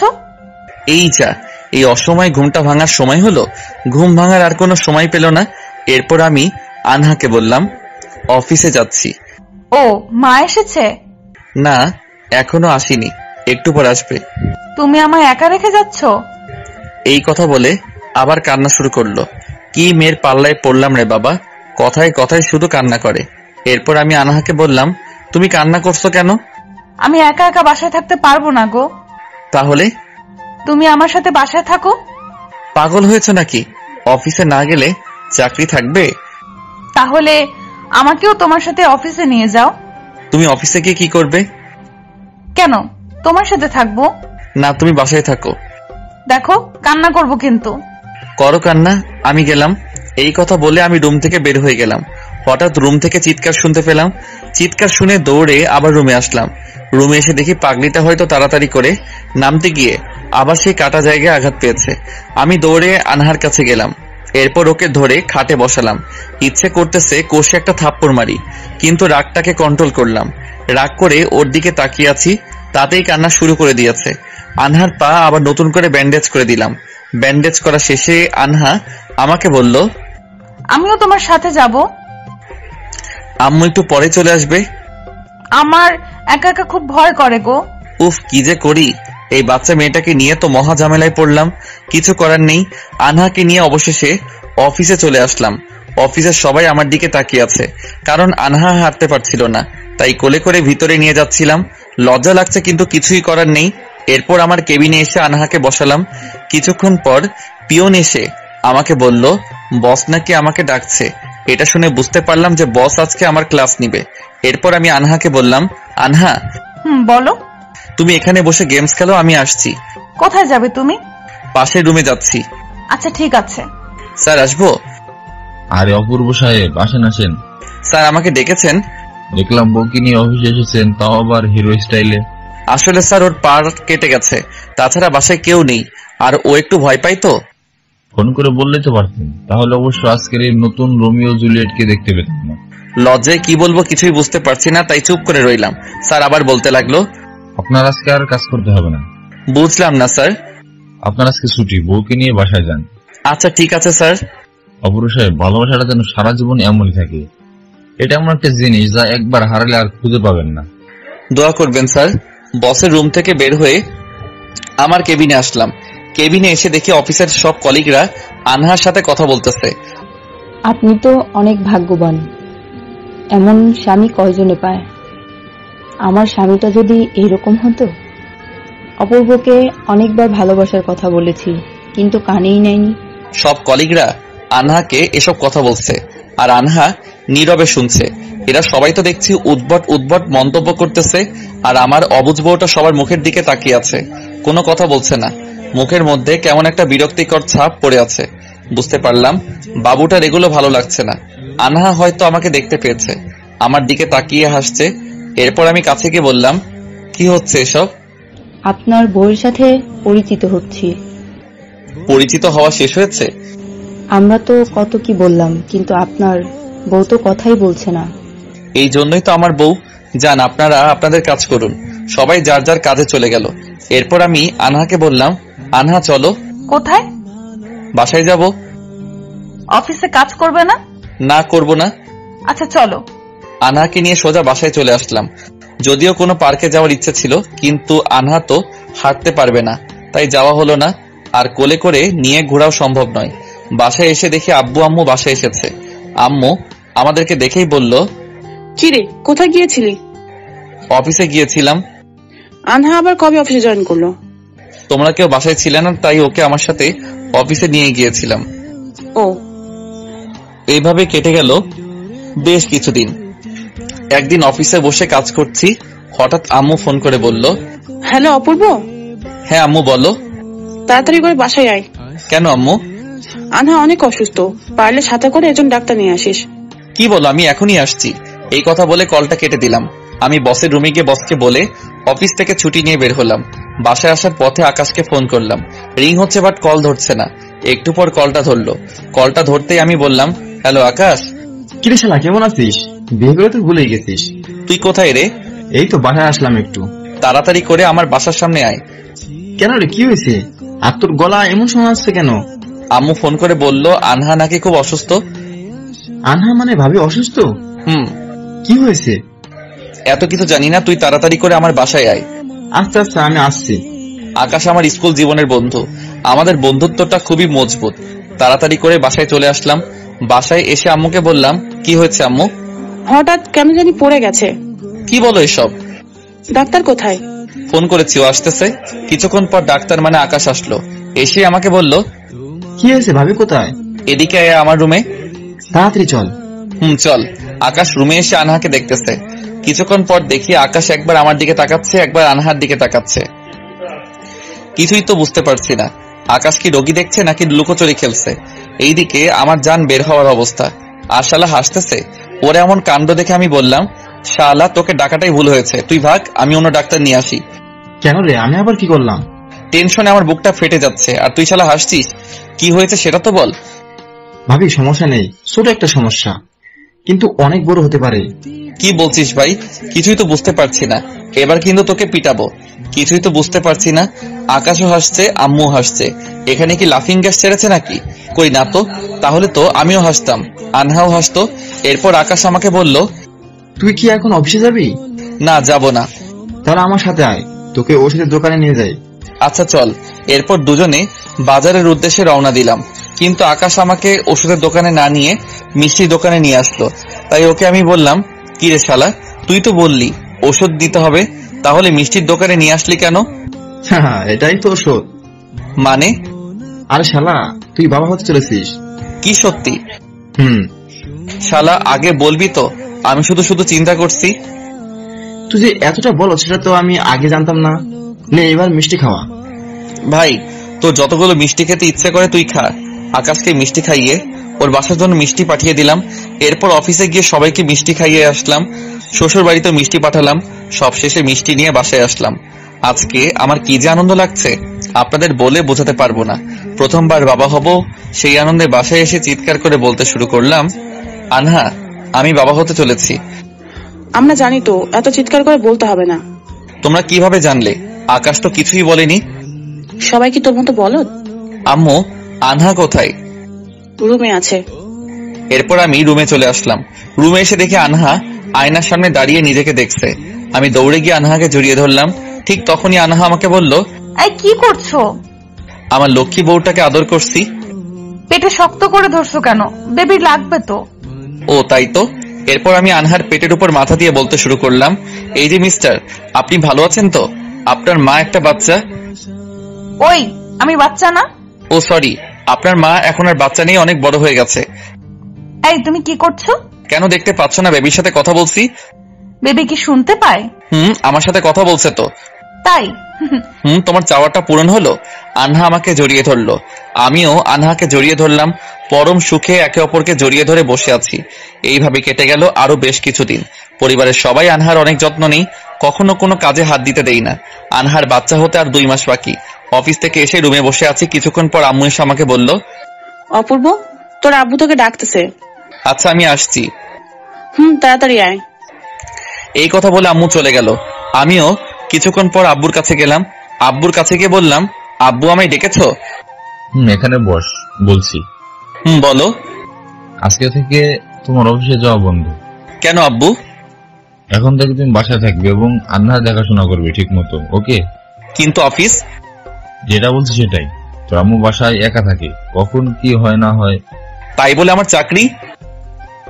এই যা, এই অসময়ে ঘুমটা ভাঙার সময় হলো? ঘুম ভাঙার আর কোনো সময় পেল না। এরপর আমি আনহাকে বললাম, অফিসে যাচ্ছি। ও, মা এসেছে? না, এখনো আসেনি, একটু পর আসবে। তুমি আমায় একা রেখে যাচ্ছ? এই কথা বলে আবার কান্না শুরু করলো। কি মেয়ের পাল্লায় পড়লাম রে বাবা, কথায় কথায় শুধু কান্না করে। এরপর আমি আনহাকে বললাম, তুমি কান্না করছো কেন? আমি একা একা বাসায় থাকতে পারবো না গো। তাহলে? তুমি আমার সাথে বাসায় থাকো। পাগল হয়েছে নাকি? অফিসে না গেলে চাকরি থাকবে? তাহলে আমাকেও তোমার সাথে অফিসে নিয়ে যাও। তুমি অফিসে গিয়ে কি করবে? কেন, তোমার সাথে থাকবো। না, তুমি বাসায় থাকো। দেখো, কান্না করবো কিন্তু। করো কান্না, আমি গেলাম। এই কথা বলে আমি রুম থেকে বের হয়ে গেলাম। হঠাৎ রুম থেকে চিৎকার শুনতে পেলাম। চিৎকার শুনে দৌড়ে আবার রুমে আসলাম। রুমে এসে দেখি পাগলিটা হয়তো তাড়াতাড়ি করে নামতে গিয়ে আবার সেই কাটা জায়গায় আঘাত পেয়েছে। আমি দৌড়ে আনহার কাছে গেলাম। এরপর ওকে ধরে খাটে বসালাম। ইচ্ছে করতেছে কষে একটা থাপ্পড় মারি, কিন্তু রাগটাকে কন্ট্রোল করলাম। রাগ করে ওর দিকে তাকিয়ে আছি, তাতেই কান্না শুরু করে দিয়েছে। আনহার পা আবার নতুন করে ব্যান্ডেজ করে দিলাম। ব্যান্ডেজ করা শেষে আনহা আমাকে বলল, আমিও তোমার সাথে যাব। আম্মু একটু পরে চলে আসবে। আমার একা একা খুব ভয় করে গো। উফ, কি যে করি, এই বাচ্চা মেয়েটাকে নিয়ে তো মহা ঝামেলায় পড়লাম। কিছু করার নেই, আনহাকে নিয়ে অবশেষে অফিসে চলে আসলাম। অফিসের সবাই আমার দিকে তাকিয়ে আছে, কারণ আনহা হাঁটতে পারছিল না, তাই কোলে করে ভিতরে নিয়ে যাচ্ছিলাম। লজ্জা লাগছে কিন্তু কিছুই করার নেই। এরপর আমার কেবিনে এসে আনহাকে বসালাম। কিছুক্ষণ পর পিয়ন এসে আমাকে বলল, বস নাকি আমাকে ডাকছে। এটা শুনে বুঝতে পারলাম যে বস আজকে আমার ক্লাস নিবে। এরপর আমি আনহাকে বললাম, আনহা বলো। তুমি এখানে বসে গেমস খেলো, আমি আসছি। কোথায় যাবে তুমি? পাশের রুমে যাচ্ছি। আচ্ছা ঠিক আছে। স্যার আসবো? আরে অপূর্ব সাহেব, আসেন আসেন। স্যার আমাকে ডেকেছেন? দেখলাম বউকে নিয়ে অফিসে এসেছেন, তাও আবার হিরো স্টাইলে। আসলে স্যার ওর পা কেটে গেছে, তাছাড়া বাসায় কেউ নেই, আর ও একটু ভয় পাই তো। ফোন করে বললেই তো পারতেন, তাহলে অবশ্য আজকের এই নতুন রোমিও জুলিয়েটকে দেখতে পেতাম না। লজ্জায় কি বলবো কিছুই বুঝতে পারছি না, তাই চুপ করে রইলাম। স্যার আবার বলতে লাগলো, আপনার আজকে আর কাজ করতে হবে না। বুঝলাম না স্যার। আপনার আজকে ছুটি, বউকে নিয়ে বাসায় যান। আচ্ছা ঠিক আছে স্যার। অপূর্ব সাহেব, ভালোবাসাটা যেন সারা জীবন এমনই থাকে। এটা এমন একটা জিনিস যা একবার হারালে আর খুঁজে পাবেন না। দোয়া করবেন স্যার। বসের রুম থেকে বের হয়ে আমার কেবিনে আসলাম। কেবিনে এসে দেখি অফিসের সব কলিগরা আনহার সাথে কথা বলতেছে। আপনি তো অনেক ভাগ্যবান, এমন স্বামী কয়জনে পায়। আমার স্বামীটা যদি এইরকম হতো। অপূর্বকে অনেকবার ভালোবাসার কথা বলেছি, কিন্তু কানেই নেয়নি। সব কলিগরা আনহাকে এসব কথা বলছে, আর আনহা নীরবে শুনছে। এরা সবাই তো দেখছি উদ্ভট উদ্ভট মন্তব্য করতেছে, আর আমার অবুঝ বউটা সবার মুখের দিকে তাকিয়ে আছে, কোনো কথা বলছে না। মুখের মধ্যে কেমন একটা বিরক্তিকর ছাপ পড়ে আছে। বুঝতে পারলাম বাবুটার এগুলো ভালো লাগছে না। আনহা হয়তো আমাকে দেখতে পেয়েছে, আমার দিকে তাকিয়ে হাসছে। এরপর আমি কাছে গিয়ে বললাম, কি হচ্ছে এসব? আপনার বউয়ের সাথে পরিচিত হচ্ছি। পরিচিত হওয়া শেষ হয়েছে? আমরা তো কত কি বললাম, কিন্তু আপনার বউ তো কথাই বলছে না। এই জন্যই তো আমার বউ। যান, আপনারা আপনাদের কাজ করুন। সবাই যার যার কাজে চলে গেল। এরপর আমি আনহাকে বললাম, আনহা চলো। কোথায়? বাসায় যাব। অফিসে কাজ করবে না? না, করব না। আচ্ছা চলো। আনহাকে নিয়ে সোজা বাসায় চলে আসলাম। যদিও কোনো পার্কে যাওয়ার ইচ্ছে ছিল, কিন্তু আনহা তো হাঁটতে পারবে না, তাই যাওয়া হলো না। আর কোলে করে নিয়ে ঘোরাও সম্ভব নয়। বাসায় এসে দেখি আব্বু আম্মু বাসায় এসেছে। আম্মু আমাদেরকে দেখেই বলল, কিরে, কোথায় গিয়েছিলি? অফিসে গিয়েছিলাম। আনহা আবার কবে অফিসে জয়েন করলো? তোমরা কেউ বাসায় ছিলে না, তাই ওকে আমার সাথে অফিসে নিয়ে গিয়েছিলাম। ও, এইভাবে কেটে গেল বেশ কিছুদিন। একদিন অফিসে বসে কাজ করছি, হঠাৎ আম্মু ফোন করে বলল, হ্যালো অপূর্ব। হ্যাঁ আম্মু বলো। তাড়াতাড়ি করে বাসায় আয়। কেন আম্মু? আনহা অনেক অসুস্থ, পারলে সাথে করে একজন ডাক্তার নিয়ে আসিস। কি বলো, আমি এখনই আসছি। এই কথা বলে কলটা কেটে দিলাম। আমি বসের রুমে গিয়ে বসকে বলে অফিস থেকে ছুটি নিয়ে বের হলাম। বাসায় আসার পথে আকাশকে ফোন করলাম। রিং হচ্ছে বাট কল ধরছে না। একটু পর কলটা ধরলো। কলটা ধরতেই আমি বললাম, হ্যালো আকাশ। কিরে শালা, কেমন আছিস? বিয়ে করে তো ভুলেই গেছিস। তুই কোথায় রে? এই তো বাসায় আসলাম একটু। তাড়াতাড়ি করে আমার বাসার সামনে আয়। কেন রে, কি হয়েছে? আর তোর গলা এমন শোনা যাচ্ছে কেন? আম্মু ফোন করে বলল আনহা নাকি খুব অসুস্থ। আনহা মানে ভাবি অসুস্থ? কি হয়েছে? এত কিছু জানি না, তুই তাড়াতাড়ি করে আমার বাসায় আয়। আচ্ছা আচ্ছা, আমি আসছি। আকাশ আমার স্কুল জীবনের বন্ধু, আমাদের বন্ধুত্বটা খুবই মজবুত। তাড়াতাড়ি করে বাসায় চলে আসলাম। বাসায় এসে আম্মুকে বললাম, কি হয়েছে আম্মু? হঠাৎ কেন জানি পড়ে গেছে। কি বলো এসব? ডাক্তার কোথায়? ফোন করেছি, ও আসতেছে। কিছুক্ষণ পর ডাক্তার মানে আকাশ আসলো। এসে আমাকে বলল, কি হয়েছে, ভাবি কোথায়? এদিকে আয় আমার রুমে। তাড়াতাড়ি চল। চল। আকাশ রুমে এসে আনহাকে দেখতেছে। কিছুক্ষণ পর দেখি আকাশ একবার আমার দিকে তাকাচ্ছে, একবার আনহার দিকে তাকাচ্ছে। কিছুই তো বুঝতে পারছি না, আকাশ কি রোগী দেখছে নাকি লুকোচুরি খেলছে। এইদিকে আমার জান বের হওয়ার অবস্থা। আর শালা হাসতেছে। ওরা এমন কাণ্ড দেখে আমি বললাম, শালা তোকে ডাকাটাই ভুল হয়েছে, তুই ভাগ, আমি অন্য ডাক্তার নিয়ে আসি। কেন রে, আমি আবার কি করলাম? টেনশনে আমার বুকটা ফেটে যাচ্ছে, আর তুই শালা হাসছিস। কি হয়েছে সেটা তো বল। ভাবি সমস্যা নেই, ছোট একটা সমস্যা, কিন্তু অনেক বড় হতে পারে। কি বলছিস ভাই? কিছুই তো বুঝতে পারছি না। এবার কিন্তু তোকে পিটাবো। কিছুই তো বুঝতে পারছি না। আকাশও হাসছে, আম্মু হাসছে। এখানে কি লাফিং গ্যাস ছেড়েছে নাকি? কই না তো। তাহলে তো আমিও হাসতাম, আনহাও হাসতো। এরপর আকাশ আমাকে বলল, তুই কি এখন অফিসে যাবি? না যাব না। তাহলে আমার সাথে আয়, তোকে ওষুধের দোকানে নিয়ে যাই। আচ্ছা চল। এরপর দুজনে বাজারের উদ্দেশ্যে রওনা দিলাম, কিন্তু আকাশ আমাকে ওষুধের দোকানে না নিয়ে মিষ্টির দোকানে নিয়ে আসলো। তাই ওকে আমি বললাম, কি রে শালা, তুই তো বললি ওষুধ দিতে হবে, তাহলে মিষ্টির দোকানে নিয়ে আসলি কেন? হ্যাঁ, এটাই তো ওষুধ। মানে? আরে শালা, তুই বাবা হতে চলেছিস। কি সত্যি? শালা, আগে বলবি তো, আমি শুধু শুধু চিন্তা করছি। তুই যে এতটা বলো সেটা তো আমি আগে জানতাম না। নে এবার মিষ্টি খাওয়া। ভাই, তোর যতগুলো মিষ্টি খেতে ইচ্ছে করে তুই খা। আকাশকে মিষ্টি খাইয়ে ওর বাসার জন্য মিষ্টি পাঠিয়ে দিলাম। এরপর অফিসে গিয়ে সবাইকে মিষ্টি খাইয়ে আসলাম। শ্বশুর বাড়িতে মিষ্টি পাঠালাম। সবশেষে মিষ্টি নিয়ে বাসায় আসলাম। আজকে আমার কি যে আনন্দ লাগছে আপনাদের বলে বোঝাতে পারবো না। প্রথমবার বাবা হব, সেই আনন্দে বাসায় এসে চিৎকার করে বলতে শুরু করলাম, আনহা, আমি বাবা হতে চলেছি। আমরা জানি তো, এত চিৎকার করে বলতে হবে না। তোমরা কিভাবে জানলে? আকাশ তো কিছুই বলেনি। সবাই কি তোর মতো বলদ? আম্মু, আনহা কোথায়? রুমে আছে। এরপর আমি রুমে চলে আসলাম। রুমে এসে দেখি আনহা আয়নার সামনে দাঁড়িয়ে নিজেকে দেখছে। আমি দৌড়ে গিয়ে আনহাকে জড়িয়ে ধরলাম। ঠিক তখনই আনহা আমাকে বলল, এই কি করছো? আমার লক্ষ্মী বউটাকে আদর করছি। পেটে শক্ত করে ধরছো কেন? বেবি লাগবে তো। ও তাই তো। এরপর আমি আনহার পেটের উপর মাথা দিয়ে বলতে শুরু করলাম, এই যে মিস্টার, আপনি ভালো আছেন তো? আপনার মা একটা বাচ্চা। ওই, আমি বাচ্চা না। ও সরি, আপনার মা এখন আর বাচ্চা নেই, অনেক বড় হয়ে গেছে। এই তুমি কি করছো? কেন দেখতে পাচ্ছ না বেবির সাথে কথা বলছি? বেবি কি শুনতে পায়? আমার সাথে কথা বলছে তো। তাই? তোমার চাওয়াটা পূরণ হলো। আনহা আমাকে জড়িয়ে ধরলো, আমিও আনহাকে জড়িয়ে ধরলাম। পরম সুখে একে অপরকে জড়িয়ে ধরে বসে আছি। এইভাবে কেটে গেল আরো বেশ কিছুদিন। পরিবারের সবাই আনহার অনেক যত্ন নেই, কখনো কোনো কাজে হাত দিতে দেই না। আনহার বাচ্চা হতে আর 2 মাস বাকি। অফিস থেকে এসে রুমে বসে আছি। কিছুক্ষণ পর আম্মু এসে আমাকে বলল, অপূর্ব, তোর আব্বু তোকে ডাকতেছে। আচ্ছা আমি আসছি। তাড়াতাড়ি আয়। এই কথা বলে আম্মু চলে গেল। আমিও কিছুক্ষণ পর আব্বুর কাছে গেলাম। আব্বুর কাছে গিয়ে বললাম, আব্বু আমায় ডেকেছো? এখানে বস, বলছি। বলো। আজকে থেকে তোমার অফিসে যাওয়া বন্ধ। কেন আব্বু? এখন থেকে তুমি বাসায় থাকবে এবং আন্নার দেখাশোনা করবে ঠিক মতো, ওকে? কিন্তু অফিস? যেটা বলছি সেটাই। তো আম্মু বাসায় একা থাকে, কখন কি হয় না হয়। তাই বলে আমার চাকরি?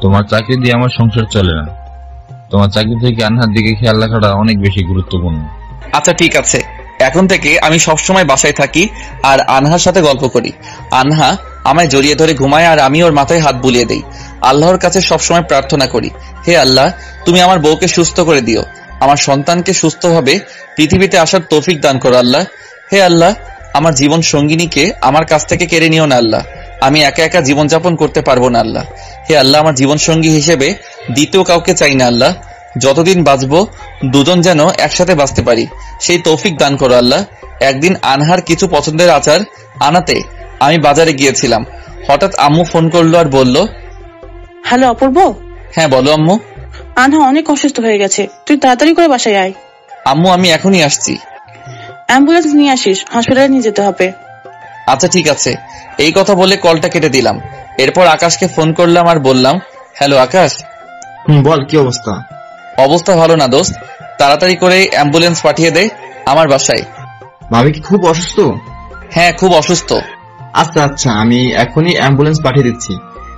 তোমার চাকরি দিয়ে আমার সংসার চলে না। তোমার চাকরি থেকে আন্নার দিকে খেয়াল রাখাটা অনেক বেশি গুরুত্বপূর্ণ। আচ্ছা ঠিক আছে, এখন থেকে আমি সবসময় বাসায় থাকি আর আনহার সাথে গল্প করি। আনহা আমায় জড়িয়ে ধরে ঘুমায় আর আমি ওর মাথায় হাত বুলিয়ে দেই। আল্লাহর কাছে সবসময় প্রার্থনা করি, হে আল্লাহ, তুমি আমার বউকে সুস্থ করে দিও, আমার সন্তানকে সুস্থভাবে পৃথিবীতে আসার তৌফিক দান করো আল্লাহ। হে আল্লাহ, আমার জীবন সঙ্গিনীকে আমার কাছ থেকে কেড়ে নিও না আল্লাহ, আমি একা একা জীবনযাপন করতে পারবো না আল্লাহ। হে আল্লাহ, আমার জীবন সঙ্গী হিসেবে দ্বিতীয় কাউকে চাই না আল্লাহ। যতদিন বাঁচবো দুজন যেন একসাথে বাঁচতে পারি, সেই তৌফিক দান করো আল্লাহ। একদিন আনহার কিছু পছন্দের আচার আনাতে আমি বাজারে গিয়েছিলাম। হঠাৎ আম্মু ফোন করলো আর বলল, হ্যালো অপূর্ব। হ্যাঁ বলো আম্মু। আনহা অনেক অসুস্থ হয়ে গেছে, তুই তাড়াতাড়ি করে বাসায় আয়। আম্মু আমি এখনই আসছি। অ্যাম্বুলেন্স নিয়ে আসিস, হসপিটালে নিয়ে যেতে হবে। আচ্ছা ঠিক আছে। এই কথা বলে কলটা কেটে দিলাম। এরপর আকাশকে ফোন করলাম আর বললাম, হ্যালো আকাশ। বল, কি অবস্থা? অবস্থা ভালো না দোস্ত, তাড়াতাড়ি করে অ্যাম্বুলেন্স পাঠিয়ে দে আমার বাসায়। ভাবি কি খুব অসুস্থ? হ্যাঁ খুব অসুস্থ। আচ্ছা আচ্ছা, আমি এখনই অ্যাম্বুলেন্স পাঠিয়ে দিচ্ছি।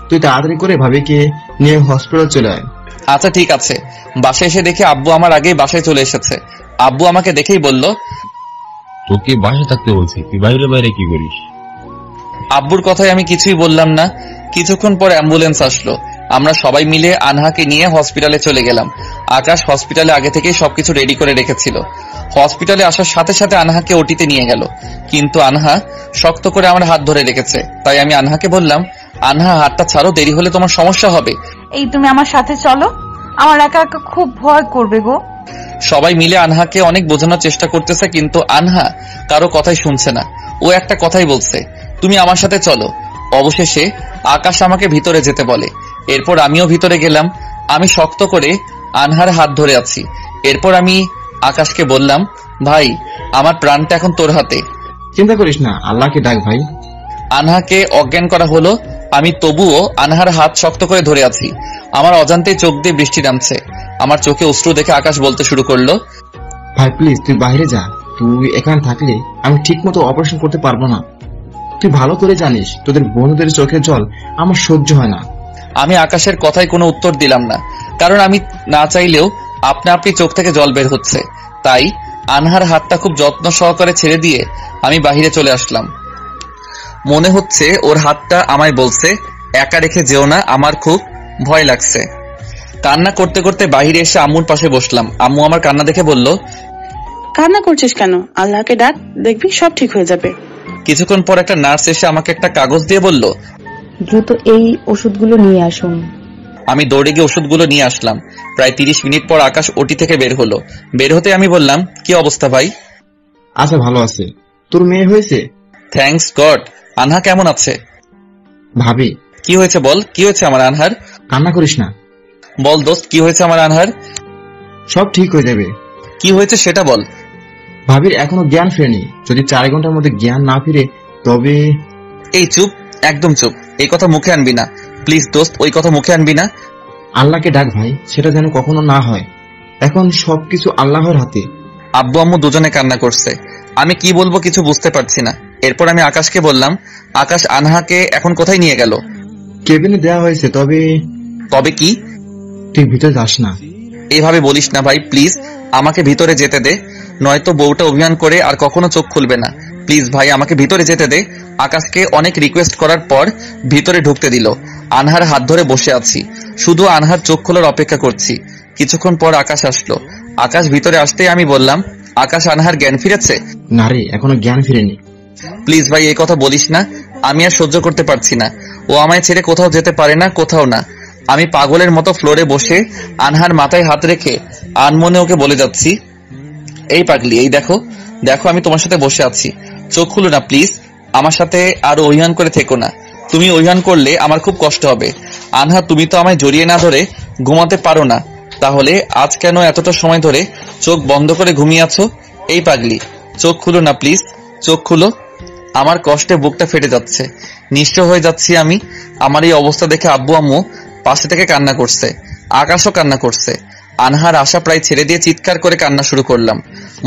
তুই তাড়াতাড়ি করে ভাবিকে নিয়ে হসপিটাল চলে আয়। আচ্ছা ঠিক আছে। বাসায় এসে দেখি আব্বু আমার আগেই বাসায় চলে এসেছে। আব্বু আমাকে দেখেই বলল, তোকে বাসায় থাকতে বলছি, তুই বাইরে বাইরে কি করিস? আব্বুর কথায় আমি কিছুই বললাম না। কিছুক্ষণ পর অ্যাম্বুলেন্স আসলো। আমরা সবাই মিলে আনহাকে নিয়ে হসপিটালে চলে গেলাম। আকাশ হসপিটালে আগে থেকেই সবকিছু রেডি করে রেখেছিল। হসপিটালে আসার সাথে সাথে আনহাকে ওটিতে নিয়ে গেল, কিন্তু আনহা শক্ত করে আমার হাত ধরে রেখেছে। তাই আমি আনহাকে বললাম, আনহা হাতটা ছাড়ো, দেরি হলে তোমার সমস্যা হবে। এই তুমি আমার সাথে চলো, আমার একা একা খুব ভয় করবে গো। সবাই মিলে আনহাকে অনেক বোঝানোর চেষ্টা করতেছে, কিন্তু আনহা কারো কথাই শুনছে না। ও একটা কথাই বলছে, তুমি আমার সাথে চলো। অবশেষে আকাশ আমাকে ভিতরে যেতে বলে। এরপর আমিও ভিতরে গেলাম। আমি শক্ত করে আনহার হাত ধরে আছি। এরপর আমি আকাশকে বললাম, ভাই, আমার প্রাণটা এখন তোর হাতে। চিন্তা করিস না, আল্লাহকে ডাক ভাই। আনহাকে অজ্ঞান করা হলো, আমি তবুও আনহার হাত শক্ত করে ধরে আছি। আমার অজান্তে চোখ দিয়ে বৃষ্টি নামছে। আমার চোখে অশ্রু দেখে আকাশ বলতে শুরু করলো, ভাই প্লিজ তুই বাইরে যা, তুই এখানে থাকলে আমি ঠিক মতো অপারেশন করতে পারবো না। তুই ভালো করে জানিস তোদের বন্ধুদের চোখের জল আমার সহ্য হয় না। আমি আকাশের কথায় কোনো উত্তর দিলাম না, কারণ আমি না চাইলেও আপনা আপনি চোখ থেকে জল বের হচ্ছে। তাই আনহার হাতটা খুব যত্ন সহকারে ছেড়ে দিয়ে আমি বাহিরে চলে আসলাম। মনে হচ্ছে ওর হাতটা আমায় বলছে, একা রেখে যেও না, আমার খুব ভয় লাগছে। কান্না করতে করতে বাহিরে এসে আম্মুর পাশে বসলাম। আম্মু আমার কান্না দেখে বলল, কান্না করছিস কেন? আল্লাহকে ডাক, দেখবি সব ঠিক হয়ে যাবে। কিছুক্ষণ পর একটা নার্স এসে আমাকে একটা কাগজ দিয়ে বলল, দ্রুত এই ওষুধগুলো নিয়ে আসুন। আমি দৌড়ে গিয়ে ওষুধগুলো নিয়ে আসলাম। প্রায় 30 মিনিট পর আকাশ ওটি থেকে বের হলো। বের হতে আমি বললাম, কি অবস্থা ভাই? আচ্ছা ভালো আছে। তোর মেয়ে হয়েছে? Thanks god. আনহা কেমন আছে? ভাবি। কি হয়েছে বল, কি হয়েছে আমার আনহার? কান্না করিস না। বল দোস্ত, কি হয়েছে আমার আনহার? সব ঠিক হয়ে যাবে। কি হয়েছে সেটা বল। ভাবির এখনো জ্ঞান ফেরেনি। যদি 4 ঘন্টার মধ্যে জ্ঞান না ফিরে তবে। এই চুপ, একদম চুপ। এই কথা মুখে আনবি না প্লিজ দোস্ত, ওই কথা মুখে আনবি না। আল্লাহকে ডাক ভাই, সেটা যেন কখনো না হয়। এখন সবকিছু আল্লাহর হাতে। আব্বু আম্মু দুজনে কান্না করছে। আমি কি বলবো কিছু বুঝতে পারছি না। এরপর আমি আকাশকে বললাম, আকাশ আনহাকে এখন কোথায় নিয়ে গেল? কেবিনে দেওয়া হয়েছে। তবে তবে কি? তুই ভিতরে যাস না। এইভাবে বলিস না ভাই, প্লিজ আমাকে ভিতরে যেতে দে, নয়তো বউটা অভিমান করে আর কখনো চোখ খুলবে না। প্লিজ ভাই আমাকে ভিতরে যেতে দে। আকাশকে অনেক রিকোয়েস্ট করার পর ভিতরে ঢুকতে দিল। আনহার হাত ধরে বসে আছি, শুধু আনহার চোখ খোলার অপেক্ষা করছি। কিছুক্ষণ পর আকাশ আসলো। আকাশ ভিতরে আসতেই আমি বললাম, আকাশ আনহার জ্ঞান ফিরেছে? না রে, এখনো জ্ঞান ফিরেনি। প্লিজ ভাই এই কথা বলিস না, আমি আর সহ্য করতে পারছি না। ও আমায় ছেড়ে কোথাও যেতে পারে না, কোথাও না। আমি পাগলের মতো ফ্লোরে বসে আনহার মাথায় হাত রেখে আনমনে ওকে বলে যাচ্ছি, এই পাগলি, এই দেখো দেখো আমি তোমার সাথে বসে আছি, চোখ খুলো না প্লিজ। আমার সাথে আর অভিমান করে থেকো না। তুমি অভিমান করলে আমার খুব কষ্ট হবে। আনহা, তুমি তো আমায় জড়িয়ে না ধরে ঘুমাতে পারো না, তাহলে আজ কেন এতটা সময় ধরে চোখ বন্ধ করে ঘুমিয়ে আছো? এই পাগলি, চোখ খুলো না প্লিজ, চোখ খুলো। আমার কষ্টে বুকটা ফেটে যাচ্ছে, নিঃস্ব হয়ে যাচ্ছি আমি। আমার এই অবস্থা দেখে আব্বু আম্মু পাশে থেকে কান্না করছে, আকাশও কান্না করছে। আনহার আশা প্রায় ছেড়ে দিয়ে চিৎকার করে কান্না শুরু করলাম।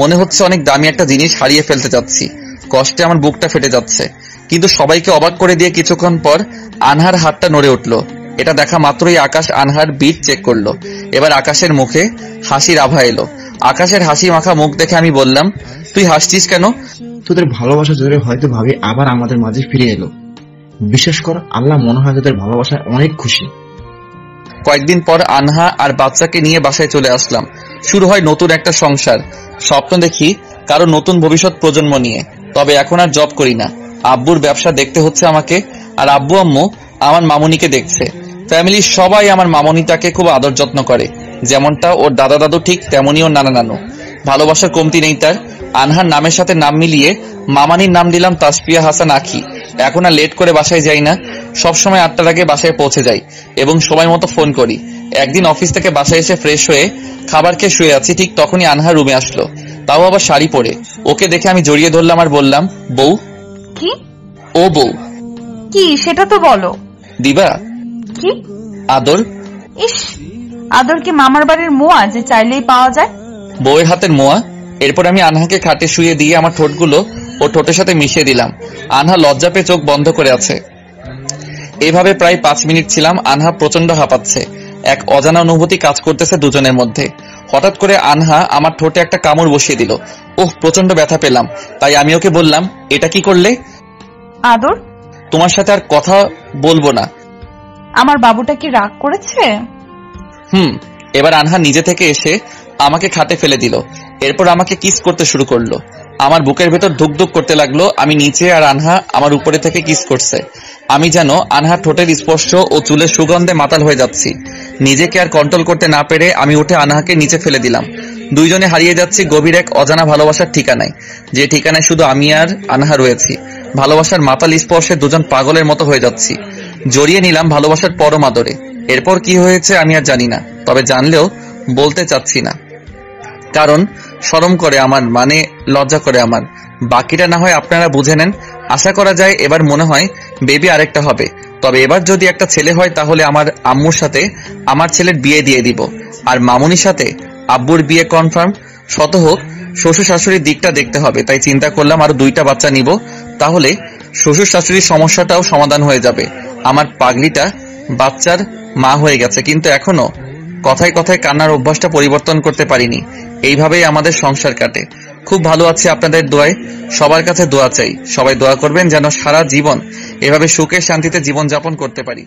মনে হচ্ছে অনেক দামি একটা জিনিস হারিয়ে ফেলতে যাচ্ছি। কষ্টে আমার বুকটা ফেটে যাচ্ছে। কিন্তু সবাইকে অবাক করে দিয়ে কিছুক্ষণ পর আনহার হাতটা নড়ে উঠলো। এটা দেখা মাত্রই আকাশ আনহার বিট চেক করলো। এবার আকাশের মুখে হাসির আভা এলো। আকাশের হাসি মাখা মুখ দেখে আমি বললাম, তুই হাসছিস কেন? তোদের ভালোবাসা জোরে হয়তো ভাবি আবার আমাদের মাঝে ফিরে এলো। বিশেষ কর আল্লাহ মনে হয় তোদের ভালোবাসায় অনেক খুশি। কয়েকদিন পর আনহা আর বাচ্চাকে নিয়ে বাসায় চলে আসলাম। শুরু হয় নতুন একটা সংসার। স্বপ্ন দেখি কারো নতুন ভবিষ্যৎ প্রজন্ম নিয়ে। তবে এখন আর জব করি না। আব্বুর ব্যবসা দেখতে হচ্ছে আমাকে, আর আব্বু আম্মু আমার মামুনিকে দেখছে। ফ্যামিলির সবাই আমার মামুনিটাকে খুব আদর যত্ন করে। যেমনটা ওর দাদা দাদু, ঠিক তেমনই ওর নানা নানু। ভালোবাসার কমতি নেই তার। আনহার নামের সাথে নাম মিলিয়ে মামানির নাম দিলাম তাসফিয়া হাসান আখি। এখন আর লেট করে বাসায় যাই না, সবসময় 8টার আগে বাসায় পৌঁছে যাই এবং সময় মতো ফোন করি। একদিন অফিস থেকে বাসায় এসে ফ্রেশ হয়ে খাবার খেয়ে শুয়ে আছি, ঠিক তখনই আনহা রুমে আসলো, তাও আবার শাড়ি পরে। ওকে দেখে আমি জড়িয়ে ধরলাম আর বললাম, বউ। কি? ও বউ। কি সেটা তো বলো। দিবা? কি আদর? ইস, আদর কি মামার বাড়ির মোয়া যে চাইলেই পাওয়া যায়? বউয়ের হাতের মোয়া। এরপর আমি আনহাকে খাটে শুয়ে দিয়ে আমার ঠোঁটগুলো ও ঠোঁটের সাথে মিশিয়ে দিলাম। আনহা লজ্জা পেয়ে চোখ বন্ধ করে আছে। এভাবে প্রায় 5 মিনিট ছিলাম। আনহা প্রচন্ড হাঁপাচ্ছে। এক অজানা অনুভূতি কাজ করতেছে দুজনের মধ্যে। হঠাৎ করে আনহা আমার ঠোঁটে একটা কামড় বসিয়ে দিল। ওহ, প্রচন্ড ব্যথা পেলাম। তাই আমি ওকে বললাম, এটা কি করলে? আদর, তোমার সাথে আর কথা বলবো না। আমার বাবুটা কি রাগ করেছে? এবার আনহা নিজে থেকে এসে আমাকে খাটে ফেলে দিল। এরপর আমাকে কিস করতে শুরু করলো। আমার বুকের ভেতর ধুক ধুক করতে লাগলো। আমি নিচে আর আনহা আমার উপরে থেকে কিস করছে। আমি যেন আনহার ঠোঁটের স্পর্শ ও চুলের সুগন্ধে মাতাল হয়ে যাচ্ছি। নিজেকে আর কন্ট্রোল করতে না পেরে আমি উঠে আনহাকে নিচে ফেলে দিলাম। দুইজনে হারিয়ে যাচ্ছি গভীর এক অজানা ভালোবাসার ঠিকানায়, যে ঠিকানায় শুধু আমি আর আনহা রয়েছি। ভালোবাসার মাতাল স্পর্শে দুজন পাগলের মতো হয়ে যাচ্ছি। জড়িয়ে নিলাম ভালোবাসার পরম আদরে। এরপর কি হয়েছে আমি আর জানি না, তবে জানলেও বলতে চাচ্ছি না। কারণ শরম করে আমার, মানে লজ্জা করে আমার। বাকিটা না হয় আপনারা বুঝে নেন। আশা করা যায় এবার মনে হয় বেবি আরেকটা হবে। তবে এবার যদি একটা ছেলে হয় তাহলে আমার আম্মুর সাথে আমার ছেলের বিয়ে দিয়ে দিব, আর মামুনির সাথে আব্বুর বিয়ে কনফার্ম। শত হোক শ্বশুর শাশুড়ির দিকটা দেখতে হবে, তাই চিন্তা করলাম আরো 2টা বাচ্চা নিব, তাহলে শ্বশুর শাশুড়ির সমস্যাটাও সমাধান হয়ে যাবে। আমার পাগলিটা বাচ্চার মা হয়ে গেছে, কিন্তু এখনো কথায় কথায় কান্নার অভ্যাসটা পরিবর্তন করতে পারিনি। এইভাবেই আমাদের সংসার কাটে। খুব ভালো আছি আপনাদের দোয়ায়। সবার কাছে দোয়া চাই, সবাই দোয়া করবেন যেন সারা জীবন এভাবে সুখে শান্তিতে জীবন যাপন করতে পারি।